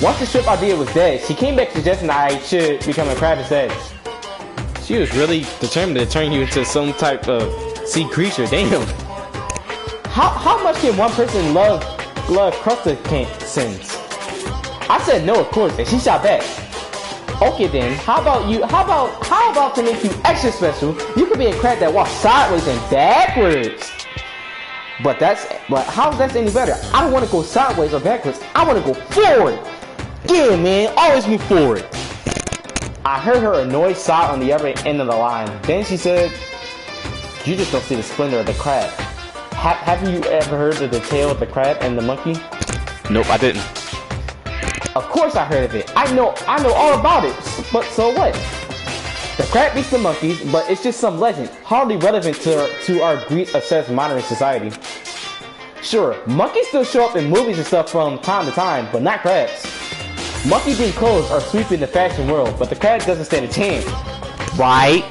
Once the shrimp idea was dead, she came back suggesting I should become a crab instead. She was really determined to turn you into some type of sea creature. Damn. How much can one person love crustaceans? I said no, of course, and she shot back. Okay then, how about to make you extra special, you could be a crab that walks sideways and backwards. But how's that any better? I don't want to go sideways or backwards. I want to go forward. Yeah, man, always move forward. I heard her annoyed sigh on the other end of the line. Then she said, "You just don't see the splendor of the crab." Have you ever heard of the tale of the crab and the monkey? Nope, I didn't. Of course I heard of it. I know all about it. But so what? The crab beats the monkeys, but it's just some legend, hardly relevant to our greed-obsessed modern society. Sure, monkeys still show up in movies and stuff from time to time, but not crabs. Monkey-themed clothes are sweeping the fashion world, but the crab doesn't stand a chance. Right?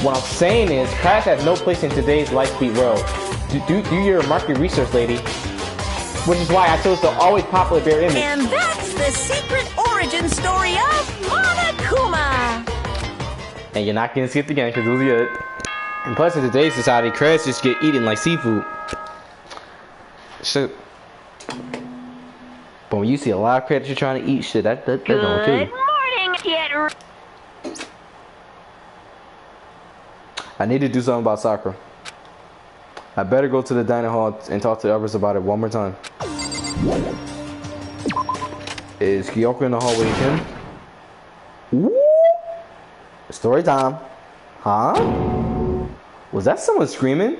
What I'm saying is, crabs have no place in today's light-speed world. Do your market research, lady. Which is why I chose the always popular bear image. And that's the secret origin story of Monokuma. And you're not getting skipped again because it was good. And plus, in today's society, crabs just get eaten like seafood. Shit. But when you see a lot of crabs you're trying to eat, shit, that's gonna kill you. Good morning, kid. I need to do something about Sakura. I better go to the dining hall and talk to others about it one more time. Is Kyoko in the hallway again? Ooh. Story time. Huh? Was that someone screaming?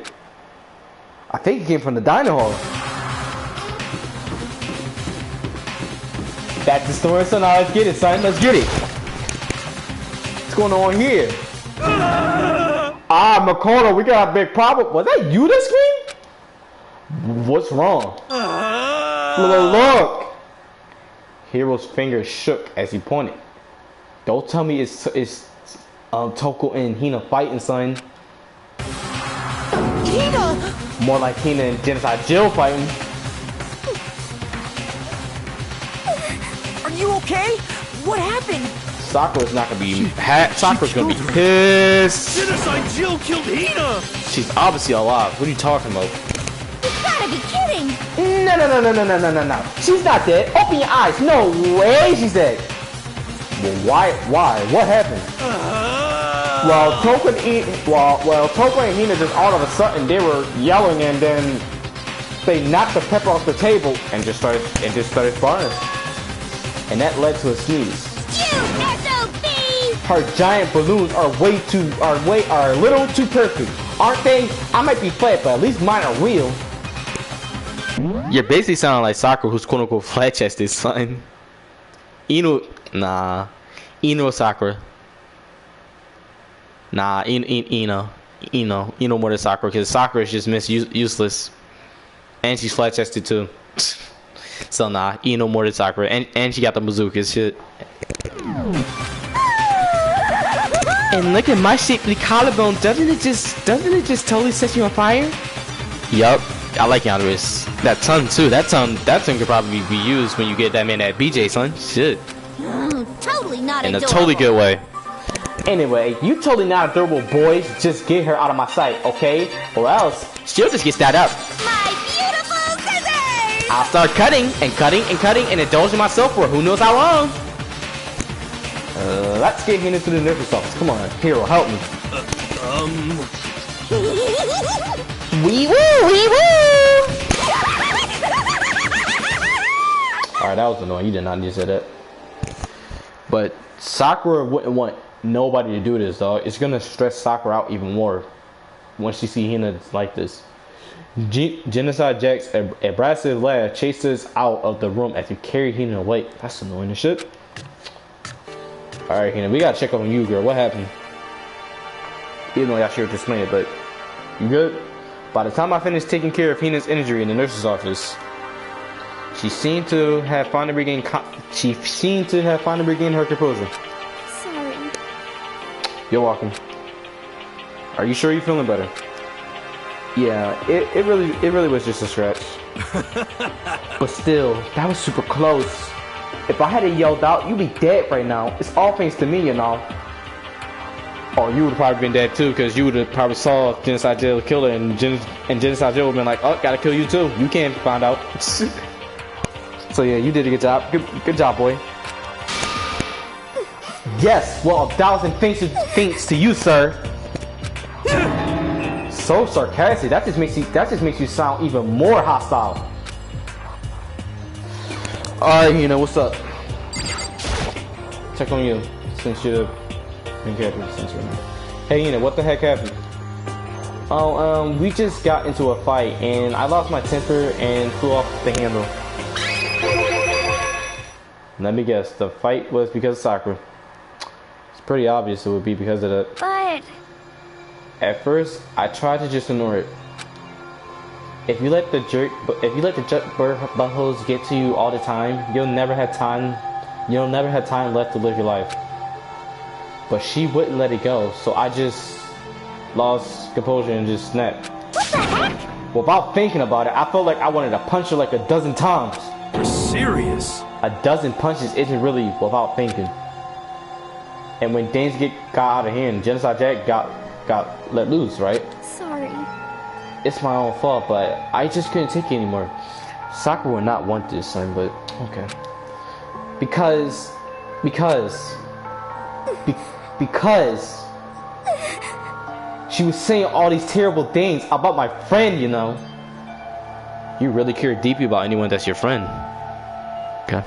I think it came from the dining hall. That's the story, son. Now let's get it, son. Let's get it. What's going on here? Ah, Makoto, we got a big problem. Was that you that screamed? What's wrong? Look. Hero's finger shook as he pointed. Don't tell me it's Toko and Hina fighting, son. Hina! More like Hina and Genocide Jill fighting. Are you okay? What happened? Sakura's not gonna be Sakura's gonna be pissed. Genocide Jill killed Hina! She's obviously alive. What are you talking about? You gotta be kidding! No. She's not dead. Open your eyes. No way she's dead. Well, why? What happened? Well, Toko and Hina just all of a sudden they were yelling and then they knocked the pepper off the table and just started sparring. And that led to a sneeze. You SOB! Her giant balloons are a little too perfect, aren't they? I might be flat, but at least mine are real. You're basically sounding like Sakura, who's quote unquote flat chested, son. Ino Sakura. Nah, Ino more than Sakura, because Sakura is just useless, and she's flat chested too. So nah, Ino more than Sakura, and she got the bazooka shit. And look at my shapely collarbone. Doesn't it just totally set you on fire? Yup, I like Yandere. That tongue too. That tongue could probably be used when you get that man at BJ, son. Shit. Totally not In a adorable. totally good way. Anyway, you totally not adorable, boys. Just get her out of my sight, okay? Or else She'll just get that up. My beautiful scissors! I'll start cutting and indulging myself for who knows how long. let's get Hina to the nurse's office. Come on, Hero, help me. Wee woo, wee woo. Alright, that was annoying. You did not need to say that. But Sakura wouldn't want nobody to do this, dog. It's gonna stress Sakura out even more once she see Hina like this. Genocide Jack's abrasive laugh chases out of the room as you carry Hina away. That's annoying as shit. Alright, Hina, we gotta check up on you, girl. What happened? Even though y'all should explain it, but you good? By the time I finished taking care of Hina's injury in the nurse's office, she seemed to have finally regained her composure. Sorry. You're welcome. Are you sure you're feeling better? Yeah, it really was just a scratch. But still, that was super close. If I hadn't yelled out, you'd be dead right now. It's all thanks to me, you know. Oh, you would have probably been dead too, because you would have probably saw Genocide Jill kill her, and Genocide Jill would have been like, oh, gotta kill you too. You can't find out. So yeah, you did a good job. Good job, boy. Yes, well, 1,000 thanks to you, sir. So sarcastic. That just makes you sound even more hostile. Alright, Hina, what's up? Check on you, since you're the main character. Hey, Hina, what the heck happened? Oh, we just got into a fight, and I lost my temper and flew off the handle. Let me guess, the fight was because of Sakura. It's pretty obvious it would be because of that. But... At first, I tried to just ignore it. If you let the jerk buttholes get to you all the time, you'll never have time left to live your life. But she wouldn't let it go, so I just lost composure and just snapped. What the heck? Without thinking about it, I felt like I wanted to punch her like a dozen times. You're serious? A dozen punches isn't really without thinking. And when things got out of hand, Genocide Jack got let loose, right? Sorry. It's my own fault, but I just couldn't take it anymore. Sakura would not want this, son, but okay. Because she was saying all these terrible things about my friend, you know. You really care deeply about anyone that's your friend. Okay.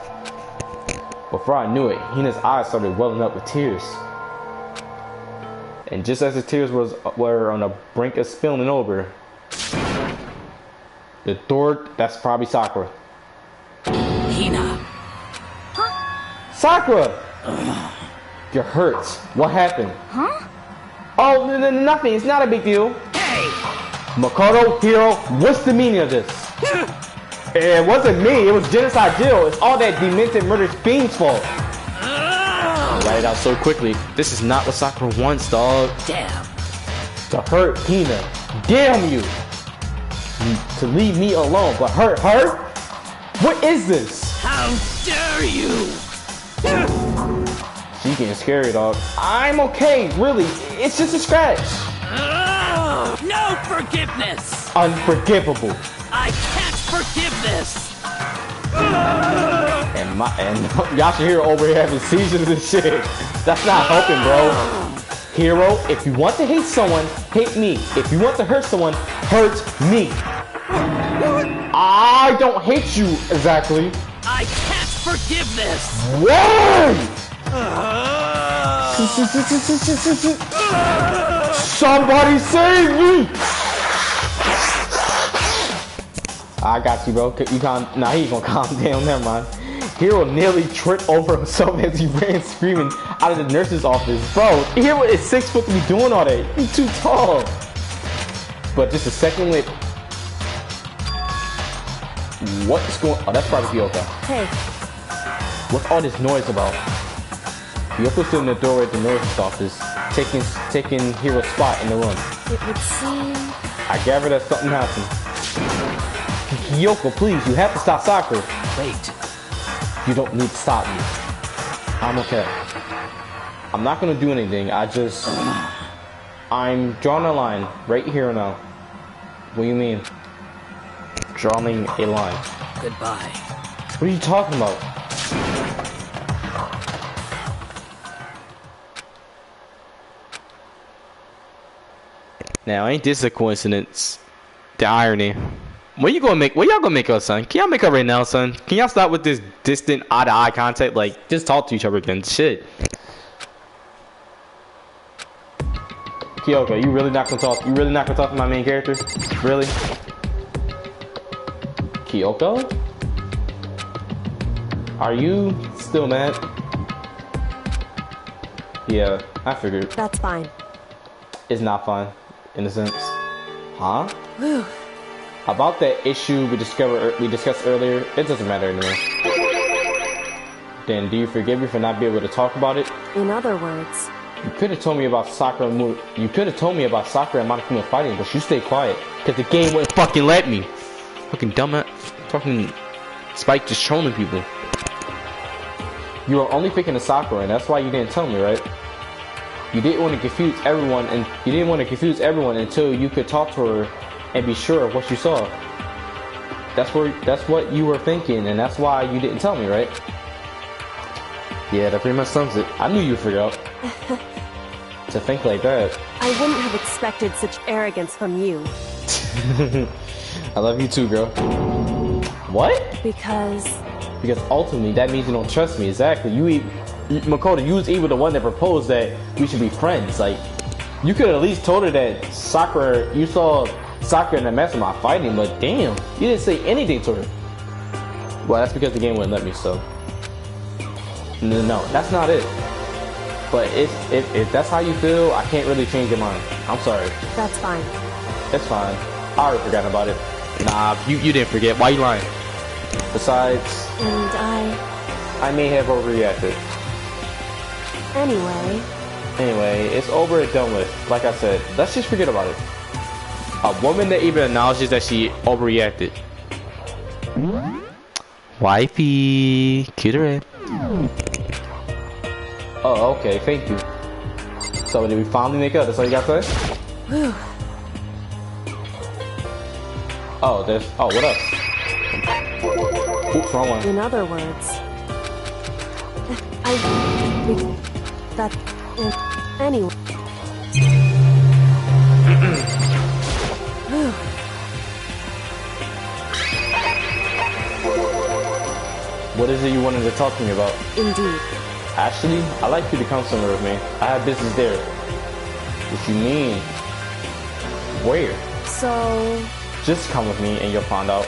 Before I knew it, Hina's eyes started welling up with tears. And just as the tears were on the brink of spilling over, the door, that's probably Sakura. Hina. Huh? Sakura! You're hurt. What happened? Huh? Oh, nothing. It's not a big deal. Hey! Makoto, Hiro, what's the meaning of this? It wasn't me. It was Genocide Jill. It's all that demented murderous fiend's fault. Write it out so quickly. This is not what Sakura wants, dog. Damn. To hurt Hina. Damn you. To leave me alone, but hurt her? What is this? How dare you! She getting scary, dog. I'm okay, really. It's just a scratch. No forgiveness! Unforgivable. I can't forgive this! And Yashihiro over here having seizures and shit. That's not helping, bro. Hero, if you want to hate someone, hate me. If you want to hurt someone, hurt me. I don't hate you exactly. I can't forgive this! Why? Somebody save me! I got you, bro. You nah, he's gonna calm down. Never mind. Hero nearly tripped over himself as he ran screaming out of the nurse's office. Bro, Hero is 6 foot to be doing all that. He's too tall. But just a second later. What is going on? Oh, that's probably Kyoko. Hey. What's all this noise about? Kyoko's still in the doorway at the nurse's office, taking Hero's spot in the room. It would seem... I gather that something happened. Kyoko, please, you have to stop Sakura. Wait. You don't need to stop me. I'm okay. I'm not gonna do anything. I'm drawing a line right here now. What do you mean? Drawing a line. Goodbye. What are you talking about? Now, ain't this a coincidence? The irony. What y'all gonna make us, son? Can y'all make up right now, son? Can y'all stop with this distant eye-to-eye contact? Like, just talk to each other again. Shit. Kyoko, you really not gonna talk? You really not gonna talk to my main character? Really? Kyoko? Are you still mad? Yeah, I figured. That's fine. It's not fine, in a sense. Huh? Whew. About that issue we discussed earlier, it doesn't matter anymore. Then do you forgive me for not being able to talk about it? In other words... You could have told me about Sakura and Monokuma fighting, but you stayed quiet. Because the game wouldn't fucking let me. Fucking dumbass. Fucking Spike just trolling people. You were only thinking of Sakura, and that's why you didn't tell me, right? You didn't want to confuse everyone, until you could talk to her and be sure of what you saw. That's what you were thinking, and that's why you didn't tell me, right? Yeah, that pretty much sums it. I knew you'd figure out. To think like that. I wouldn't have expected such arrogance from you. I love you too, girl. What? Because ultimately, that means you don't trust me. Exactly. Makoto, you was even the one that proposed that we should be friends. Like, you could at least told her that Sakura, you saw Sakura and the Mastermind fighting, but damn, you didn't say anything to her. Well, that's because the game wouldn't let me, so. No, that's not it. But if that's how you feel, I can't really change your mind. I'm sorry. That's fine. It's fine. I already forgot about it. Nah, you didn't forget. Why you lying? Besides... And I may have overreacted. Anyway, it's over and done with. Like I said, let's just forget about it. A woman that even acknowledges that she overreacted. Wifey, cuter it. Oh, okay, thank you. So did we finally make up? That's all you got to say? Whew. Oh, what else? Oops, wrong one. In other words, anyway. What is it you wanted to talk to me about? Indeed. Actually, I'd like you to come somewhere with me. I have business there. What you mean? Where? So... Just come with me and you'll find out.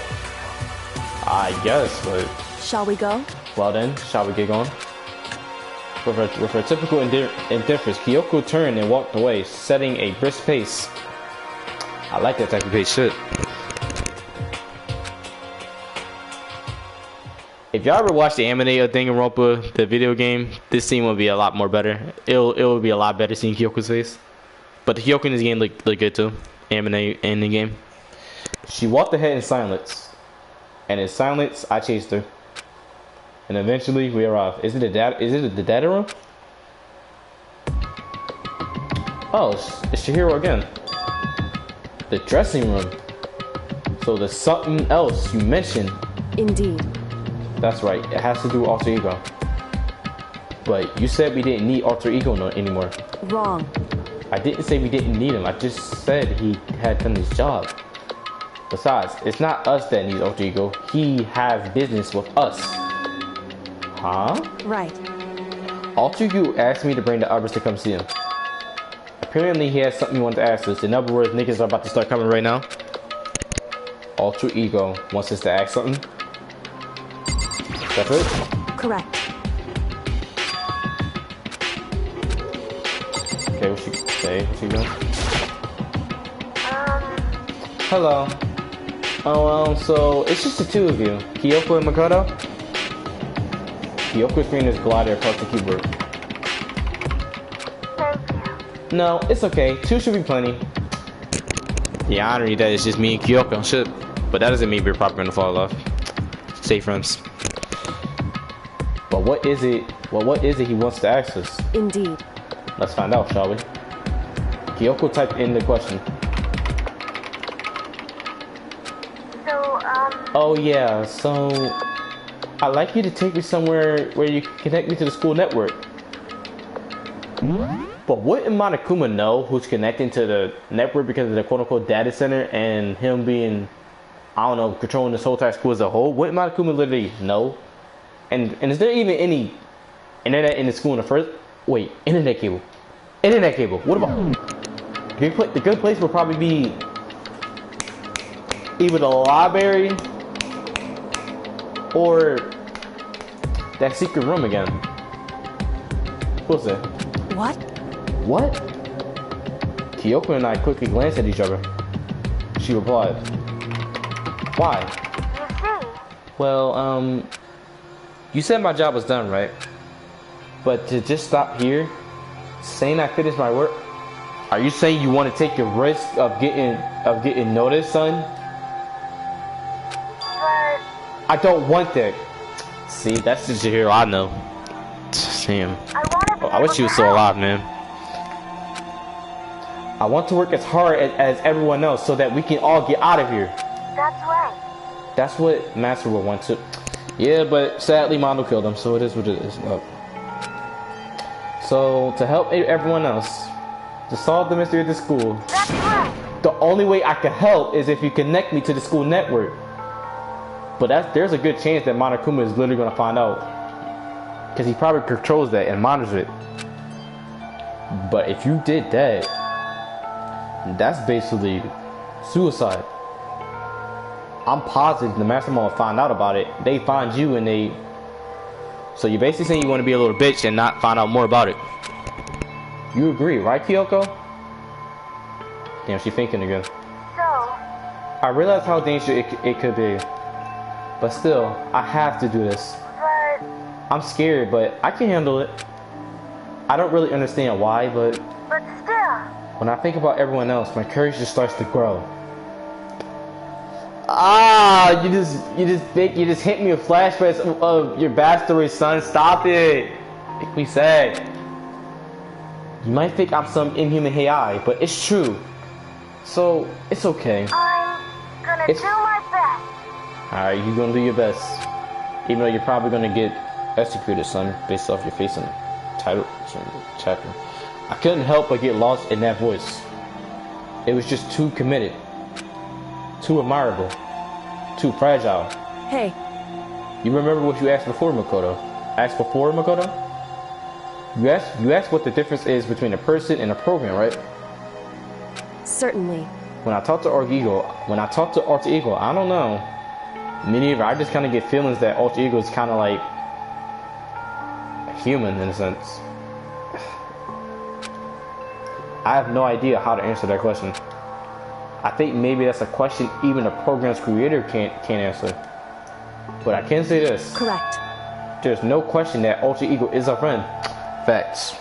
I guess, but... Shall we go? Well then, shall we get going? With her typical indifference, Kyoko turned and walked away, setting a brisk pace. I like that type of pace, shit. If y'all ever watched the anime of Danganronpa, the video game, this scene would be a lot more better. It would be a lot better seeing Kyoko's face. But the Kyoko in this game look good too. Anime and the game. She walked ahead in silence. And in silence, I chased her. And eventually we arrived. Is it the data room? Oh, it's Chihiro again. The dressing room. So there's something else you mentioned. Indeed. That's right, it has to do with alter ego. But you said we didn't need alter ego anymore. Wrong. I didn't say we didn't need him, I just said he had done his job. Besides, it's not us that needs alter ego, he has business with us. Huh? Right. Alter ego asked me to bring the others to come see him. Apparently he has something he wanted to ask us. In other words, niggas are about to start coming right now. Alter ego wants us to ask something. That's it? Correct. Okay, what she say? What she doing? Hello. Oh, so it's just the two of you. Kyoko and Makoto? Kyoko's screen is glider across the keyboard. No, it's okay. Two should be plenty. The irony that it's just me and Kyoko. Shit. But that doesn't mean we're probably gonna fall off. Stay friends. But what is it? Well, what is it he wants to ask us? Indeed. Let's find out, shall we? Kyoko typed in the question. Oh yeah, so I'd like you to take me somewhere where you can connect me to the school network. But wouldn't Monokuma know who's connecting to the network because of the quote-unquote data center and him being, I don't know, controlling this whole entire school as a whole? Wouldn't Monokuma literally know? And is there even any internet in the school in the first? Wait, internet cable. Internet cable. What about the good place would probably be either the library or that secret room again. What's that? What? What? Kyoko and I quickly glanced at each other. She replied, "Why?" Well, you said my job was done, right? But to just stop here, saying I finished my work, are you saying you want to take the risk of getting noticed, son? I don't want that. See, that's just your hero. I know. Damn. I wish you was still alive, man. I want to work as hard as everyone else so that we can all get out of here. That's right. That's what Master would want to. Yeah, but sadly Mondo killed him, so it is what it is. So, to help everyone else, to solve the mystery of the school, That's right. the only way I can help is if you connect me to the school network. But there's a good chance that Monokuma is literally going to find out. Because he probably controls that and monitors it. But if you did that, that's basically suicide. I'm positive the mastermind will find out about it. They find you and they... So you're basically saying you want to be a little bitch and not find out more about it. You agree, right, Kyoko? Damn, she's thinking again. So, I realize how dangerous it could be. But still, I have to do this. but I'm scared, but I can handle it. I don't really understand why, but still. when I think about everyone else, my courage just starts to grow. Ah, you just hit me with flashbacks of your backstory, son. Stop it. Like we said. You might think I'm some inhuman AI, but it's true. So, it's okay. I'm gonna It's- do my best. Alright, you're gonna do your best. Even though you're probably gonna get executed, son, based off your face in the title chapter. I couldn't help but get lost in that voice. It was just too committed. Too admirable. Too fragile. Hey, You remember what you asked before, Makoto? Asked before, Makoto? You asked what the difference is between a person and a program, right? certainly. When I talk to Alter Ego, I don't know. Me neither. I just kind of get feelings that Alter Ego is kind of like a human in a sense. I have no idea how to answer that question. I think maybe that's a question even a program's creator can't answer. But I can say this. Correct. There's no question that Alter Ego is our friend. Facts.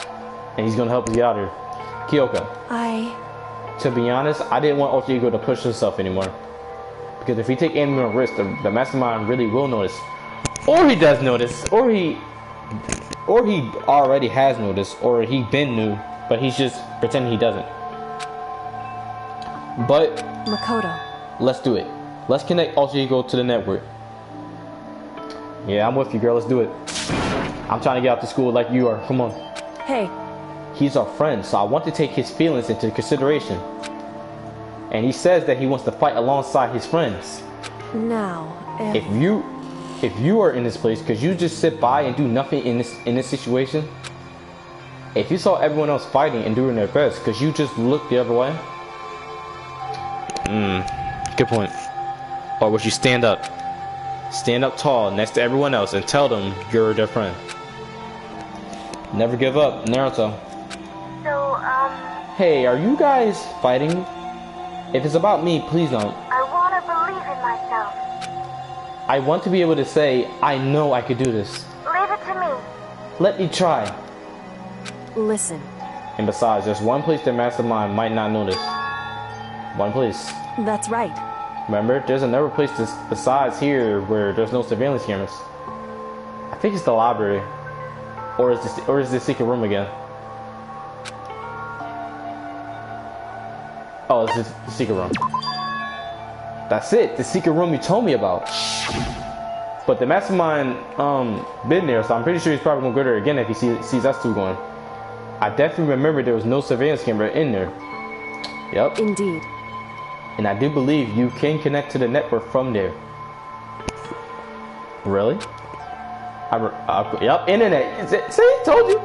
And he's gonna help us get out of here. Kyoko. To be honest, I didn't want Alter Ego to push himself anymore. Because if he take any more risk, the mastermind really will notice. Or he does notice. Or he already has noticed. Or he been knew. But he's just pretending he doesn't. But Makoto. let's do it. Let's connect Alter Ego to the network. Yeah, I'm with you, girl. Let's do it. I'm trying to get out to school like you are. Come on. Hey, He's our friend, so I want to take his feelings into consideration. And he says that he wants to fight alongside his friends. now, If you are in this place, could you just sit by and do nothing in this situation? If you saw everyone else fighting and doing their best, could you just look the other way? Good point. Or would you stand up? Stand up tall next to everyone else and tell them you're their friend. Never give up, Naruto. So, Hey, are you guys fighting? If it's about me, please don't. I wanna believe in myself. I want to be able to say, I know I could do this. Leave it to me. Let me try. listen. And besides, there's one place the mastermind might not notice. One place. That's right. Remember, there's another place besides here where there's no surveillance cameras. I think it's the library. Or is this secret room again? Oh, it's just the secret room. That's it, the secret room you told me about. But the mastermind been there, so I'm pretty sure he's probably gonna go there again if he sees us two going. I definitely remember there was no surveillance camera in there. Yep. Indeed. And I do believe you can connect to the network from there. Really? Yep, internet. See, told you.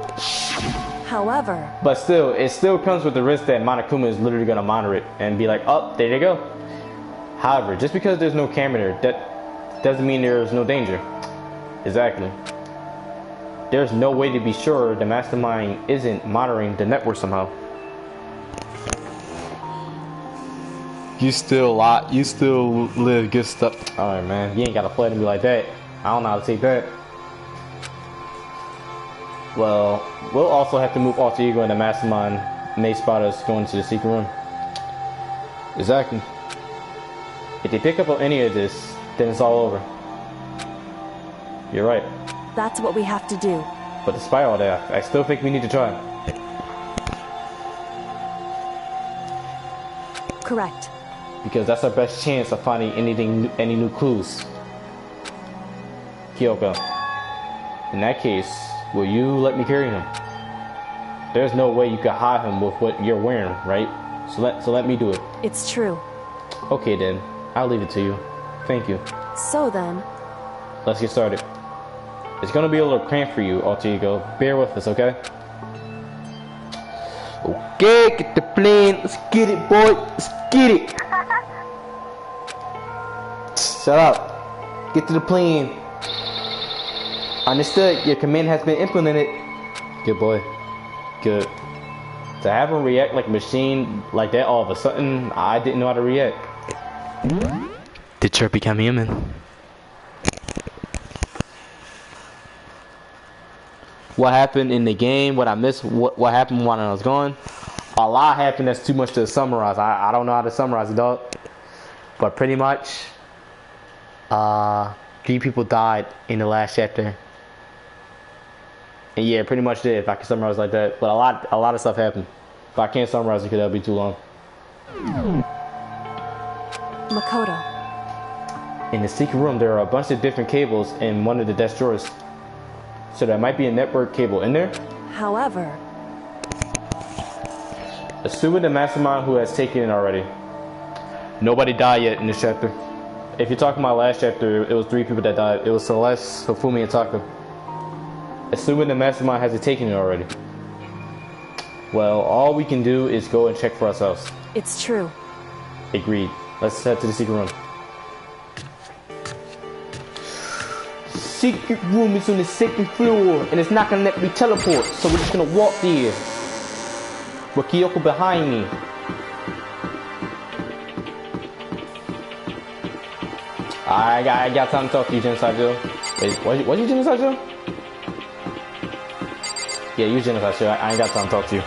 However, But still, it still comes with the risk that Monokuma is literally gonna monitor it and be like, oh, there you go. However, just because there's no camera there, that doesn't mean there's no danger. Exactly. There's no way to be sure the mastermind isn't monitoring the network somehow. You still live good stuff. Alright, man, you ain't gotta play to me like that. I don't know how to take that. Well, we'll also have to move Alter Ego and the mastermind may spot us going to the secret room. Exactly. If they pick up on any of this, then it's all over. You're right. that's what we have to do. But despite all that, I still think we need to try. Correct. Because that's our best chance of finding any new clues. Kyoko. In that case, will you let me carry him? There's no way you could hide him with what you're wearing, right? So let me do it. It's true. Okay then, I'll leave it to you. Thank you. So then, Let's get started. It's gonna be a little cramped for you, alter ego. Bear with us, okay? Okay, get the plane. Let's get it, boy. Let's get it. Shut up. Get to the plane. Understood. Your command has been implemented. Good boy. Good. To have him react like a machine like that all of a sudden, I didn't know how to react. Did you become human? What happened in the game, what I missed, what happened when I was gone. A lot happened that's too much to summarize. I don't know how to summarize it, dog. But pretty much, 3 people died in the last chapter. And yeah, pretty much did, if I can summarize like that. But a lot of stuff happened. If I can't summarize it, because that'll be too long. Makoto. In the secret room, there are a bunch of different cables in one of the desk drawers. So there might be a network cable in there. However, assuming the mastermind who has taken it already. Nobody died yet in this chapter. If you're talking about last chapter, it was 3 people that died. It was Celeste, Hifumi, and Taka. Assuming the mastermind hasn't taken it already. Well, all we can do is go and check for ourselves. it's true. Agreed. Let's head to the secret room. Secret room is on the 2nd floor, and it's not gonna let me teleport, so we're just gonna walk there. With Kyoko behind me. I got time to talk to you, Genocide Joe. Wait, was you Genocide Joe? Yeah, you Genocide Joe. I ain't got time to talk to you.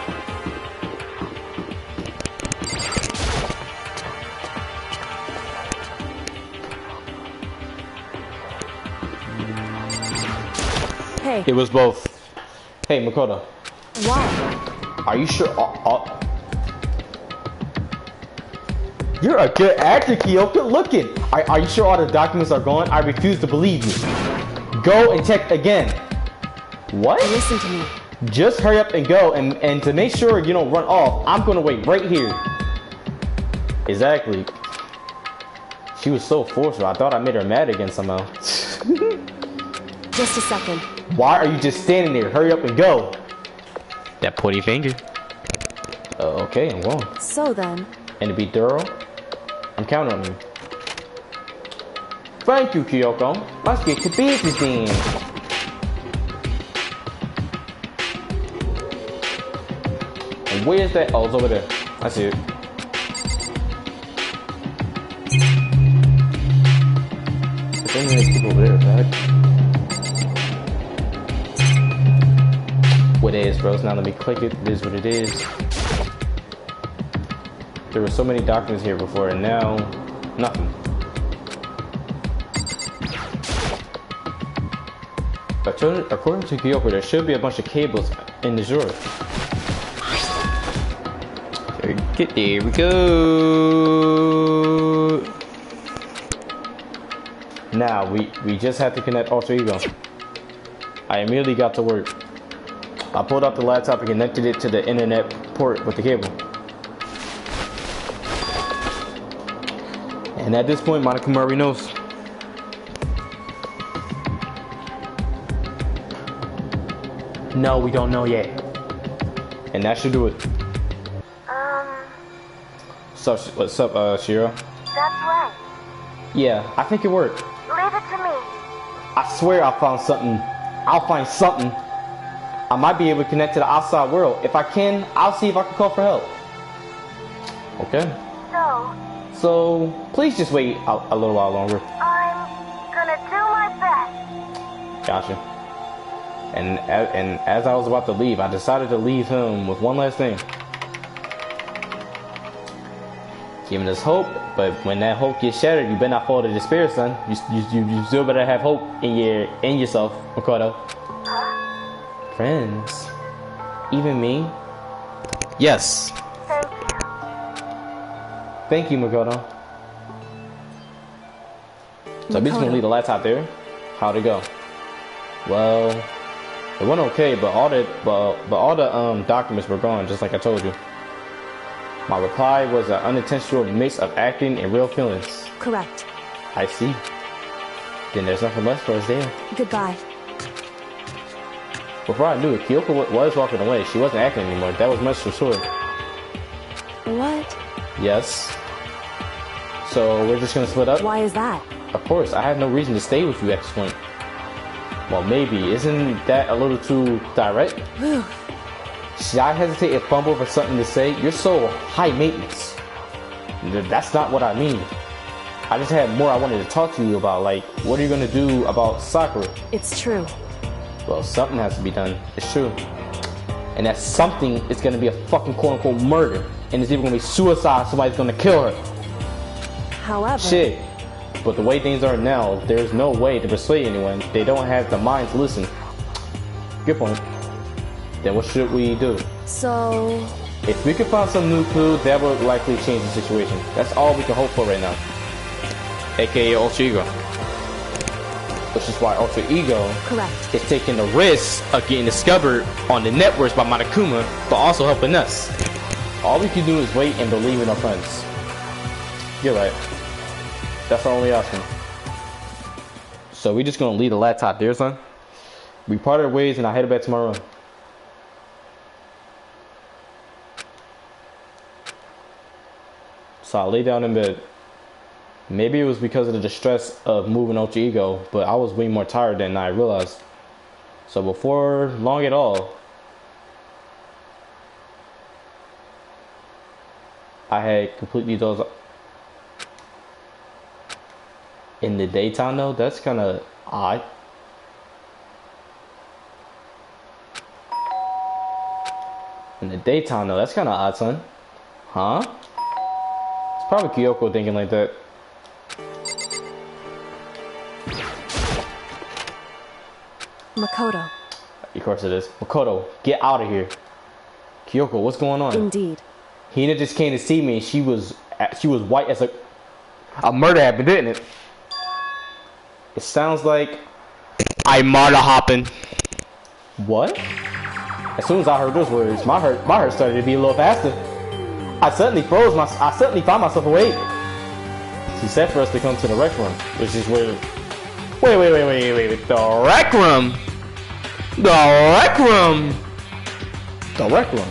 Hey, It was both. Hey, Makoto. why? Are you sure? You're a good actor, Kyoko. Look it. Are you sure all the documents are gone? I refuse to believe you. Go and check again. What? Listen to me. Just hurry up and go. And to make sure you don't run off, I'm going to wait right here. Exactly. She was so forceful. I thought I made her mad again somehow. Just a second. Why are you just standing there? Hurry up and go. That pointy finger. Okay, I'm going. So then, And to be thorough, I'm counting on you. Thank you, Kyoko. Let's get to business then. And where's that? Oh, it's over there. I see it. There's only many people over there, right? What it is, bros. Now let me click it. It is what it is. There were so many documents here before, and now nothing. According to Kyoko, there should be a bunch of cables in the drawer. There we go. Now we just have to connect Alter Ego. I immediately got to work. I pulled out the laptop and connected it to the internet port with the cable. And at this point, Monica Murray knows. No, we don't know yet. And that should do it. What's up, Shiro? That's right. Yeah, I think it worked. Leave it to me. I swear I found something. I'll find something. I might be able to connect to the outside world. If I can, I'll see if I can call for help. Okay. So, please just wait a little while longer. I'm gonna do my best. Gotcha. And as I was about to leave, I decided to leave him with one last thing. Giving us hope, but when that hope gets shattered, you better not fall to despair, son. You still better have hope in yourself, Makoto. Friends, even me. Yes. Thank you, Makoto. So I'm just gonna leave the laptop there. How'd it go? Well, It went okay, but all the documents were gone, just like I told you. My reply was an unintentional mix of acting and real feelings. Correct. I see. Then there's nothing left for us there. Goodbye. Before I knew it, Kyoko was walking away. She wasn't acting anymore. That was much for sure. What? Yes. So we're just gonna split up? Why is that? Of course, I have no reason to stay with you at this point. Well, maybe. Isn't that a little too direct? Should I hesitate and fumble for something to say? You're so high maintenance. That's not what I mean. I just had more I wanted to talk to you about, like, what are you gonna do about Sakura? It's true. Well, something has to be done. It's true. And that something is gonna be a fucking quote-unquote murder. And it's even gonna be suicide, somebody's gonna kill her. However... Shit. But the way things are now, there's no way to persuade anyone. They don't have the mind to listen. Good point. Then what should we do? So... If we could find some new clue, that would likely change the situation. That's all we can hope for right now. AKA Ultra Ego. Which is why Ultra Ego Correct. is taking the risk of getting discovered on the networks by Monokuma, but also helping us. All we can do is wait and believe in our friends. You're right. That's our only option. So we just gonna leave the laptop there, son. We parted ways and I headed back to my room. So I lay down in bed. Maybe it was because of the distress of moving Ultra Ego, but I was way more tired than I realized. So before long at all, I had completely dozed off. In the daytime though, that's kind of odd. In the daytime though, that's kind of odd, son. Huh? It's probably Kyoko thinking like that. Makoto. Of course it is. Makoto, get out of here. Kyoko, what's going on? Indeed. Hina just came to see me and she was white as a murder happened, didn't it? It sounds like I murder hopping. What? As soon as I heard those words, my heart started to beat a little faster. I suddenly found myself awake. She said for us to come to the rec room, which is where. Wait. The rec room. The rec room. The rec room.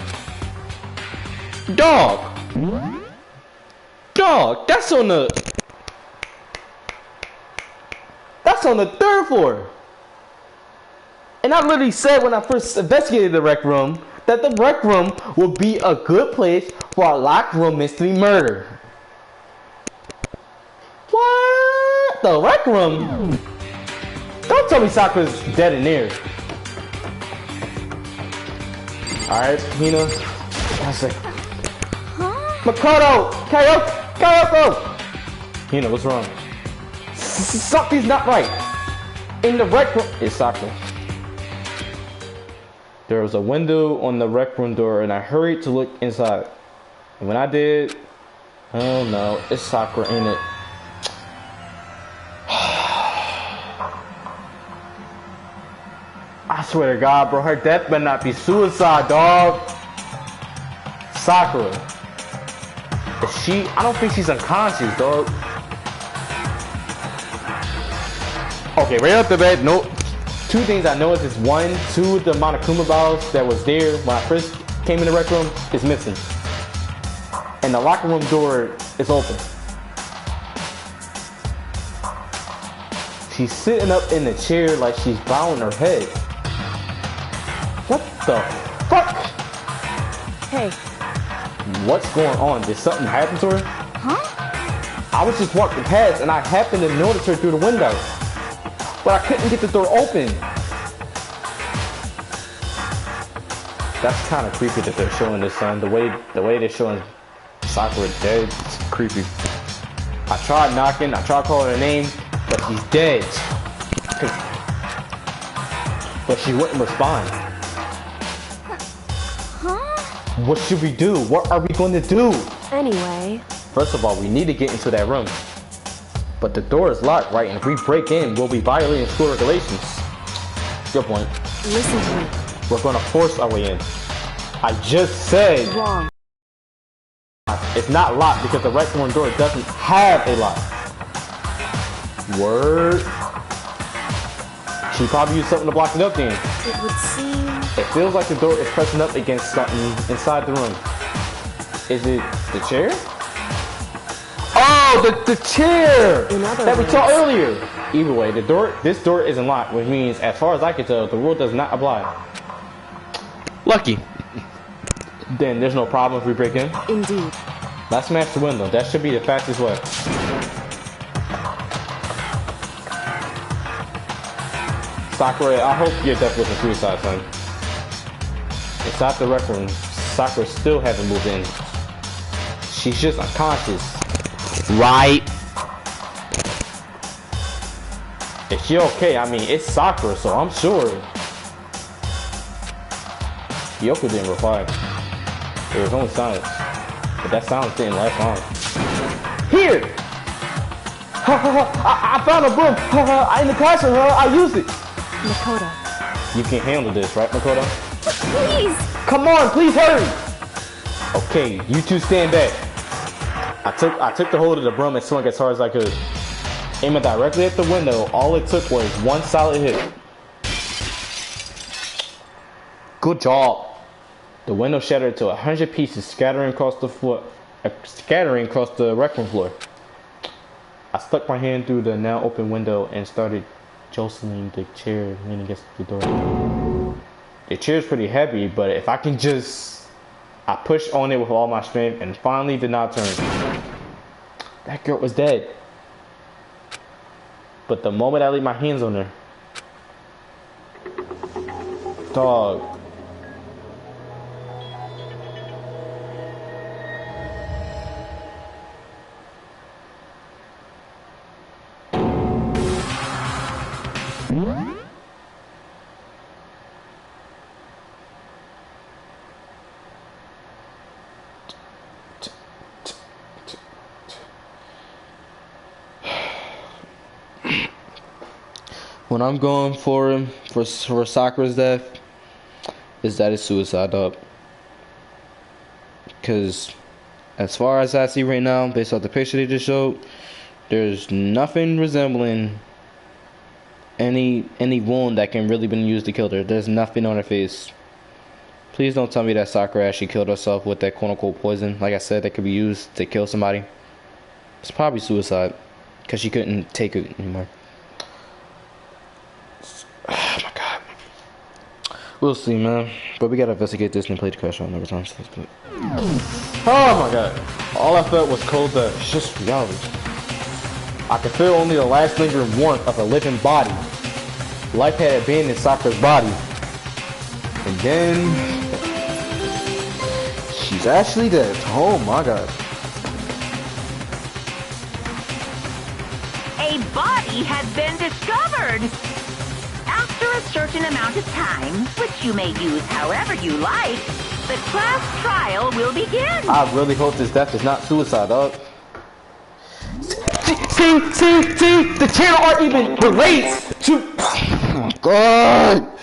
Dog. That's on the 3rd floor. And I literally said when I first investigated the rec room that the rec room would be a good place for a locked room mystery murder. What? The rec room? Don't tell me Sakura's dead in there. Alright, Hina. I was like, Makoto! Kyoko! Hina, what's wrong? Something's not right. In the rec room, it's Sakura. There was a window on the rec room door, and I hurried to look inside. And when I did, oh no, it's Sakura, ain't it? I swear to God, bro, her death better not be suicide, dog. Sakura. Is she? I don't think she's unconscious, dog. Okay, right off the bat, no. Two things I noticed is one, two of the Monokuma bottles that was there when I first came in the rec room is missing. And the locker room door is open. She's sitting up in the chair like she's bowing her head. What the fuck? Hey. What's going on? Did something happen to her? Huh? I was just walking past and I happened to notice her through the window. But I couldn't get the door open. That's kind of creepy that they're showing this, son. The way they're showing Sakura dead, it's creepy. I tried knocking, I tried calling her name, but she's dead. But she wouldn't respond. Huh? What should we do? What are we going to do? Anyway. First of all, we need to get into that room. But the door is locked, right? And if we break in, we'll be violating school regulations. Good point. Listen to me. We're gonna force our way in. I just said Wrong. it's not locked because the right one door doesn't have a lock. Word. She probably used something to block it up then. It would seem... It feels like the door is pressing up against something inside the room. Is it the chair? Oh, the chair that we saw earlier. Either way, this door isn't locked, which means, as far as I can tell, the rule does not apply. Lucky. Then there's no problem if we break in. Indeed. Let's smash the window. That should be the fastest way. Sakura, I hope your death wasn't suicide, son. Inside the rec room, Sakura still hasn't moved in. She's just unconscious. Right? Is she okay? I mean, it's Sakura, so I'm sure. Yoko didn't reply. There was only silence. But that silence didn't last long. Here! I found a broom! In the classroom, I used it! Makoto. You can handle this, right, Makoto? Please! Come on, please hurry! Okay, you two stand back. I took the hold of the broom and swung as hard as I could. Aiming directly at the window, all it took was one solid hit. Good job. The window shattered to 100 pieces, scattering across the rec room floor. I stuck my hand through the now open window and started jostling the chair leaning against the door. The chair is pretty heavy, but if I can I pushed on it with all my strength and finally did not turn. That girl was dead. But the moment I laid my hands on her, dog. What I'm going for Sakura's death is that it's suicide, dog. Because as far as I see right now, based off the picture they just showed, there's nothing resembling any wound that can really been used to kill her. There's nothing on her face. Please don't tell me that Sakura actually killed herself with that quote-unquote poison. Like I said, that could be used to kill somebody. It's probably suicide because she couldn't take it anymore. Oh my god. We'll see, man. But we gotta investigate this and play the crash out another time. So let's do it. Oh my god. All I felt was cold death. It's just reality. I could feel only the last lingering warmth of a living body. Life had abandoned Sakura's body. And then she's actually dead. Oh my god. A body has been discovered! After a certain amount of time, which you may use however you like, the class trial will begin. I really hope this death is not suicide, dog. See, the channel art even relates to... Oh god.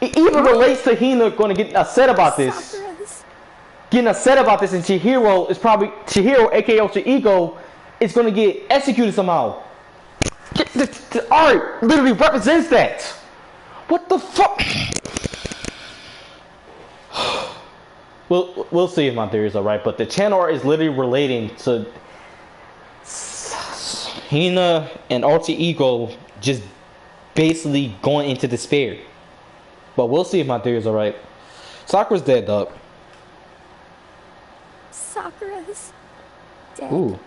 It even relates to Hina going to get upset about this. Getting upset about this, and Chihiro, aka Chieko, is going to get executed somehow. The art literally represents that. What the fuck? We'll see if my theories are right, but the channel art is literally relating to Hina and alter ego just basically going into despair. But we'll see if my theories are right. Sakura's dead, dog. Sakura's dead. Ooh.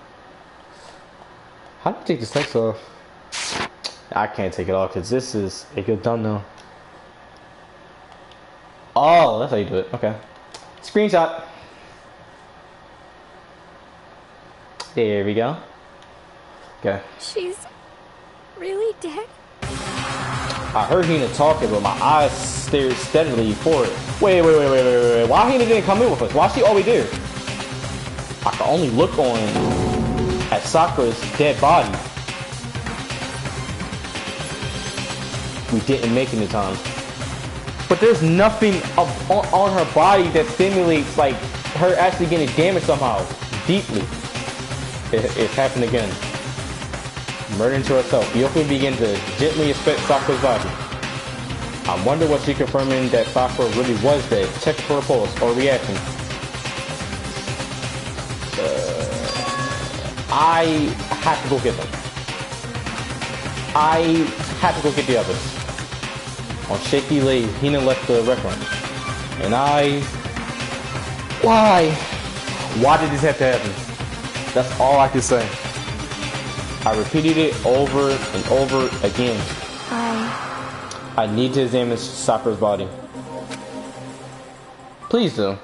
How do you take this text off? I can't take it off because this is a good thumbnail. Oh, that's how you do it. Okay. Screenshot. There we go. Okay. She's really dead? I heard Hina talking, but my eyes stared steadily forward. Wait. Why Hina didn't come in with us? Why is she always there? I can only look on at Sakura's dead body. We didn't make it in time. But there's nothing on her body that stimulates like her actually getting damaged somehow, deeply. It's happened again. Murdering to herself. Yoko begins to gently inspect Sakura's body. I wonder what she confirming that Sakura really was dead. Check for a pulse or reaction. I have to go get them. I have to go get the others. On shaky legs, Hina left the restaurant. And Why? Why did this have to happen? That's all I can say. I repeated it over and over again. I need to examine Sakura's body. Please do.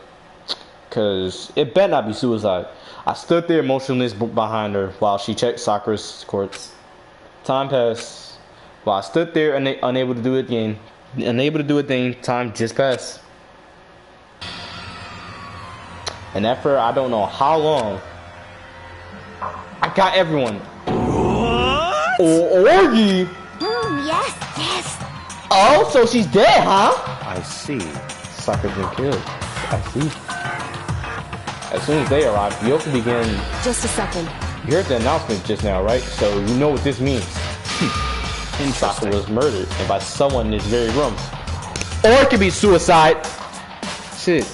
Cause it better not be suicide. I stood there motionless behind her while she checked Sakura's corpse. Time passed. While I stood there unable to do it again. Unable to do a thing, time just passed. And after I don't know how long, I got everyone. What? Orgy? Yes, yes. Oh, so she's dead, huh? I see. Sakura's been killed. I see. As soon as they arrived, Yoko began... Just a second. You heard the announcement just now, right? So you know what this means. Sakura was murdered, and by someone in this very room. Or it could be suicide. Shit.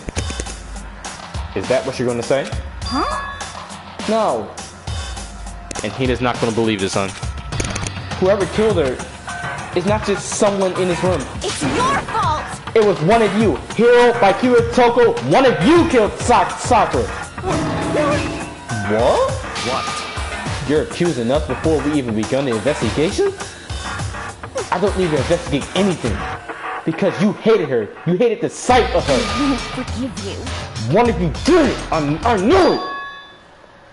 Is that what you're gonna say? Huh? No. And Hina's not gonna believe this, son. Whoever killed her is not just someone in this room. It's your fault! It was one of you. Hiro, Baikira, Toko, one of you killed Sakura. What? What? You're accusing us before we even begun the investigation? I don't need to investigate anything. Because you hated her. You hated the sight of her. I won't forgive you. One of you did it. I knew it.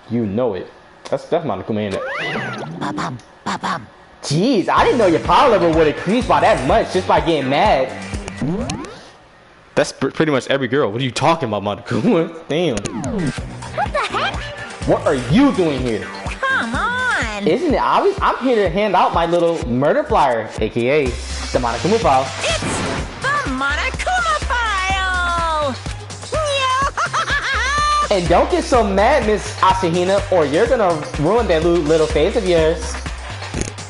You know it. That's Monokuma, ain't it? Jeez, I didn't know your power level would increase by that much just by getting mad. That's pretty much every girl. What are you talking about, Monokuma? Damn. What the heck? What are you doing here? Come on! Isn't it obvious? I'm here to hand out my little murder flyer, aka the Monokuma file. It's the Monokuma file! And don't get so mad, Miss Asahina, or you're gonna ruin that little face of yours.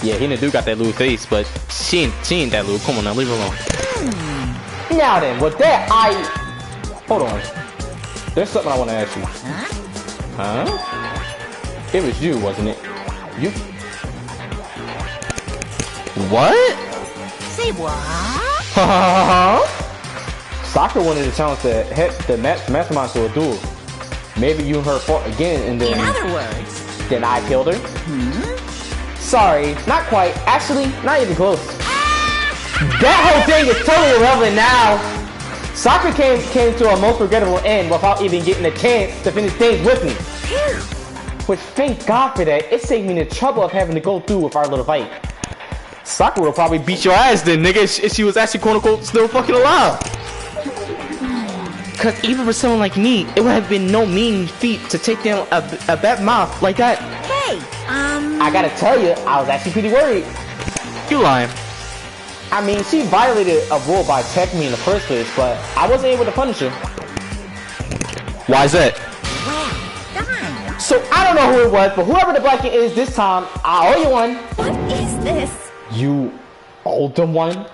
Yeah, Hina do got that little face, but she ain't that little. Come on now, leave her alone. Now then, with that, hold on. There's something I want to ask you. Huh? It was you, wasn't it? You? What? Say what? Sakura wanted to challenge the mastermind to a duel. Maybe you and her fought again, and then... In other words... Then I killed her? Sorry, not quite. Actually, not even close. That whole thing is totally irrelevant now. Sakura came to a most regrettable end without even getting a chance to finish things with me. Which, thank God for that, it saved me the trouble of having to go through with our little fight. Sakura would probably beat your ass then, nigga, if she was actually quote-unquote still fucking alive. Cause even for someone like me, it would have been no mean feat to take down a bat mouth like that. Hey, I gotta tell you, I was actually pretty worried. You lying. I mean, she violated a rule by attacking me in the first place, but I wasn't able to punish her. Why is that? well done. So I don't know who it was, but whoever the blanket is this time, I owe you one. What is this? You owed them one?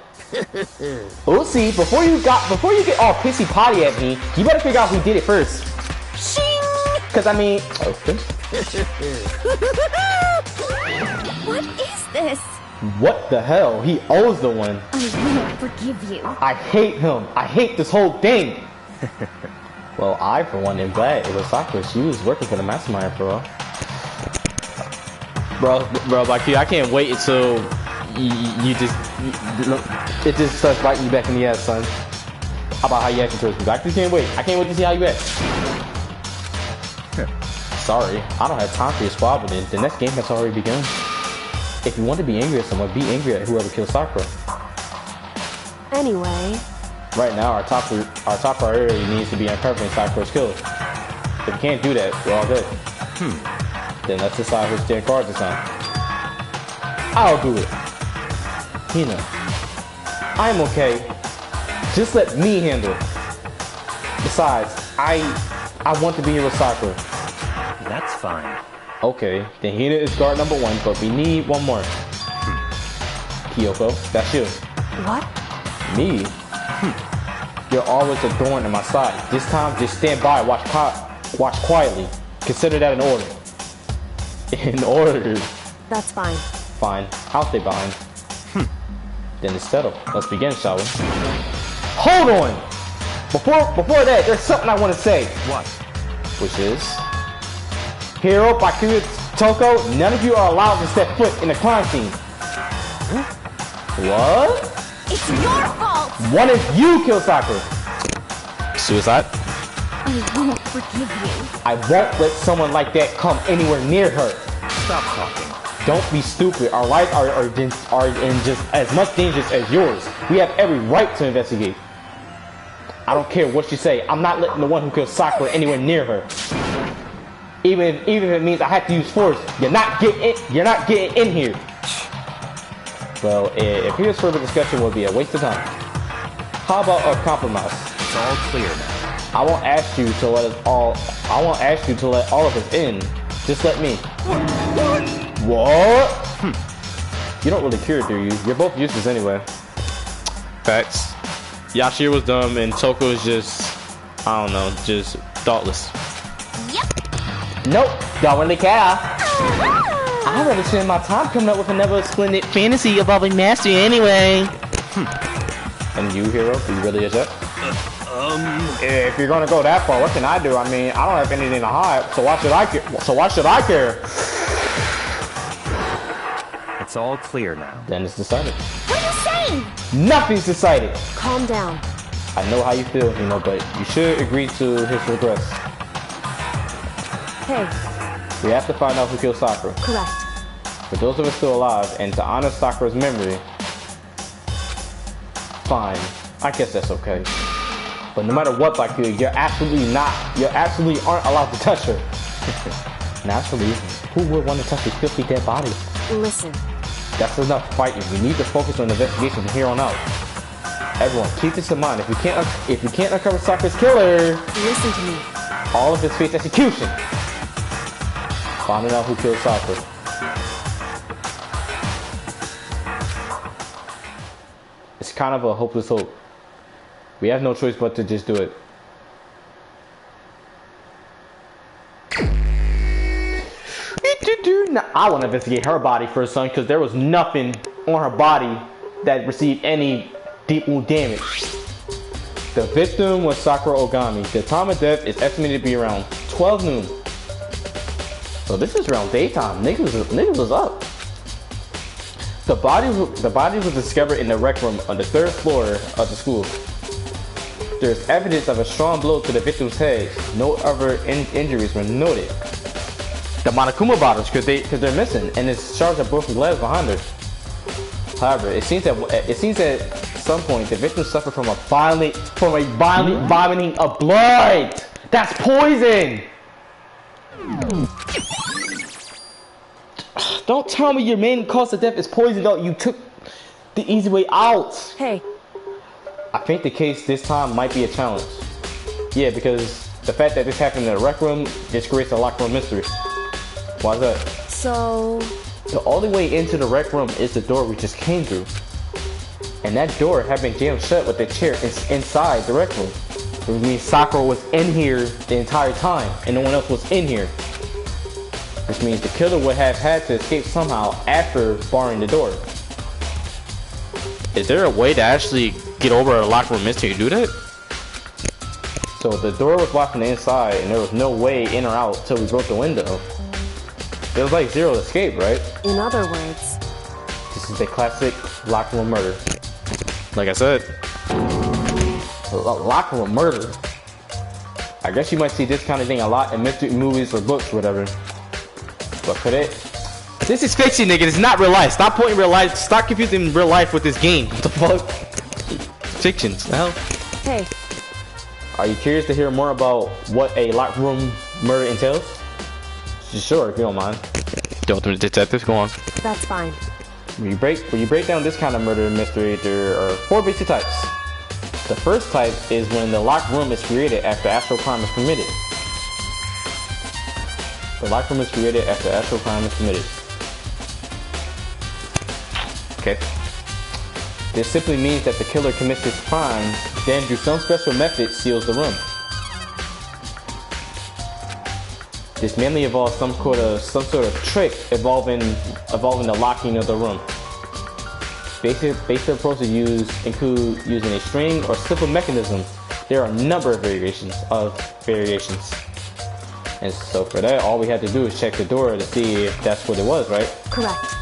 Oh, see, before you get all pissy potty at me, you better figure out who did it first. Shing! Cause I mean, okay. What is this? What the hell? He owes the one. I won't forgive you. I hate him. I hate this whole thing. Well, I, for one, am glad it was Sakura. She was working for the mastermind for all. Bro, like I can't wait until it just starts biting you back in the ass, son. How about how you acting towards me? I just can't wait. I can't wait to see how you act. Sorry, I don't have time for your squabbling. The next game has already begun. If you want to be angry at someone, be angry at whoever killed Sakura. Anyway. Right now, our top priority needs to be uncovering Sakura's killer. If you can't do that, we're all good. Then let's decide who's stand cards this time. I'll do it. Hina, I'm okay. Just let me handle it. Besides, I want to be here with Sakura. That's fine. Okay, then Hina is guard number 1, but we need one more. Kyoko, that's you. What? Me? You're always a thorn in my side. This time, just stand by, watch quietly. Consider that an order. In order. That's fine. Fine, I'll stay behind. Then it's settled. Let's begin, shall we? Hold on! Before that, there's something I want to say. What? Which is... Hiro, Bakuya, Toko, none of you are allowed to step foot in the crime scene. What? It's your fault! What if you kill Sakura? Suicide? I won't forgive you. I won't let someone like that come anywhere near her. Stop talking. Don't be stupid. Our lives are in just as much danger as yours. We have every right to investigate. I don't care what you say. I'm not letting the one who killed Sakura anywhere near her. Even if it means I have to use force, you're not getting in here. Well, if here's further discussion will be a waste of time. How about a compromise? It's all clear now. I won't ask you to let all of us in. Just let me. What? You don't really care, do you? You're both useless anyway. Facts. Yashiro was dumb and Toko is just, I don't know, just thoughtless. Yep. Nope, don't really care. I'd rather spend my time coming up with another splendid fantasy involving mastery anyway. And you, Hiro, are you really a jet? If you're gonna go that far, what can I do? I mean, I don't have anything to hide, so why should I care? It's all clear now. Then it's decided. What are you saying? Nothing's decided. Calm down. I know how you feel, but you should agree to his request. Hey. We have to find out who killed Sakura. Correct. For those of us still alive, and to honor Sakura's memory, fine. I guess that's okay. But no matter what, Bakuya, you absolutely aren't allowed to touch her. Naturally, who would want to touch a filthy dead body? Listen. That's enough fighting. We need to focus on the investigation from here on out. Everyone, keep this in mind. If you can't uncover Sakura's killer, Listen to me. all of us face execution. Finding out who killed Sakura. It's kind of a hopeless hope. We have no choice but to just do it. Now, I want to investigate her body first, son, because there was nothing on her body that received any deep wound damage. The victim was Sakura Ogami. The time of death is estimated to be around 12 noon. So this is around daytime. Niggas was up. The body was discovered in the rec room on the 3rd floor of the school. There's evidence of a strong blow to the victim's head. No other injuries were noted. The Monokuma bottles, because they're missing, and it's shards of broken glass behind her. However, it seems that at some point the victim suffered from a violent vomiting of blood. That's poison. Don't tell me your main cause of death is poison, though. You took the easy way out. Hey. I think the case this time might be a challenge. Yeah, because the fact that this happened in the rec room just creates a locker room mystery. Why is that? So... the only way into the rec room is the door we just came through. And that door had been jammed shut with the chair inside the rec room. Which means Sakura was in here the entire time and no one else was in here. Which means the killer would have had to escape somehow after barring the door. Is there a way to actually get over a locker room mystery to do that? So the door was locked from the inside and there was no way in or out till we broke the window. There was like zero escape, right? In other words, this is a classic locker room murder. Like I said. Locker room murder. I guess you might see this kind of thing a lot in mystery movies or books or whatever. But could it? This is fiction, nigga. It's not real life. Stop pointing real life. Stop confusing real life with this game. What the fuck? Fiction. What the hell? Hey. Are you curious to hear more about what a locker room murder entails? Sure, if you don't mind. The ultimate detective, go on. That's fine. When you break down this kind of murder mystery, there are 4 basic types. The first type is when the locked room is created after astral crime is committed. The locked room is created after astral crime is committed. Okay. This simply means that the killer commits his crime, then through some special method seals the room. This mainly involves some sort of trick involving the locking of the room. Basic approaches include using a string or simple mechanism. There are a number of variations. And so for that, all we had to do is check the door to see if that's what it was, right? Correct.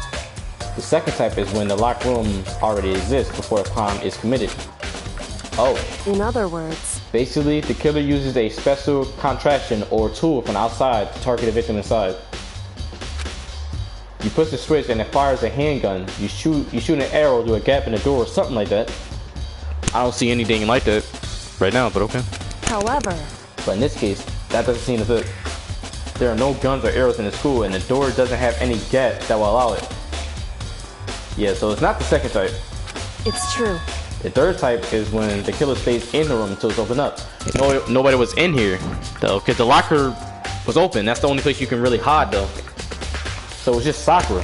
The second type is when the locked room already exists before a crime is committed. Oh. In other words, basically, the killer uses a special contraption or tool from outside to target a victim inside. You push the switch and it fires a handgun. You shoot an arrow through a gap in the door or something like that. I don't see anything like that right now, but okay. However, but in this case, that doesn't seem to fit. There are no guns or arrows in the school, and the door doesn't have any gap that will allow it. Yeah, so it's not the second type. It's true. The third type is when the killer stays in the room until it's opened up. Nobody was in here, though, because the locker was open. That's the only place you can really hide, though. So it's just Sakura.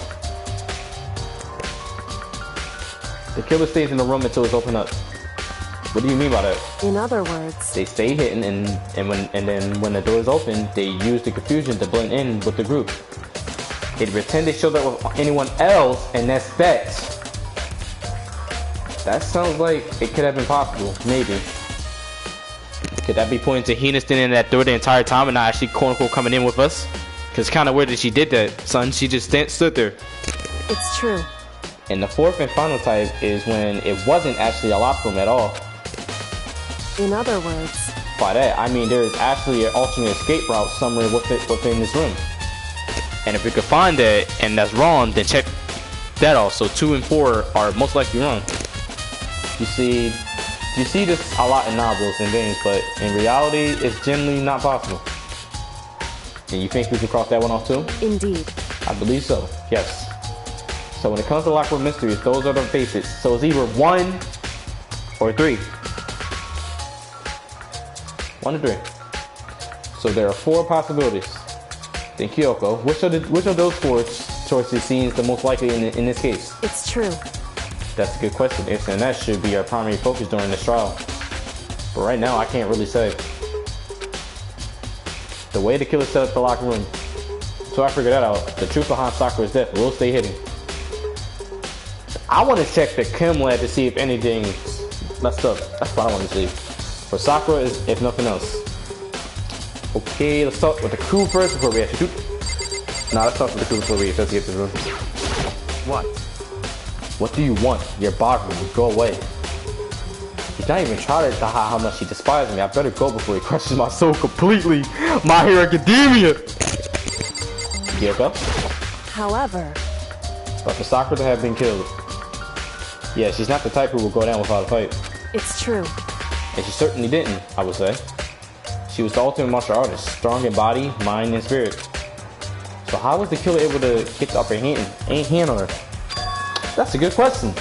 The killer stays in the room until it's opened up. What do you mean by that? In other words, they stay hidden, and then when the door is open, they use the confusion to blend in with the group. They pretend they showed up with anyone else, and that's that. That sounds like it could have been possible, maybe. Could that be pointing to Hina standing in that door the entire time and not actually quote-unquote coming in with us? Cause it's kind of weird that she did that, son. She just stood there. It's true. And the fourth and final type is when it wasn't actually a locker room at all. In other words, by that I mean there is actually an alternate escape route somewhere within this room. And if we could find that and that's wrong, then check that off. So 2 and 4 are most likely wrong. You see this a lot in novels and games, but in reality, it's generally not possible. And you think we can cross that one off too? Indeed. I believe so, yes. So when it comes to locker room mysteries, those are the basics. So it's either 1 or 3. 1 to 3. So there are 4 possibilities. Then Kyoko, which of those 4 choices seems the most likely in this case? It's true. That's a good question, and that should be our primary focus during this trial. But right now, I can't really say. The way the killer set up the locker room. So I figured that out. The truth behind Sakura's death will stay hidden. I want to check the chem lab to see if anything's messed up. That's what I want to see. For Sakura, if nothing else. Okay, let's start with the crew first before we actually shoot. Nah, let's start with the crew before we investigate this room. What? What do you want? You're bothering me. Go away. He's not even trying to hide how much he despises me. I better go before he crushes my soul completely. My Hero Academia! Kyoko? However, but for Sakura to have been killed. Yeah, she's not the type who will go down without a fight. It's true. And she certainly didn't, I would say. She was the ultimate martial artist, strong in body, mind, and spirit. So how was the killer able to get the upper hand on her? That's a good question.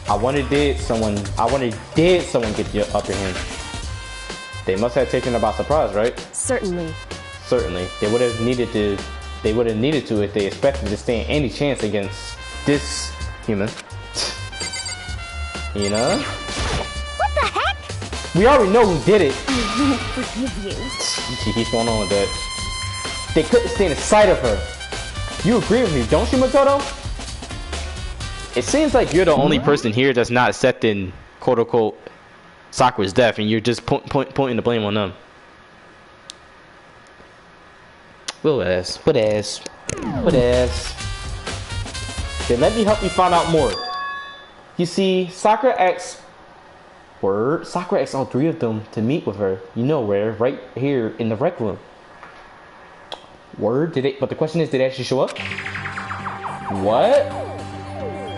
I wonder did someone get the upper hand? They must have taken her by surprise, right? Certainly. Certainly. They would have needed to if they expected to stand any chance against this human. You know? What the heck? We already know who did it. I won't forgive you. She keeps going on with that. They couldn't stand the sight of her. You agree with me, don't you, Makoto? It seems like you're the only person here that's not accepting quote-unquote Sakura's death, and you're just pointing the blame on them. What ass? Then let me help you find out more. You see, Sakura asked all 3 of them to meet with her. You know where? Right here in the rec room. But the question is, did they actually show up? What?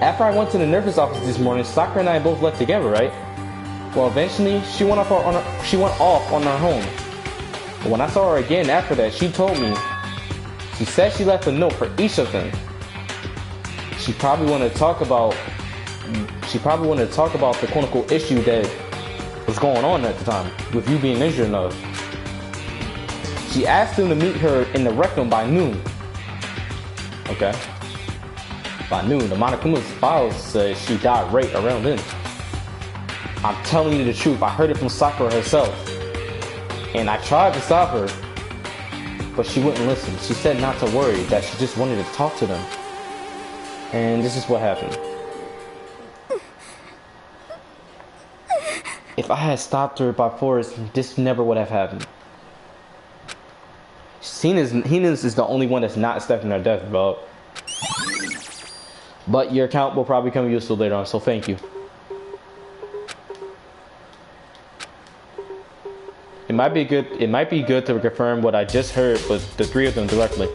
After I went to the nurse's office this morning, Sakura and I both left together, right? Well, eventually, she went off on her own. But when I saw her again after that, she told me, she said she left a note for each of them. She probably wanted to talk about the quote-unquote issue that was going on at the time, with you being injured enough. She asked him to meet her in the rec room by noon. Okay. By noon, the Monokuma's files said she died right around then. I'm telling you the truth, I heard it from Sakura herself. And I tried to stop her, but she wouldn't listen. She said not to worry, that she just wanted to talk to them. And this is what happened. If I had stopped her by force, this never would have happened. Hina's is the only one that's not stepping her death, bro. But your account will probably become useful later on, so thank you. It might be good to confirm what I just heard with the three of them directly.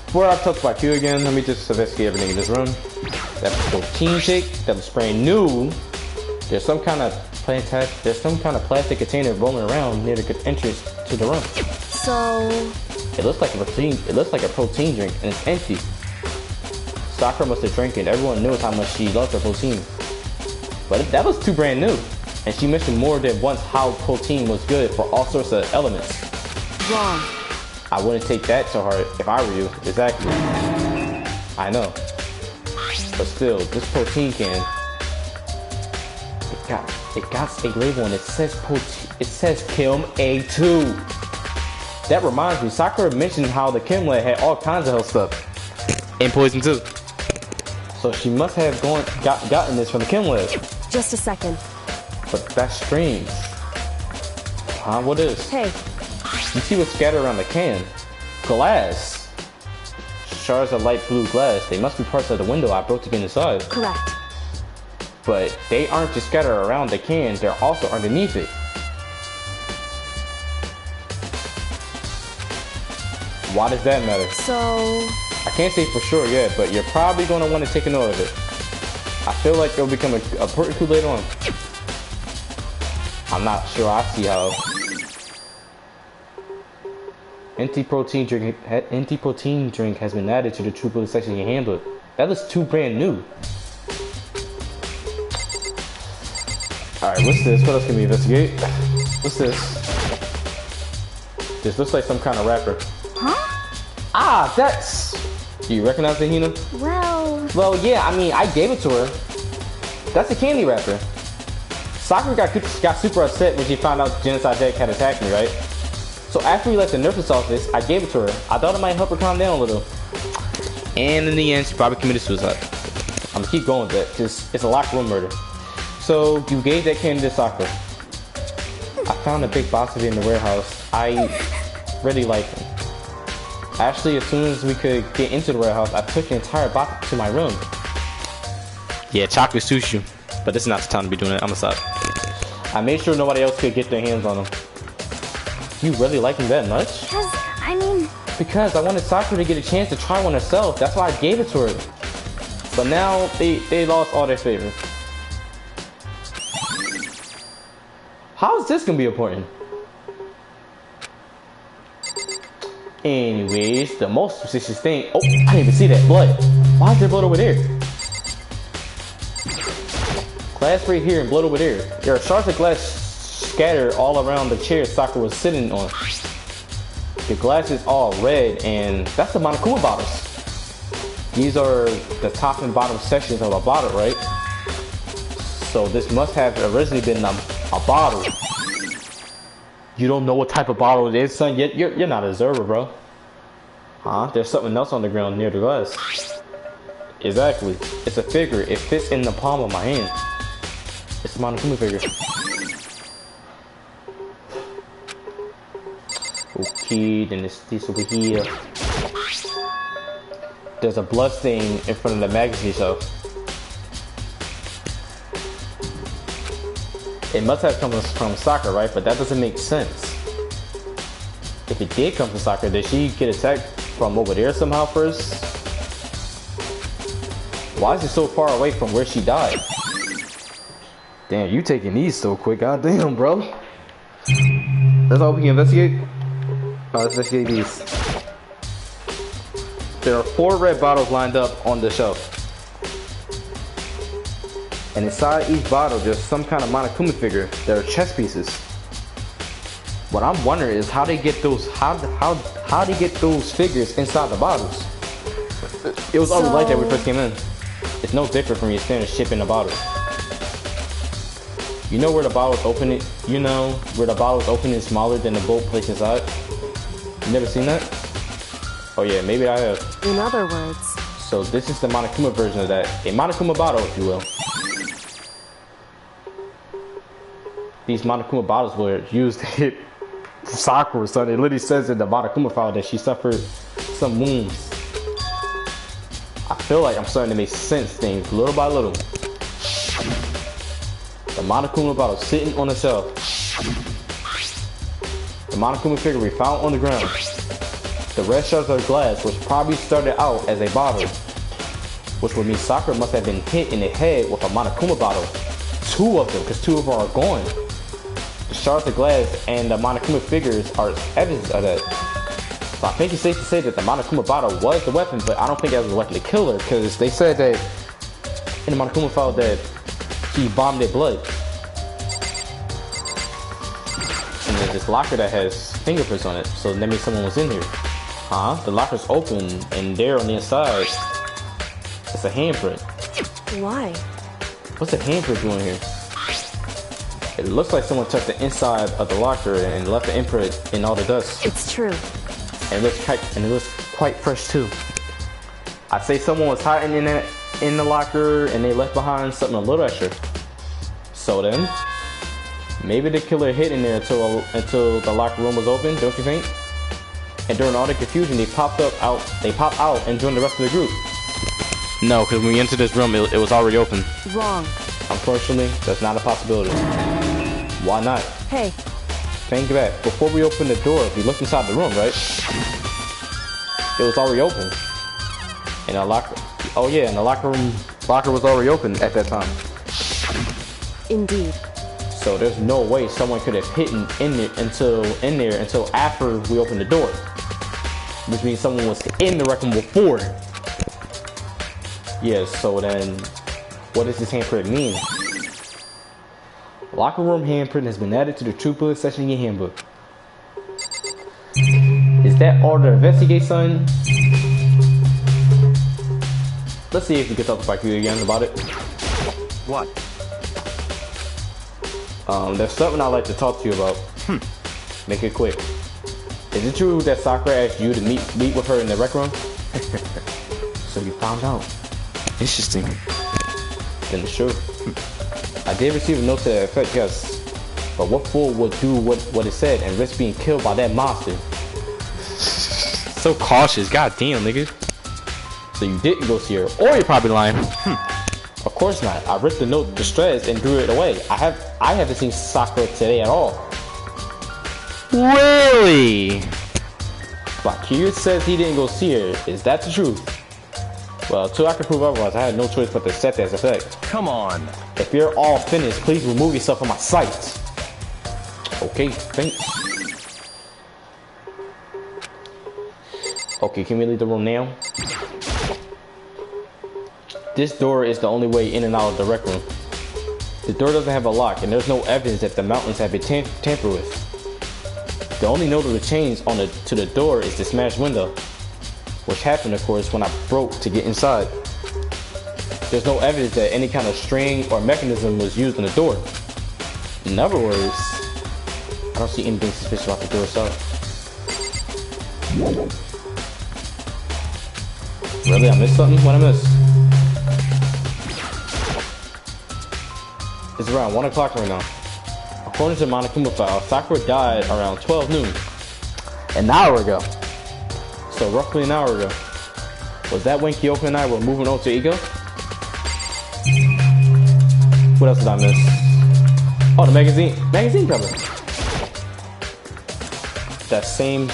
Before I talk about Q again, let me just investigate everything in this room. That protein shake, that was brand new. There's some kind of plastic container rolling around near the entrance to the room. So it looks like a protein drink, and it's empty. Sakura must have drank it. Everyone knows how much she loved her protein. But that was too brand new. And she mentioned more than once how protein was good for all sorts of elements. Wrong. I wouldn't take that to heart if I were you. Exactly. I know. But still, this protein can, it got a label and it says protein. It says Kim A2. That reminds me, Sakura mentioned how the Kim lab had all kinds of health stuff. And poison too. So she must have gotten this from the Kim lab. Just a second. But that's strange. Huh? What is? Hey. You see what's scattered around the can? Glass. Shards of light blue glass. They must be parts of the window I broke to get inside. Correct. But they aren't just scattered around the can, they're also underneath it. Why does that matter? So I can't say for sure yet, but you're probably going to want to take a note of it. I feel like it'll become a pretty cool later on. I'm not sure I see how. Empty protein drink has been added to the True Blue section in your handbook. That looks too brand new. Alright, what's this? What else can we investigate? What's this? This looks like some kind of wrapper. Huh? Ah, that's... Do you recognize the Hina? Well, yeah, I mean, I gave it to her. That's a candy wrapper. Sakura got super upset when she found out Genocide Deck had attacked me, right? So after we left the nurse's office, I gave it to her. I thought it might help her calm down a little. And in the end, she probably committed suicide. I'm gonna keep going with that, because it's a locked room murder. So, you gave that candy to Sakura. I found a big box of it in the warehouse. I really like them. Actually, as soon as we could get into the warehouse, I took the entire box to my room. Yeah, chocolate sushi. But this is not the time to be doing it. I'm gonna stop. I made sure nobody else could get their hands on them. You really like them that much? Because I wanted Sakura to get a chance to try one herself. That's why I gave it to her. But now, they lost all their favor. How is this gonna be important? Anyways, the most suspicious thing... Oh, I didn't even see that blood. Why is there blood over there? Glass right here and blood over there. There are shards of glass scattered all around the chair Sakura was sitting on. The glass is all red, and that's the Monokuma bottles. These are the top and bottom sections of a bottle, right? So this must have originally been a bottle. You don't know what type of bottle it is, son? You're not an observer, bro. Huh? There's something else on the ground near the glass. Exactly. It's a figure. It fits in the palm of my hand. It's a Monokuma figure. Okay, then it's this over here. There's a blood stain in front of the magazine shelf. It must have come from Sakura, right? But that doesn't make sense. If it did come from Sakura, did she get attacked from over there somehow first? Why is it so far away from where she died? Damn, you taking these so quick. Goddamn, bro. That's all we can investigate? Let's investigate these. There are 4 red bottles lined up on the shelf. And inside each bottle, there's some kind of Monokuma figure. There are chess pieces. What I'm wondering is how they get those how they get those figures inside the bottles. It was always like that when we first came in. It's no different from your standard ship in a bottle. You know where the bottles open it? You know where the bottles open is smaller than the bolt placed inside? You never seen that? Oh yeah, maybe I have. In other words. So this is the Monokuma version of that. A Monokuma bottle, if you will. These Monokuma bottles were used to hit Sakura, son. It literally says in the Monokuma file that she suffered some wounds. I feel like I'm starting to make sense things little by little. The Monokuma bottle sitting on the shelf. The Monokuma figure we found on the ground. The red shards of glass, which probably started out as a bottle, which would mean Sakura must have been hit in the head with a Monokuma bottle. 2 of them, because 2 of them are gone. The shards of glass and the Monokuma figures are evidence of that. So I think it's safe to say that the Monokuma bottle was the weapon, but I don't think that was the weapon to kill her, because they said that in the Monokuma file that she vomited blood. And there's this locker that has fingerprints on it, so that means someone was in here. Huh? The locker's open, and there on the inside, it's a handprint. Why? What's the handprint doing here? It looks like someone touched the inside of the locker and left the imprint in all the dust. It's true. And it looks quite fresh too. I say someone was hiding in the locker and they left behind something a little extra. So then, maybe the killer hid in there until the locker room was open, don't you think? And during all the confusion, they popped out and joined the rest of the group. No, because when we entered this room, it was already open. Wrong. Unfortunately, that's not a possibility. Why not? Hey. Think back. Before we opened the door, we looked inside the room, right? It was already open. And the locker. Oh yeah, and the locker was already open at that time. Indeed. So there's no way someone could have hidden in there until after we opened the door. Which means someone was in the rec room before. Yes, so then what does this handprint mean? Locker room handprint has been added to the True Bullet section in your handbook. Is that all to investigate, son? Let's see if we can talk to Baku again about it. What? There's something I'd like to talk to you about. Make it quick. Is it true that Sakura asked you to meet with her in the rec room? So you found out. Interesting. Then it's true. I did receive a note to that effect, yes. But what fool would do what it said and risk being killed by that monster? So cautious, goddamn, nigga. So you didn't go see her, or you're probably lying. Of course not. I ripped the note to shreds and threw it away. I haven't seen Sakura today at all. Really? Bakir says he didn't go see her. Is that the truth? Well, till I can prove otherwise, I had no choice but to set that as effect. Come on. If you're all finished, please remove yourself from my sight. Okay, thanks. Okay, can we leave the room now? This door is the only way in and out of the rec room. The door doesn't have a lock, and there's no evidence that the mountains have been tampered with. The only notable change to the door is the smashed window, which happened, of course, when I broke to get inside. There's no evidence that any kind of string or mechanism was used on the door. In other words, I don't see anything suspicious about the door itself. Really? I missed something? What I missed? It's around 1 o'clock right now. According to the Monokuma file, Sakura died around 12 noon. An hour ago. So roughly an hour ago. Was that when Kyoko and I were moving on to Ego? What else did I miss? Oh, the magazine cover. That same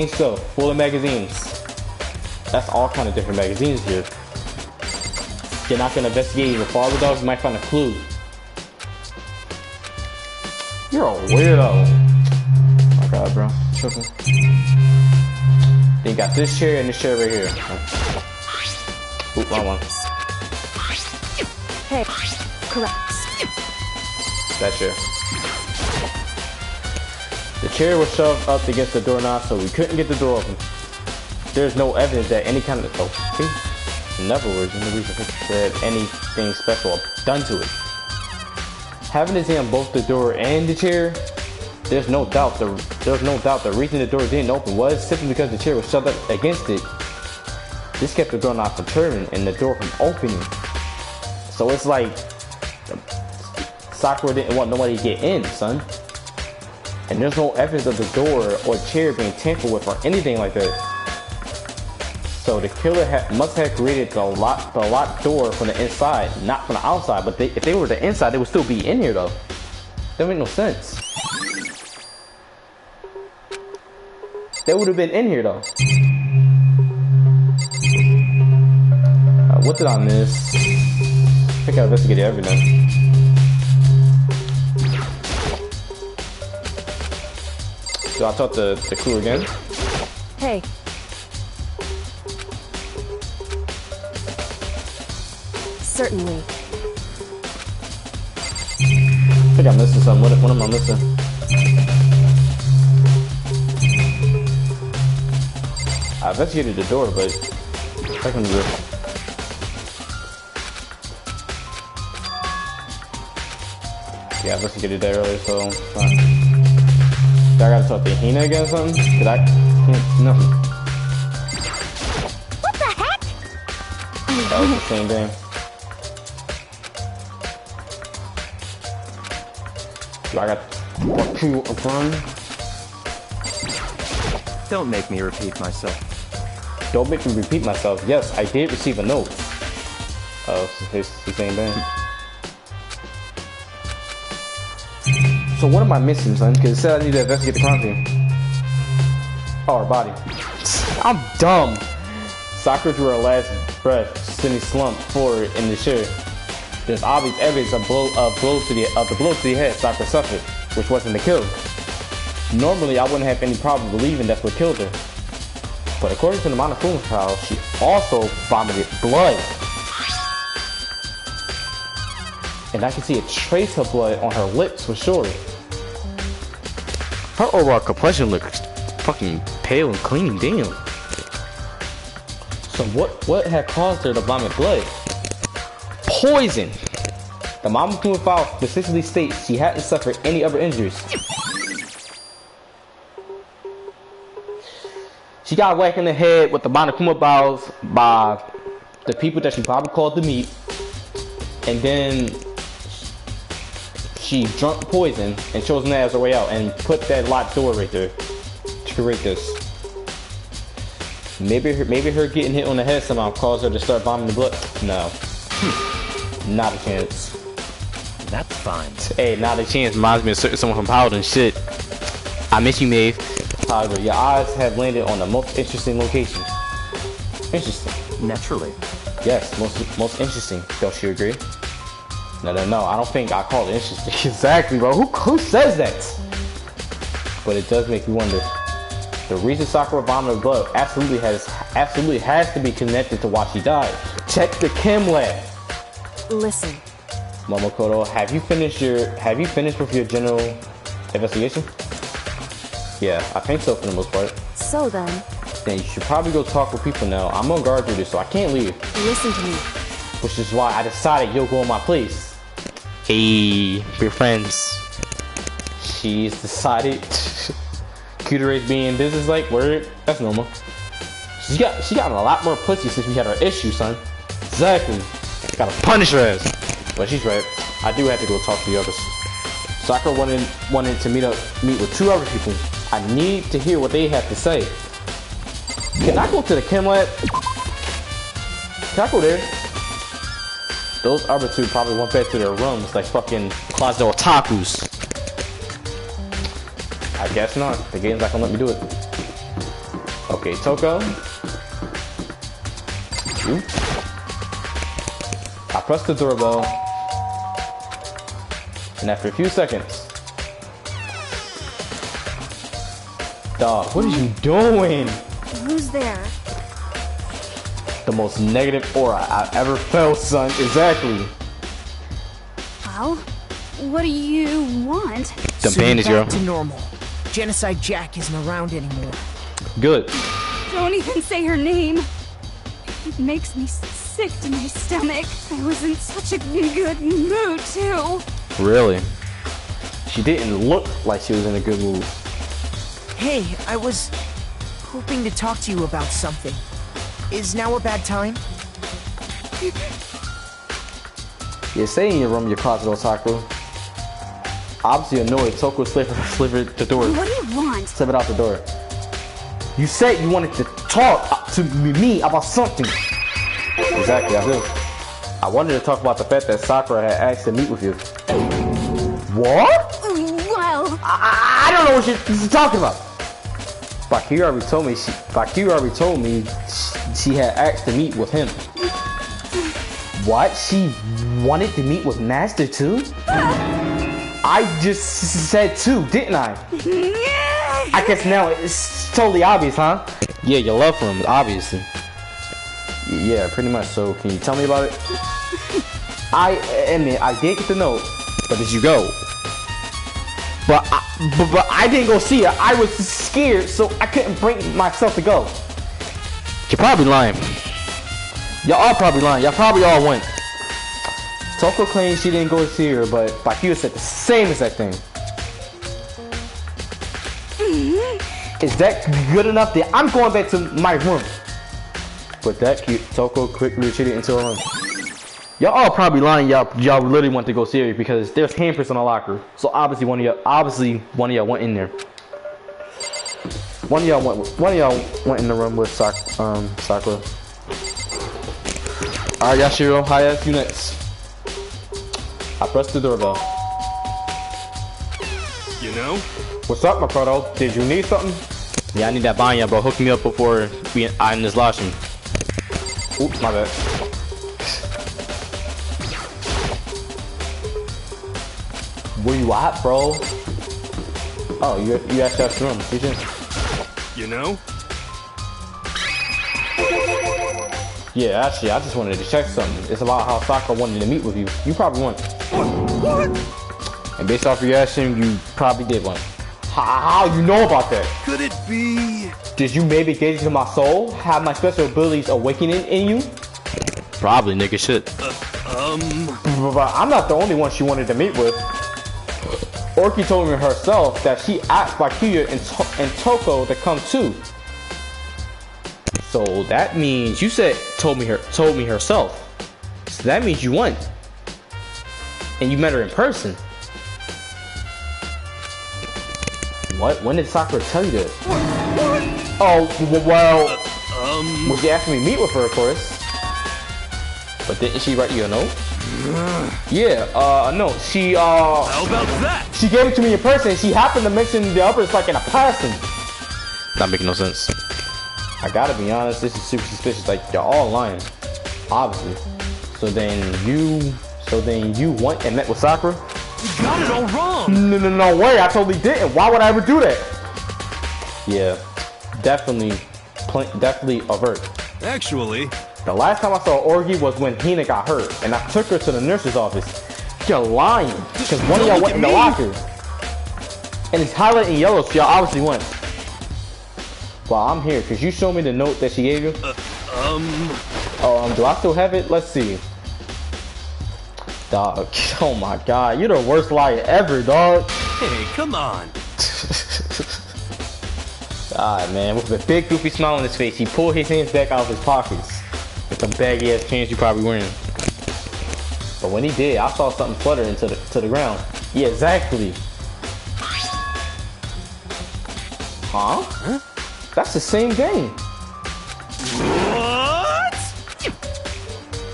stuff, full of magazines. That's all kind of different magazines here. You're not gonna investigate even farther, dogs. You might find a clue. You're a weirdo. Oh my god, bro. Tripping. Then you got this chair and this chair right here. Oop, wrong one. Hey. Correct. That chair. The chair was shoved up against the doorknob, so we couldn't get the door open. There's no evidence that any kind of in other words, no reason to think that anything special done to it. Having examined both the door and the chair, there's no doubt the reason the door didn't open was simply because the chair was shoved up against it. This kept the doorknob from turning and the door from opening. So it's like Sakura didn't want nobody to get in, son. And there's no evidence of the door or chair being tampered with or anything like that. So the killer must have created the locked door from the inside, not from the outside. But if they were the inside, they would still be in here though. That make no sense. They would have been in here though. What did I miss? I think I investigated everything. So I talked to the crew again. Hey. Certainly. I think I'm missing something. What am I missing? I investigated the door, but I can do it. Yeah, I investigated that earlier, so fine. Do I gotta talk to Hina again or something? Cause I can't see nothing. What the heck? That was the same thing. Do I got what to affirm? Don't make me repeat myself. Don't make me repeat myself. Yes, I did receive a note. Oh, it's the same thing. So what am I missing, son? Because it said I need to investigate the crime scene. Oh, her body. I'm dumb. Sakura drew her last breath, sitting slumped forward in the chair. There's obvious evidence of the blow to the head Sakura suffered, which wasn't the kill. Normally, I wouldn't have any problem believing that's what killed her. But according to the Monokuma trial, she also vomited blood. And I can see a trace of blood on her lips for sure. Her overall complexion looks fucking pale and clean, damn. So what had caused her to vomit blood? Poison! The Monokuma file specifically states she hadn't suffered any other injuries. She got whacked in the head with the Monokuma balls by the people that she probably called to meet. And then she drunk poison and chose that as her way out and put that locked door right there to create this. Maybe her getting hit on the head somehow caused her to start vomiting blood. No. Not a chance. That's fine. Hey, not a chance. Reminds me of someone from Powder and shit. I miss you, Maeve. However, your eyes have landed on the most interesting location. Interesting. Naturally. Yes, most interesting. Don't you agree? No. I don't think I call it interesting. Exactly, bro. Who says that? But it does make me wonder. The reason Sakura vomited blood absolutely has to be connected to why she died. Check the chem lab. Listen. Momokoro, have you finished with your general investigation? Yeah, I think so for the most part. So then you should probably go talk with people now. I'm on guard duty, so I can't leave. Listen to me. Which is why I decided you'll go in my place. Hey, we're friends. She's decided. Cuterate being business like word. That's normal. She got a lot more pussy since we had our issue, son. Exactly. Gotta punish her ass. But she's right. I do have to go talk to the others. Sakura wanted to meet with 2 other people. I need to hear what they have to say. Can I go to the chem lab? Can I go there? Those other 2 probably went back to their rooms like fucking closet otakus. I guess not. The game's not gonna let me do it. Okay, Toko. Ooh. I pressed the doorbell. And after a few seconds... Dog, what are you doing? Who's there? The most negative aura I've ever felt, son. Exactly. Well, what do you want? The Soon bandage, back girl. to normal. Genocide Jack isn't around anymore. Good. Don't even say her name. It makes me sick to my stomach. I was in such a good mood, too. Really? She didn't look like she was in a good mood. Hey, I was hoping to talk to you about something. Is now a bad time? Yeah, stay in your room, your closet, Osaka. Obviously annoyed, Toko slivered the door. What do you want? Slip it out the door. You said you wanted to talk to me about something. Exactly, I do. I wanted to talk about the fact that Sakura had asked to meet with you. What? Well, I don't know what you're talking about. Bakira already told me she had asked to meet with him. What? She wanted to meet with Master too? I just said two, didn't I? I guess now it's totally obvious, huh? Yeah, your love for him, obviously. Yeah, pretty much. So, can you tell me about it? I admit, I did get the note, but did you go? But I didn't go see her. I was scared, so I couldn't bring myself to go. You're probably lying. Y'all are probably lying. Y'all probably all went. Toko claims she didn't go see her, but Bakira said the same exact thing. Is that good enough? That I'm going back to my room. With that, Toko quickly retreated into her room. Y'all all probably lying. Y'all literally want to go see her because there's handprints on the locker. So obviously one of y'all went in there. One of y'all went in the room with Sakura. Alright, Yashiro, Hayas, you next. I pressed the doorbell. You know? What's up, my proto? Did you need something? Yeah, I need that banya, bro. Hook me up before I end this lashing. Oops, my bad. Where you at, bro? Oh, you actually have the room. You know? Yeah, actually, I just wanted to check something. It's about how Sakura wanted to meet with you. You probably won. What? And based off your reaction, you probably did one. How you know about that? Could it be? Did you maybe get into my soul? Have my special abilities awakening in you? Probably, nigga, shit. But I'm not the only one she wanted to meet with. Orky told me herself that she asked Bakira and Toko to come too. So that means you said told me herself. So that means you won. And you met her in person. What? When did Sakura tell you this? Oh, well, well, she asked me to meet with her, of course. But didn't she write you a note? Yeah, a note. She, How about that? she gave it to me in person. She happened to mention the others like in a passing. Not making no sense. I gotta be honest, this is super suspicious. Like, you're all lying. Obviously. So then you went and met with Sakura? You got it all wrong. No way, I totally didn't. Why would I ever do that? Yeah, definitely avert. Actually, the last time I saw Orgy was when Hina got hurt, and I took her to the nurse's office. You're lying, because one of y'all went in the locker. And it's highlighted in yellow, so y'all obviously went. Well, I'm here. Could you show me the note that she gave you? Do I still have it? Let's see. Dog, oh my god, you're the worst liar ever, dog. hey, come on. God, man, with a big goofy smile on his face, he pulled his hands back out of his pockets. With some baggy ass pants you probably wearing. But when he did, I saw something flutter into the ground. Yeah, exactly. Huh? That's the same game. What?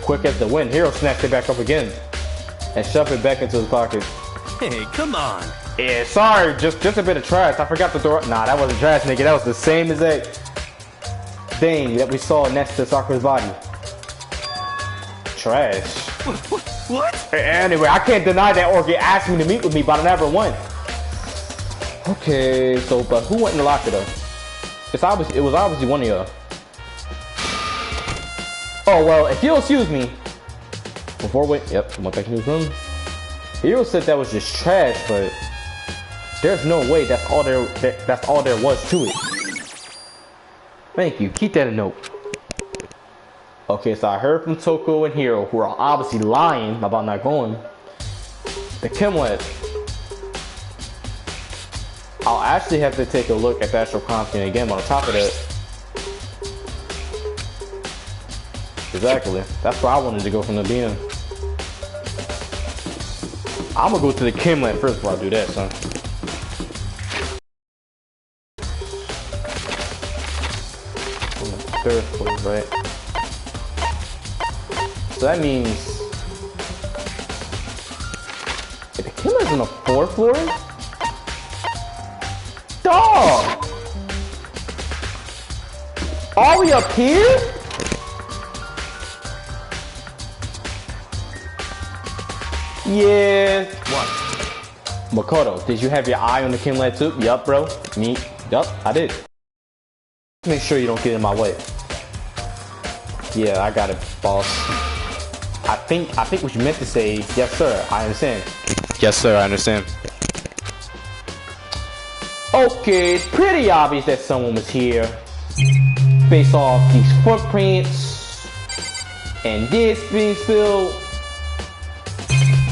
Quick as the wind, Hero snatched it back up again and shoved it back into his pocket. Hey, come on. Yeah, sorry, just a bit of trash. I forgot to throw it. Nah, that wasn't trash, nigga. That was the same exact thing that we saw next to Sakura's body. Trash. What? Anyway, I can't deny that Orchid asked me to meet with me, but I never went. Okay, so but who went in the locker though? It was obviously one of y'all. Oh well, if you'll excuse me. Before went back in his room. Hero said that was just trash, but there's no way that's all there was to it. Thank you. Keep that a note. Okay, so I heard from Toko and Hero, who are obviously lying about not going. The Chem Lab. I'll actually have to take a look at the actual content again on top of that. Exactly. That's where I wanted to go from the beginning. I'm gonna go to the Chem Lab first before I do that, son. On the 3rd floor, right? So that means if the Chem Lab's on the 4th floor? Dog! Are we up here? Yeah. What? Makoto, did you have your eye on the Chem Lab too? Yup, bro. Me? Yup, I did. Make sure you don't get in my way. Yeah, I got it, boss. I think what you meant to say, yes sir, I understand. Yes sir, I understand. Okay, it's pretty obvious that someone was here. Based off these footprints and this being spilled.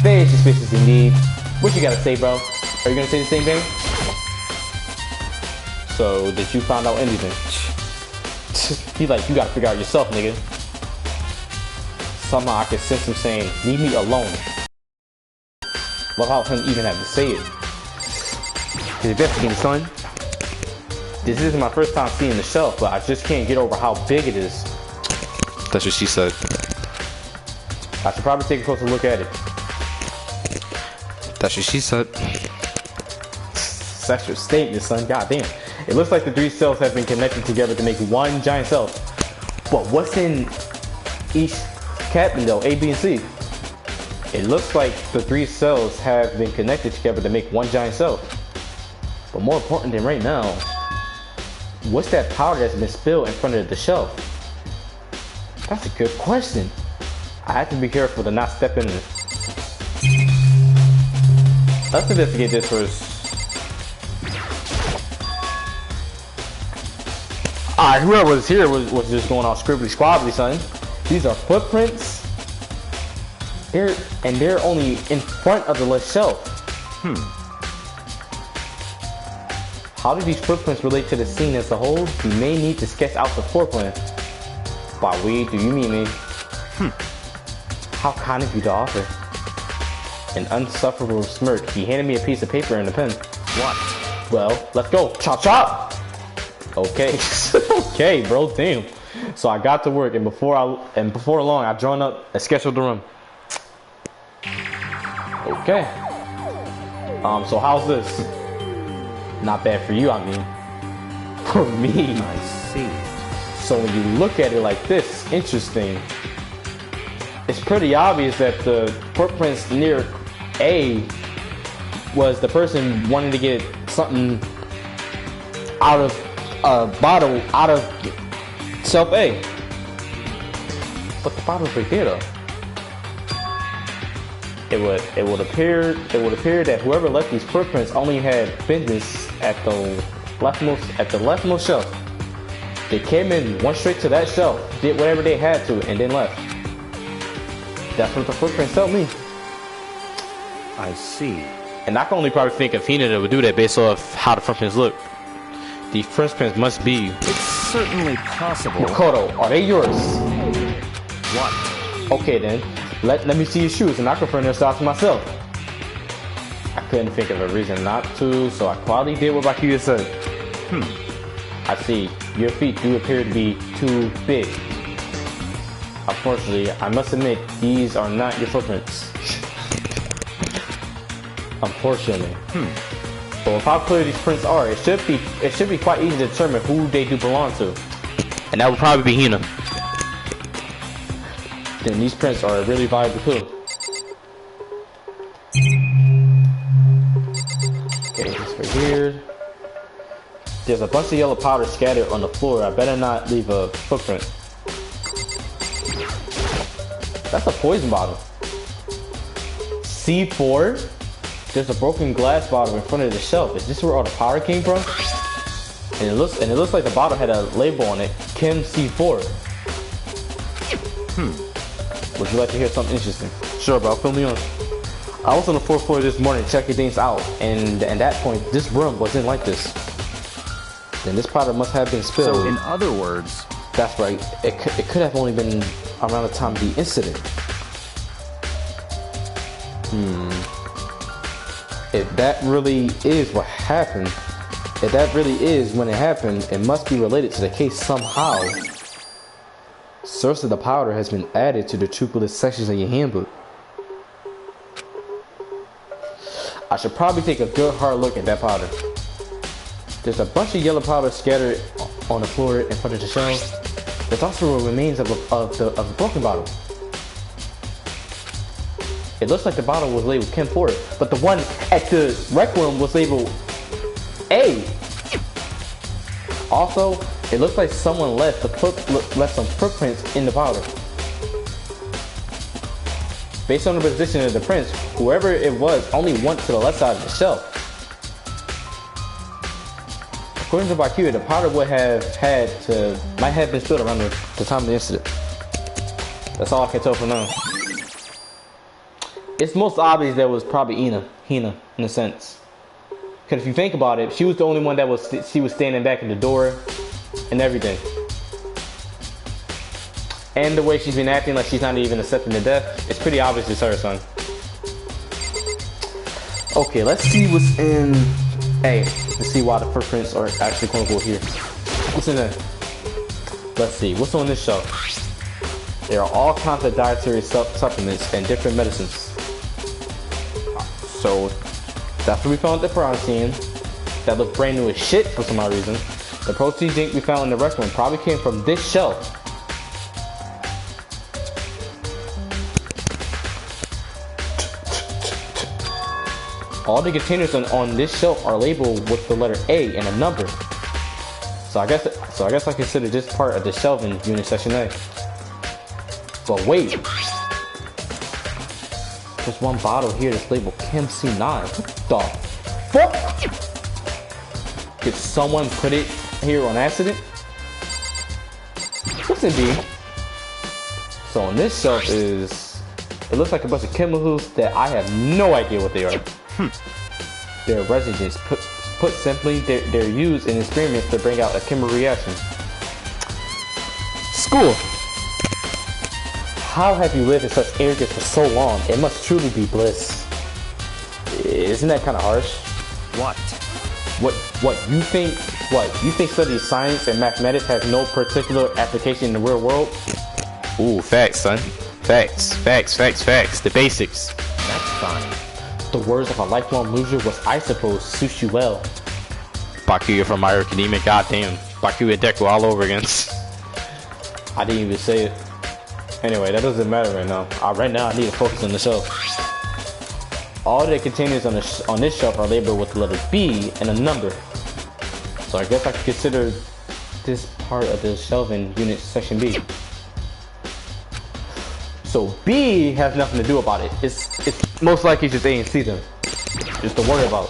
Very suspicious indeed. What you gotta say, bro? Are you gonna say the same thing? So, did you find out anything? He's like, you gotta figure out yourself, nigga. Somehow I can sense him saying, leave me alone. Without him even having to say it. He's investigating, son. This isn't my first time seeing the shelf, but I just can't get over how big it is. That's what she said. I should probably take a closer look at it. That's what she said. That's your statement, son. God damn. It looks like the 3 cells have been connected together to make one giant cell. But what's in each cabinet though? A, B, and C. It looks like the 3 cells have been connected together to make one giant cell. But more important than right now, what's that powder that's been spilled in front of the shelf? That's a good question. I have to be careful to not step in it. Let's investigate this first. Alright, whoever was here was just going all scribbly squabbly, son. These are footprints. They're only in front of the left shelf. How do these footprints relate to the scene as a whole? We may need to sketch out the floor plan. By we, do you mean me? How kind of you to offer. An unsufferable smirk. He handed me a piece of paper and a pen. What? Well, let's go. Chop chop! Okay. Okay, bro, damn. So I got to work, and before long I drawn up a sketch of the room. Okay. So how's this? Not bad for you, I mean. For me. I see. So when you look at it like this, interesting. It's pretty obvious that the footprints near A was the person wanting to get something out of a bottle out of shelf A. But the bottle's right here though. It would appear that whoever left these footprints only had business at the leftmost shelf. They came in, went straight to that shelf, did whatever they had to, and then left. That's what the footprints tell me. I see. And I can only probably think of Hina that would do that based off how the footprints look. The footprints must be. It's certainly possible. Makoto, are they yours? What? Okay then, let me see your shoes and I confirm their styles myself. I couldn't think of a reason not to, so I quietly did what Bakuya said. I see. Your feet do appear to be too big. Unfortunately, I must admit, these are not your footprints. Unfortunately. But with how clear these prints are, it should be quite easy to determine who they do belong to. And that would probably be Hina. Then these prints are a really valuable clue. Okay, this right here. There's a bunch of yellow powder scattered on the floor. I better not leave a footprint. That's a poison bottle. C4. There's a broken glass bottle in front of the shelf. Is this where all the powder came from? And it looks like the bottle had a label on it, Chem C4. Would you like to hear something interesting? Sure, bro. Fill me on. I was on the 4th floor this morning checking things out, and at that point, this room wasn't like this. Then this powder must have been spilled. So, in other words, that's right. It could have only been around the time of the incident. If that really is what happened, if that really is when it happened, it must be related to the case somehow. Source of the powder has been added to the true sections of your handbook. I should probably take a good hard look at that powder. There's a bunch of yellow powder scattered on the floor in front of the shelf. There's also remains of the broken bottle. It looks like the bottle was labeled Chem 4, but the one at the rec room was labeled A. Also, it looks like someone left some footprints in the powder. Based on the position of the prints, whoever it was only went to the left side of the shelf. According to Bakuya, the powder might have been spilled around the time of the incident. That's all I can tell for now. It's most obvious that it was probably Hina, in a sense. Because if you think about it, she was the only one that was standing back in the door and everything. And the way she's been acting like she's not even accepting the death, it's pretty obvious it's her, son. Okay, let's see what's in A. Let's see why the footprints are actually quote unquote here. What's in there? Let's see, what's on this shelf? There are all kinds of dietary supplements and different medicines. So, that's what we found at the Protein. That looked brand new as shit for some odd reason. The protein drink we found in the restaurant probably came from this shelf. All the containers on this shelf are labeled with the letter A and a number. So I guess I consider this part of the shelving unit section A. But wait, there's one bottle here that's labeled Chem C9. What the fuck? Did someone put it here on accident? What's in B? So on this shelf it looks like a bunch of chemicals that I have no idea what they are. They're residents. Put simply, they're used in experiments to bring out a chemical reaction. School. How have you lived in such arrogance for so long? It must truly be bliss. Isn't that kind of harsh? What you think? What you think? Studying science and mathematics has no particular application in the real world? Ooh, facts, son. Facts. The basics. That's fine. The words of a lifelong loser was, I suppose, suits you well. Bakuya from My Hero Academia, goddamn. Bakuya Deku all over again. I didn't even say it. Anyway, that doesn't matter right now. Right now, I need to focus on the shelf. All the containers on this shelf are labeled with the letter B and a number. So I guess I could consider this part of the shelving unit section B. So B has nothing to do about it. It's most likely just A and C then. Just to worry about.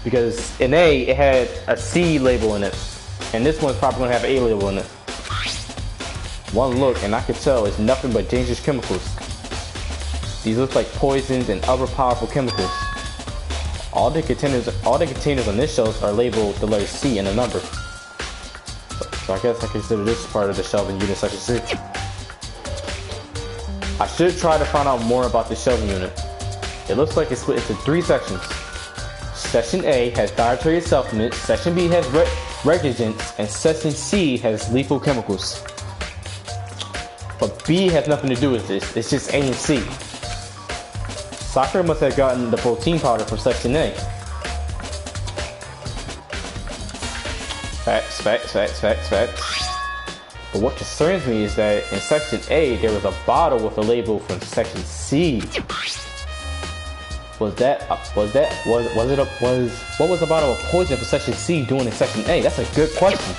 Because in A, it had a C label in it. And this one's probably going to have an A label in it. One look and I could tell it's nothing but dangerous chemicals. These look like poisons and other powerful chemicals. All the containers on this shelf are labeled the letter C and a number. So I guess I consider this part of the shelving unit section C. I should try to find out more about the shelving unit. It looks like it's split into 3 sections. Section A has dietary supplements, Section B has reagents, and Section C has lethal chemicals. But B has nothing to do with this, it's just A and C. Sakura must have gotten the protein powder from Section A. Facts. But what concerns me is that in Section A, there was a bottle with a label from Section C. What was the bottle of poison for Section C doing in Section A? That's a good question.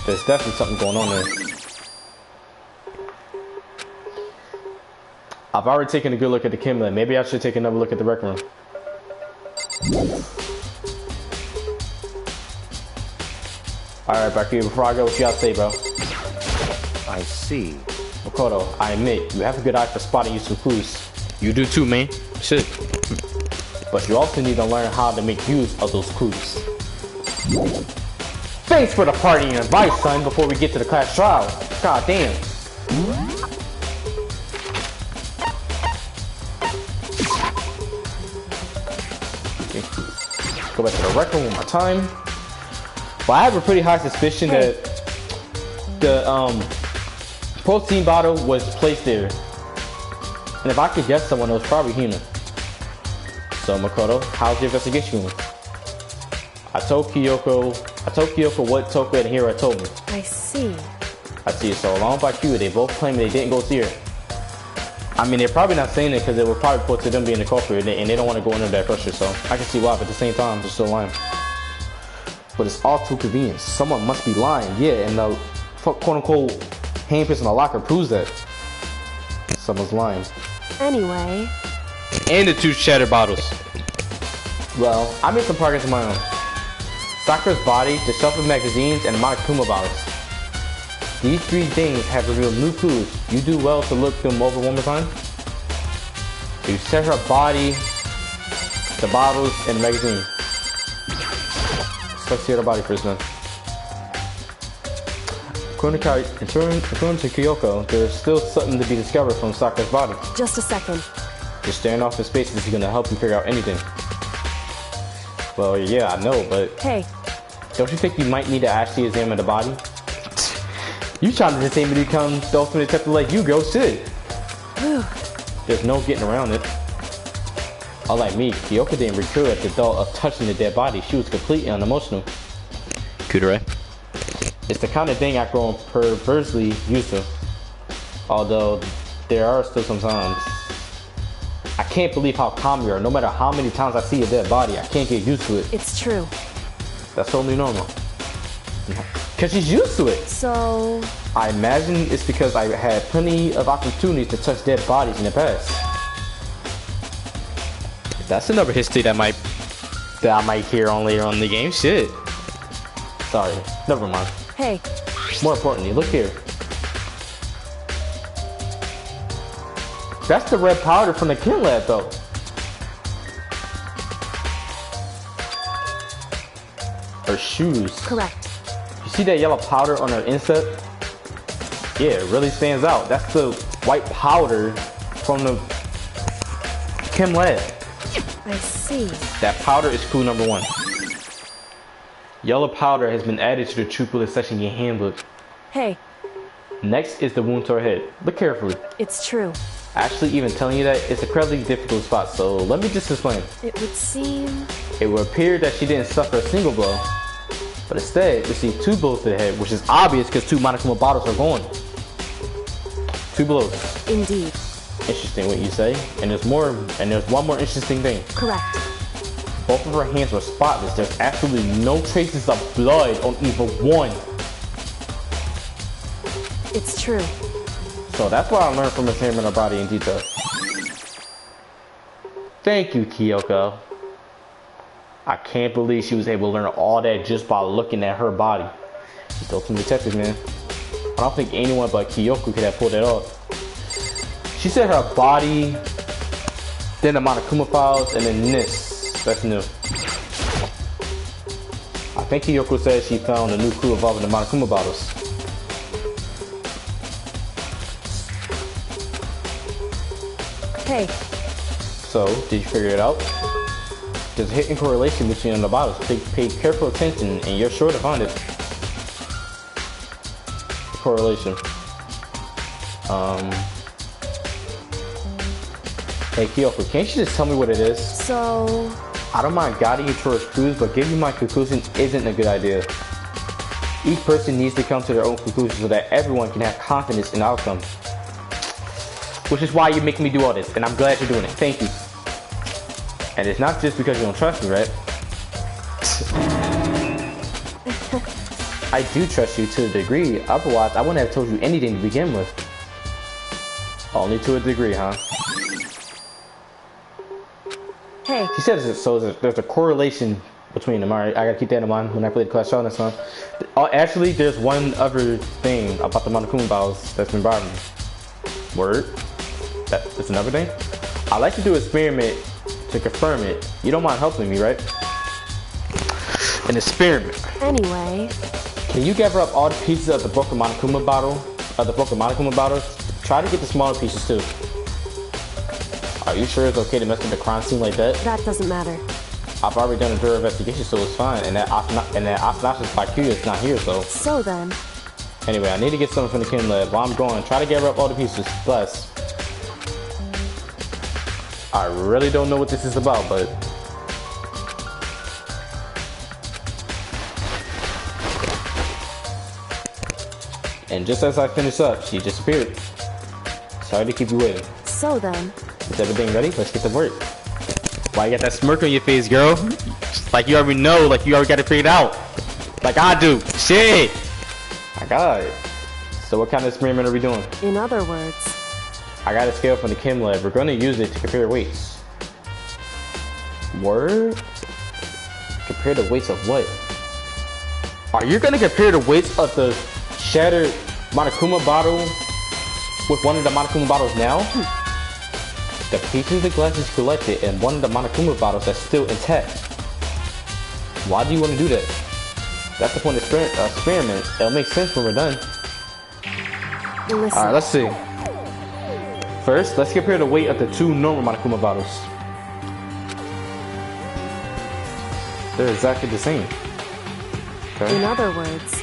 There's definitely something going on there. I've already taken a good look at the chem lab. Maybe I should take another look at the rec room. Alright, back here. Before I go, what you gotta say, bro? I see. Makoto, I admit, you have a good eye for spotting useful clues. You do too, man. Shit. But you also need to learn how to make use of those clues. Thanks for the party and advice, son, before we get to the class trial. God damn. Okay. Go back to the rec room one more time. But I have a pretty high suspicion that the protein bottle was placed there. And if I could guess someone, it was probably human. So Makoto, how's your investigation going? I told Kyoko what Toko and Hira told me. I see. So along by Q, they both claim they didn't go see her. I mean, they're probably not saying it because it would probably put to them being the culprit, and they don't want to go under that pressure, so I can see why, but at the same time, they're still lying. But it's all too convenient. Someone must be lying, yeah, and the quote-unquote handprints in the locker proves that. Someone's lying. Anyway. And the 2 shattered bottles. Well, I made some progress of my own. Sakura's body, the shelf of magazines, and the Monokuma bottles. These 3 things have revealed new clues. You do well to look them over one more time. You set her body, the bottles, and the magazine. Let's see her body first, man. According to Kyoko, there's still something to be discovered from Sakura's body. Just a second. Just staring off in space is gonna help you figure out anything. Well, yeah, I know, but... Hey. Don't you think you might need to actually examine the body? You trying to say me to become the ultimate detective like you, girl, shit. There's no getting around it. Unlike me, Kyoko didn't recur at the thought of touching the dead body. She was completely unemotional. Kudere. It's the kind of thing I grow perversely used to. Although, there are still some times. I can't believe how calm you are. No matter how many times I see a dead body, I can't get used to it. It's true. That's totally normal. Because she's used to it. So... I imagine it's because I had plenty of opportunities to touch dead bodies in the past. That's another history that I might hear on later on in the game. Shit. Sorry. Never mind. Hey. More importantly, look here. That's the red powder from the chem lab, though. Her shoes. Correct. You see that yellow powder on her instep? Yeah, it really stands out. That's the white powder from the chem lab. I see. That powder is clue number 1. Yellow powder has been added to the true bullet section in your handbook. Hey. Next is the wound to her head. Look carefully. It's true. Actually, even telling you that, it's a incredibly difficult spot, so let me just explain. It would seem... It would appear that she didn't suffer a single blow, but instead received 2 blows to the head, which is obvious because 2 Monokuma bottles are gone. 2 blows. Indeed. Interesting what you say. And there's one more interesting thing. Correct. Both of her hands were spotless. There's absolutely no traces of blood on either one. It's true. So that's what I learned from examining her body in detail. Thank you, Kyoko. I can't believe she was able to learn all that just by looking at her body. She's the ultimate detective, man. I don't think anyone but Kyoko could have pulled it off. She said her body, then the Monokuma files, and then this. That's new. I think Kyoko said she found a new clue involving the Monokuma bottles. Hey. So, did you figure it out? There's a hidden correlation between the bottles. Pay careful attention and you're sure to find it. Correlation. Hey Kyoko, can't you just tell me what it is? So... I don't mind guiding you towards clues, but giving you my conclusion isn't a good idea. Each person needs to come to their own conclusion so that everyone can have confidence in the outcome. Which is why you're making me do all this, and I'm glad you're doing it. Thank you. And it's not just because you don't trust me, right? I do trust you to a degree, otherwise I wouldn't have told you anything to begin with. Only to a degree, huh? Hey. She said there's a correlation between them. Alright, I gotta keep that in mind when I play the Clash Royale next time. Actually, there's one other thing about the Monokuma battles that's been bothering me. Word? That's another thing? I like to do an experiment to confirm it. You don't mind helping me, right? An experiment. Anyway. Can you gather up all the pieces of the broken Monokuma bottle? Bottles? Try to get the smaller pieces too. Are you sure it's okay to mess with the crime scene like that? That doesn't matter. I've already done a thorough investigation, so it's fine. And that Accusations by Q is not here, so. So then. Anyway, I need to get something from the Kim lab. While I'm going, try to gather up all the pieces. Plus, I really don't know what this is about, but. And just as I finish up, she disappeared. Sorry to keep you waiting. So then. Is everything ready? Let's get to work. Why you got that smirk on your face, girl? Like you already know, like you already got it figured out. Like I do. Shit! I got it. So what kind of experiment are we doing? In other words. I got a scale from the Kim lab. We're gonna use it to compare weights. Word? Compare the weights of what? Are you gonna compare the weights of the shattered Monokuma bottle with one of the Monokuma bottles now? The pieces of the glass is collected in one of the Monokuma bottles that's still intact. Why do you want to do that? That's the point of experiment. It'll make sense when we're done. Alright, let's see. First, let's compare the weight of the two normal Monokuma bottles. They're exactly the same. Okay. In other words.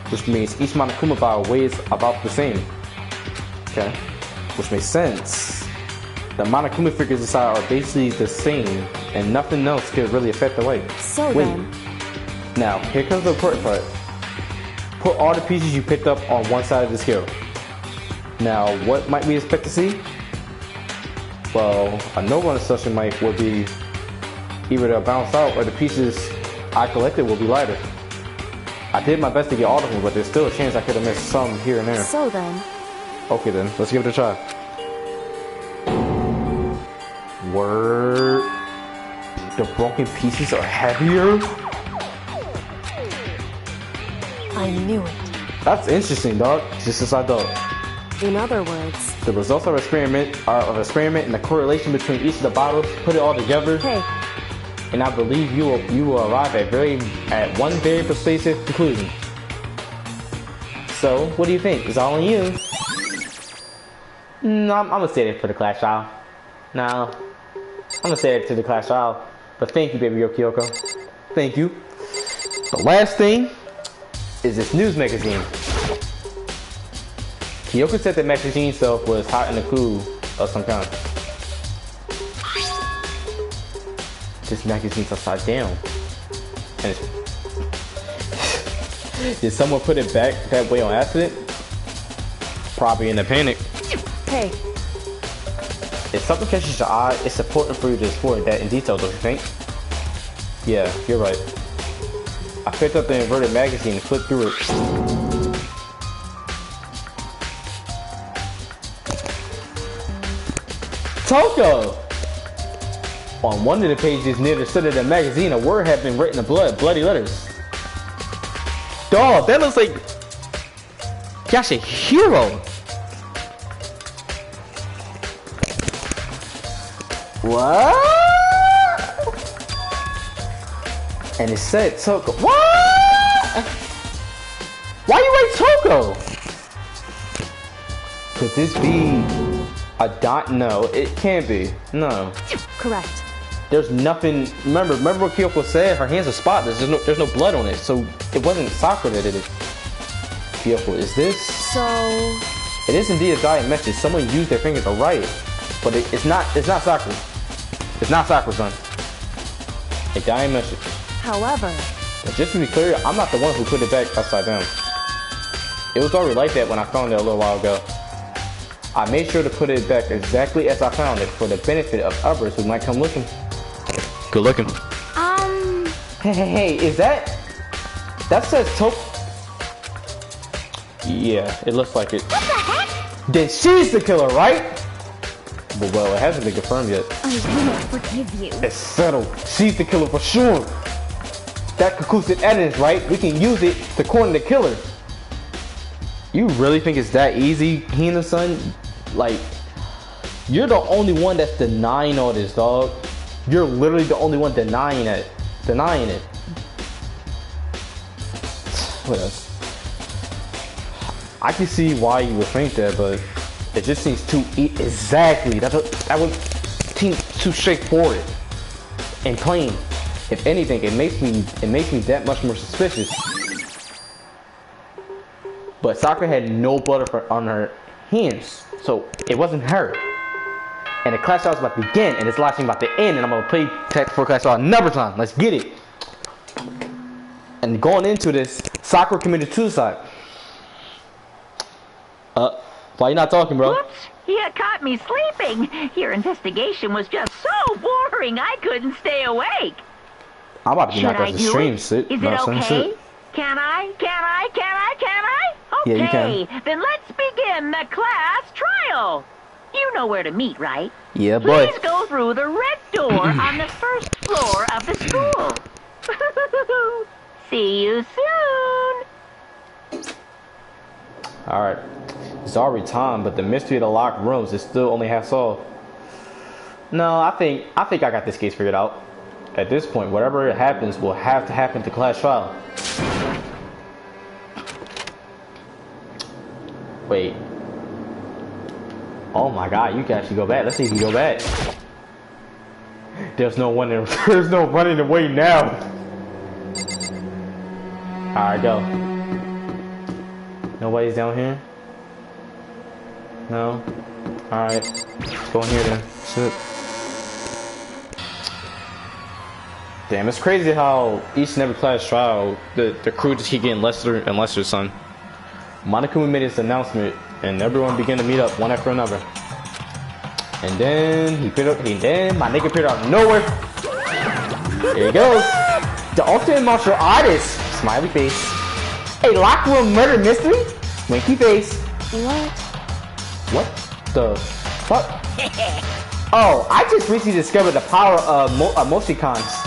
Which means each Monokuma bottle weighs about the same. Okay. Which makes sense. The Monokuma figures inside are basically the same, and nothing else could really affect the weight. So then. Now, here comes the important part. Put all the pieces you picked up on one side of the scale. Now, what might we expect to see? Well, a normal assumption would be either they'll bounce out or the pieces I collected will be lighter. I did my best to get all of them, but there's still a chance I could have missed some here and there. So then. Okay then, let's give it a try. Word. The broken pieces are heavier? I knew it. That's interesting, dog. Just as I thought. In other words. The results of experiment and the correlation between each of the bottles, put it all together. Hey. And I believe you will arrive at one very persuasive conclusion. So, what do you think? It's all on you. No, I'm gonna say that for the Clash Royale. No. I'm gonna say it to the Clash Royale. But thank you, baby Kyoko. Thank you. The last thing is this news magazine. Kyoko said the magazine itself was hot in a coup of some kind. This magazine's upside down. And did someone put it back that way on accident? Probably in a panic. Hey. If something catches your eye, it's important for you to explore that in detail, don't you think? Yeah, you're right. I picked up the inverted magazine and flipped through it. Toko! On one of the pages near the center of the magazine, a word had been written in bloody letters. Dog, that looks like gosh, a hero. What? And it said Toko. What? Why you write Toko? Could this be a dot? No, it can't be. No. Correct. There's nothing. Remember what Kyoko said? Her hands are spotless. There's no blood on it, so it wasn't Sakura that did it. Kyoko, is this? So. It is indeed a dying message. Someone used their finger to write, but it's not Sakura. It's not Sakura, son. A dying message. However. But just to be clear, I'm not the one who put it back upside down. It was already like that when I found it a little while ago. I made sure to put it back exactly as I found it for the benefit of others who might come looking. Good looking. Hey, is that says Toko? Yeah, it looks like it. What the heck? Then she's the killer, right? But well, it hasn't been confirmed yet. I won't forgive you. It's settled. She's the killer for sure. That conclusive evidence, right? We can use it to corner the killer. You really think it's that easy, Hina, son? Like, you're the only one that's denying all this, dog. You're literally the only one denying it. What else? I can see why you would think that, but it just seems too exactly. That would seem too straightforward and plain. If anything, it makes me that much more suspicious. But Sakura had no blood on her hands, so it wasn't her. And the class trial is about to begin, and it's latching about to end, and I'm gonna play Tech 4 class trial another time. Let's get it. And going into this, Sakura committed suicide. Why you not talking, bro? Whoops, you caught me sleeping. Your investigation was just so boring, I couldn't stay awake. I'm about to be knocked off the stream, Is sit. it okay? Can I? Okay, Yeah, you can. Then let's begin the class trial. You know where to meet, right? Yeah, boy. Please go through the red door on the first floor of the school. See you soon. Alright. It's already time, but the mystery of the locked rooms is still only half solved. No, I think I got this case figured out. At this point, whatever happens will have to happen to class trial. Wait. Oh my god, you can actually go back. Let's see if you go back. There's no running away now. Alright, go. Nobody's down here? No? Alright. Let's go in here then. Shit. Damn, it's crazy how each and every class trial, the crew just keep getting lesser and lesser, son. Monokuma made his announcement, and everyone began to meet up one after another. And then my nigga appeared out of nowhere. Here he goes. The ultimate martial artist. Smiley face. A locked room murder mystery? Winky face. What the fuck? Oh, I just recently discovered the power of emoticons.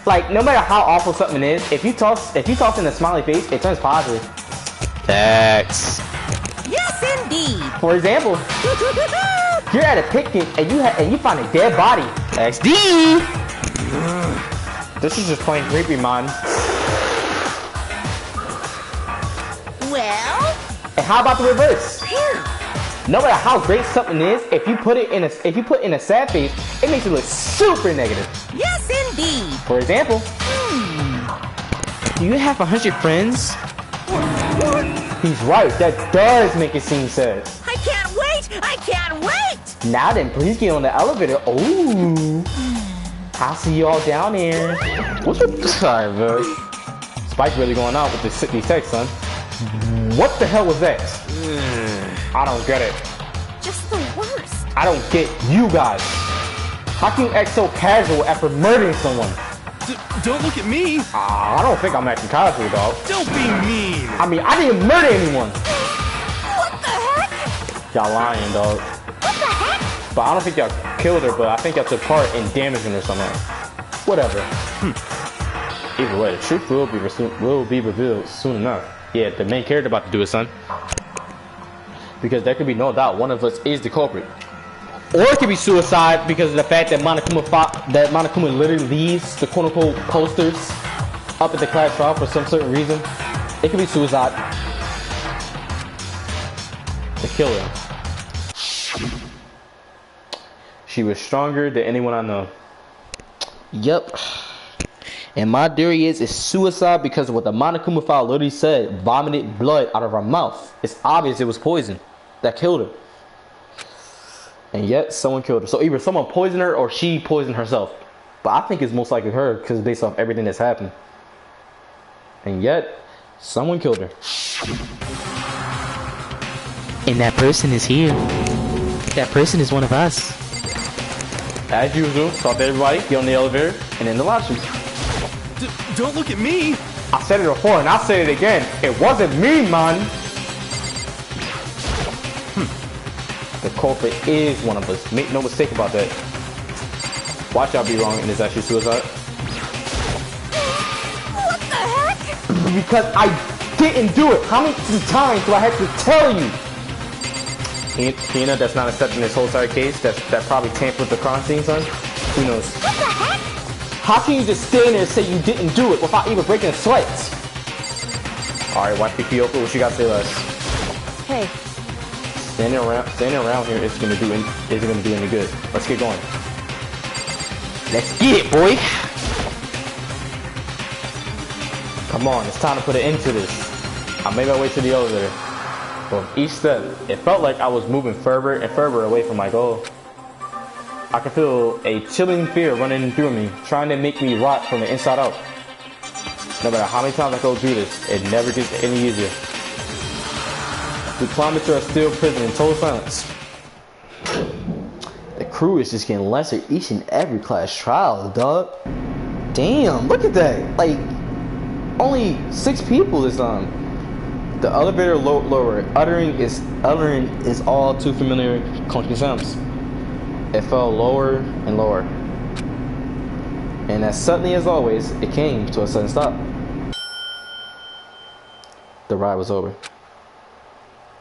Like, no matter how awful something is, if you toss in a smiley face, it turns positive. X. Yes, indeed. For example, you're at a picnic and you find a dead body. XD. This is just plain creepy, man. Well. And how about the reverse? No matter how great something is, if you put in a sad face, it makes it look super negative. Yes, indeed. For example, do you have 100 friends? He's right. That does make it seem sad. I can't wait. I can't wait. Now then, please get on the elevator. Ooh. I'll see you all down there. What's with this guy, bro? Spike's really going out with these texts, son. What the hell was that? I don't get it. Just the worst. I don't get you guys. How can you act so casual after murdering someone? Don't look at me. I don't think I'm acting casual, dog. Don't be mean. I mean, I didn't murder anyone. What the heck? Y'all lying, dog. What the heck? But I don't think y'all killed her, but I think y'all took part in damaging her somehow. Whatever. Either way, the truth will be revealed soon enough. Yeah, the main character about to do it, son. Because there could be no doubt one of us is the culprit. Or it could be suicide because of the fact that Monokuma literally leaves the quote-unquote posters up at the class trial for some certain reason. It could be suicide. The killer. She was stronger than anyone I know. Yep. And my theory is it's suicide because of what the Monokuma file literally said. Vomited blood out of her mouth. It's obvious it was poison that killed her. And yet someone killed her. So either someone poisoned her or she poisoned herself. But I think it's most likely her because based off everything that's happened. And yet someone killed her. And that person is here. That person is one of us. As usual, talk to everybody, get on the elevator, and in the lobby. Don't look at me. I said it before and I'll say it again. It wasn't me, man. The culprit is one of us. Make no mistake about that. Watch out be wrong and it's actually suicide. What the heck? Because I didn't do it. How many times do I have to tell you? Hina, that's not accepting this whole entire case. That probably tampered with the crime scene, son. Who knows? What the heck? How can you just stand there and say you didn't do it without even breaking a sweat? Alright, watch Kyoko. What you got to say to us? Hey, Standing around here isn't gonna do any good. Let's get going. Let's get it, boy. Come on, it's time to put an end to this. I made my way to the elevator. But each step, it felt like I was moving further and further away from my goal. I could feel a chilling fear running through me, trying to make me rot from the inside out. No matter how many times I go through this, it never gets any easier. The kilometers are still present in total silence. The crew is just getting lesser each and every class trial, dog. Damn, look at that. Like, only 6 people this time. The elevator lower. Uttering is all too familiar clunky sounds. It fell lower and lower. And as suddenly as always, it came to a sudden stop. The ride was over.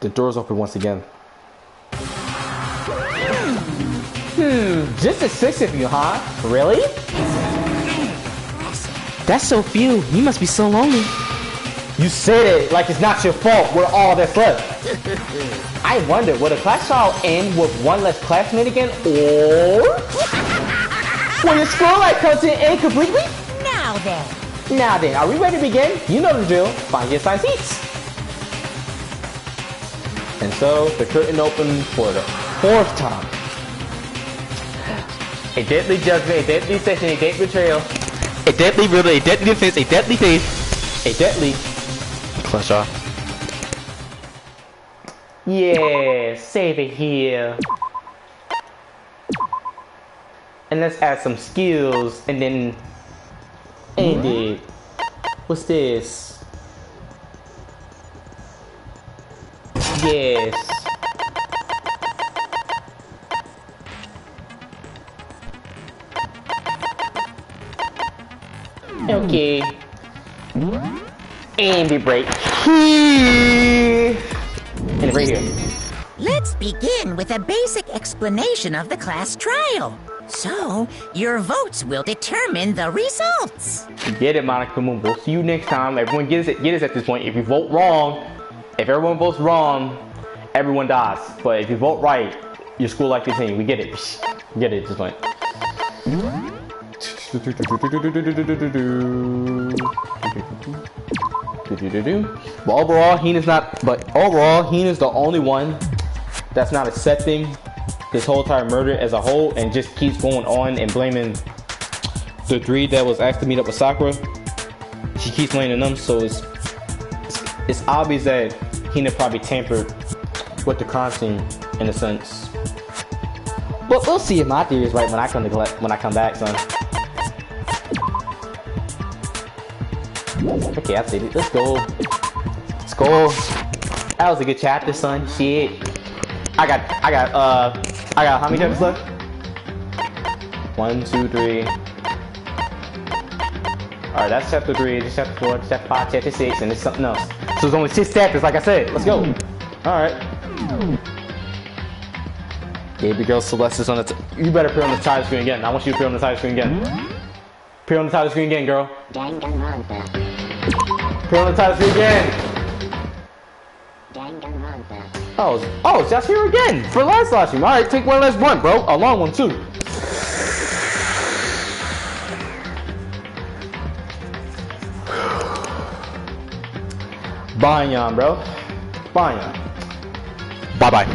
The doors opened once again. Just the 6 of you, huh? Really? That's so few. You must be so lonely. You said it like it's not your fault. We're all that's left. I wonder, will the class trial end with one less classmate again, or will your school life come to an end completely? Now then, are we ready to begin? You know the drill. Find your assigned seats. And so the curtain opened for the 4th time. A deadly judgment, a deadly session, a deadly betrayal. A deadly riddle, a deadly defense, a deadly faith. A deadly Clutch off. yeah, save it here. And let's add some skills and then end it. What's this? Yes. Okay. And the break. And right here. let's begin with a basic explanation of the class trial. So, your votes will determine the results. Get it, Monica Moon. We'll see you next time. Everyone get us at this point. If you vote wrong, if everyone votes wrong, everyone dies. But if you vote right, your school life continues. We get it. We get it at this point. But overall, Hina's the only one that's not accepting this whole entire murder as a whole and just keeps going on and blaming the three that was asked to meet up with Sakura. She keeps blaming them, so it's obvious that Hina probably tampered with the crime scene in a sense. But we'll see if my theory is right when I come back, son. Okay, I see it. Let's go. Let's go. That was a good chapter, son. Shit. I got how many chapters left? 1, 2, 3. Alright, that's chapter 3, this chapter 4, this chapter 5, chapter 6, and it's something else. So it's only 6 chapters, like I said. Let's go. Alright. Baby girl Celeste is on the you better appear on the title screen again. I want you to appear on the title screen again. Appear on the title screen again, girl. Danganronpa. Appear on the title screen again. Danganronpa. Oh, it's just here again for last stream. Alright, take one last one, bro. A long one, too. Banyan, bro. Banyan. Bye-bye.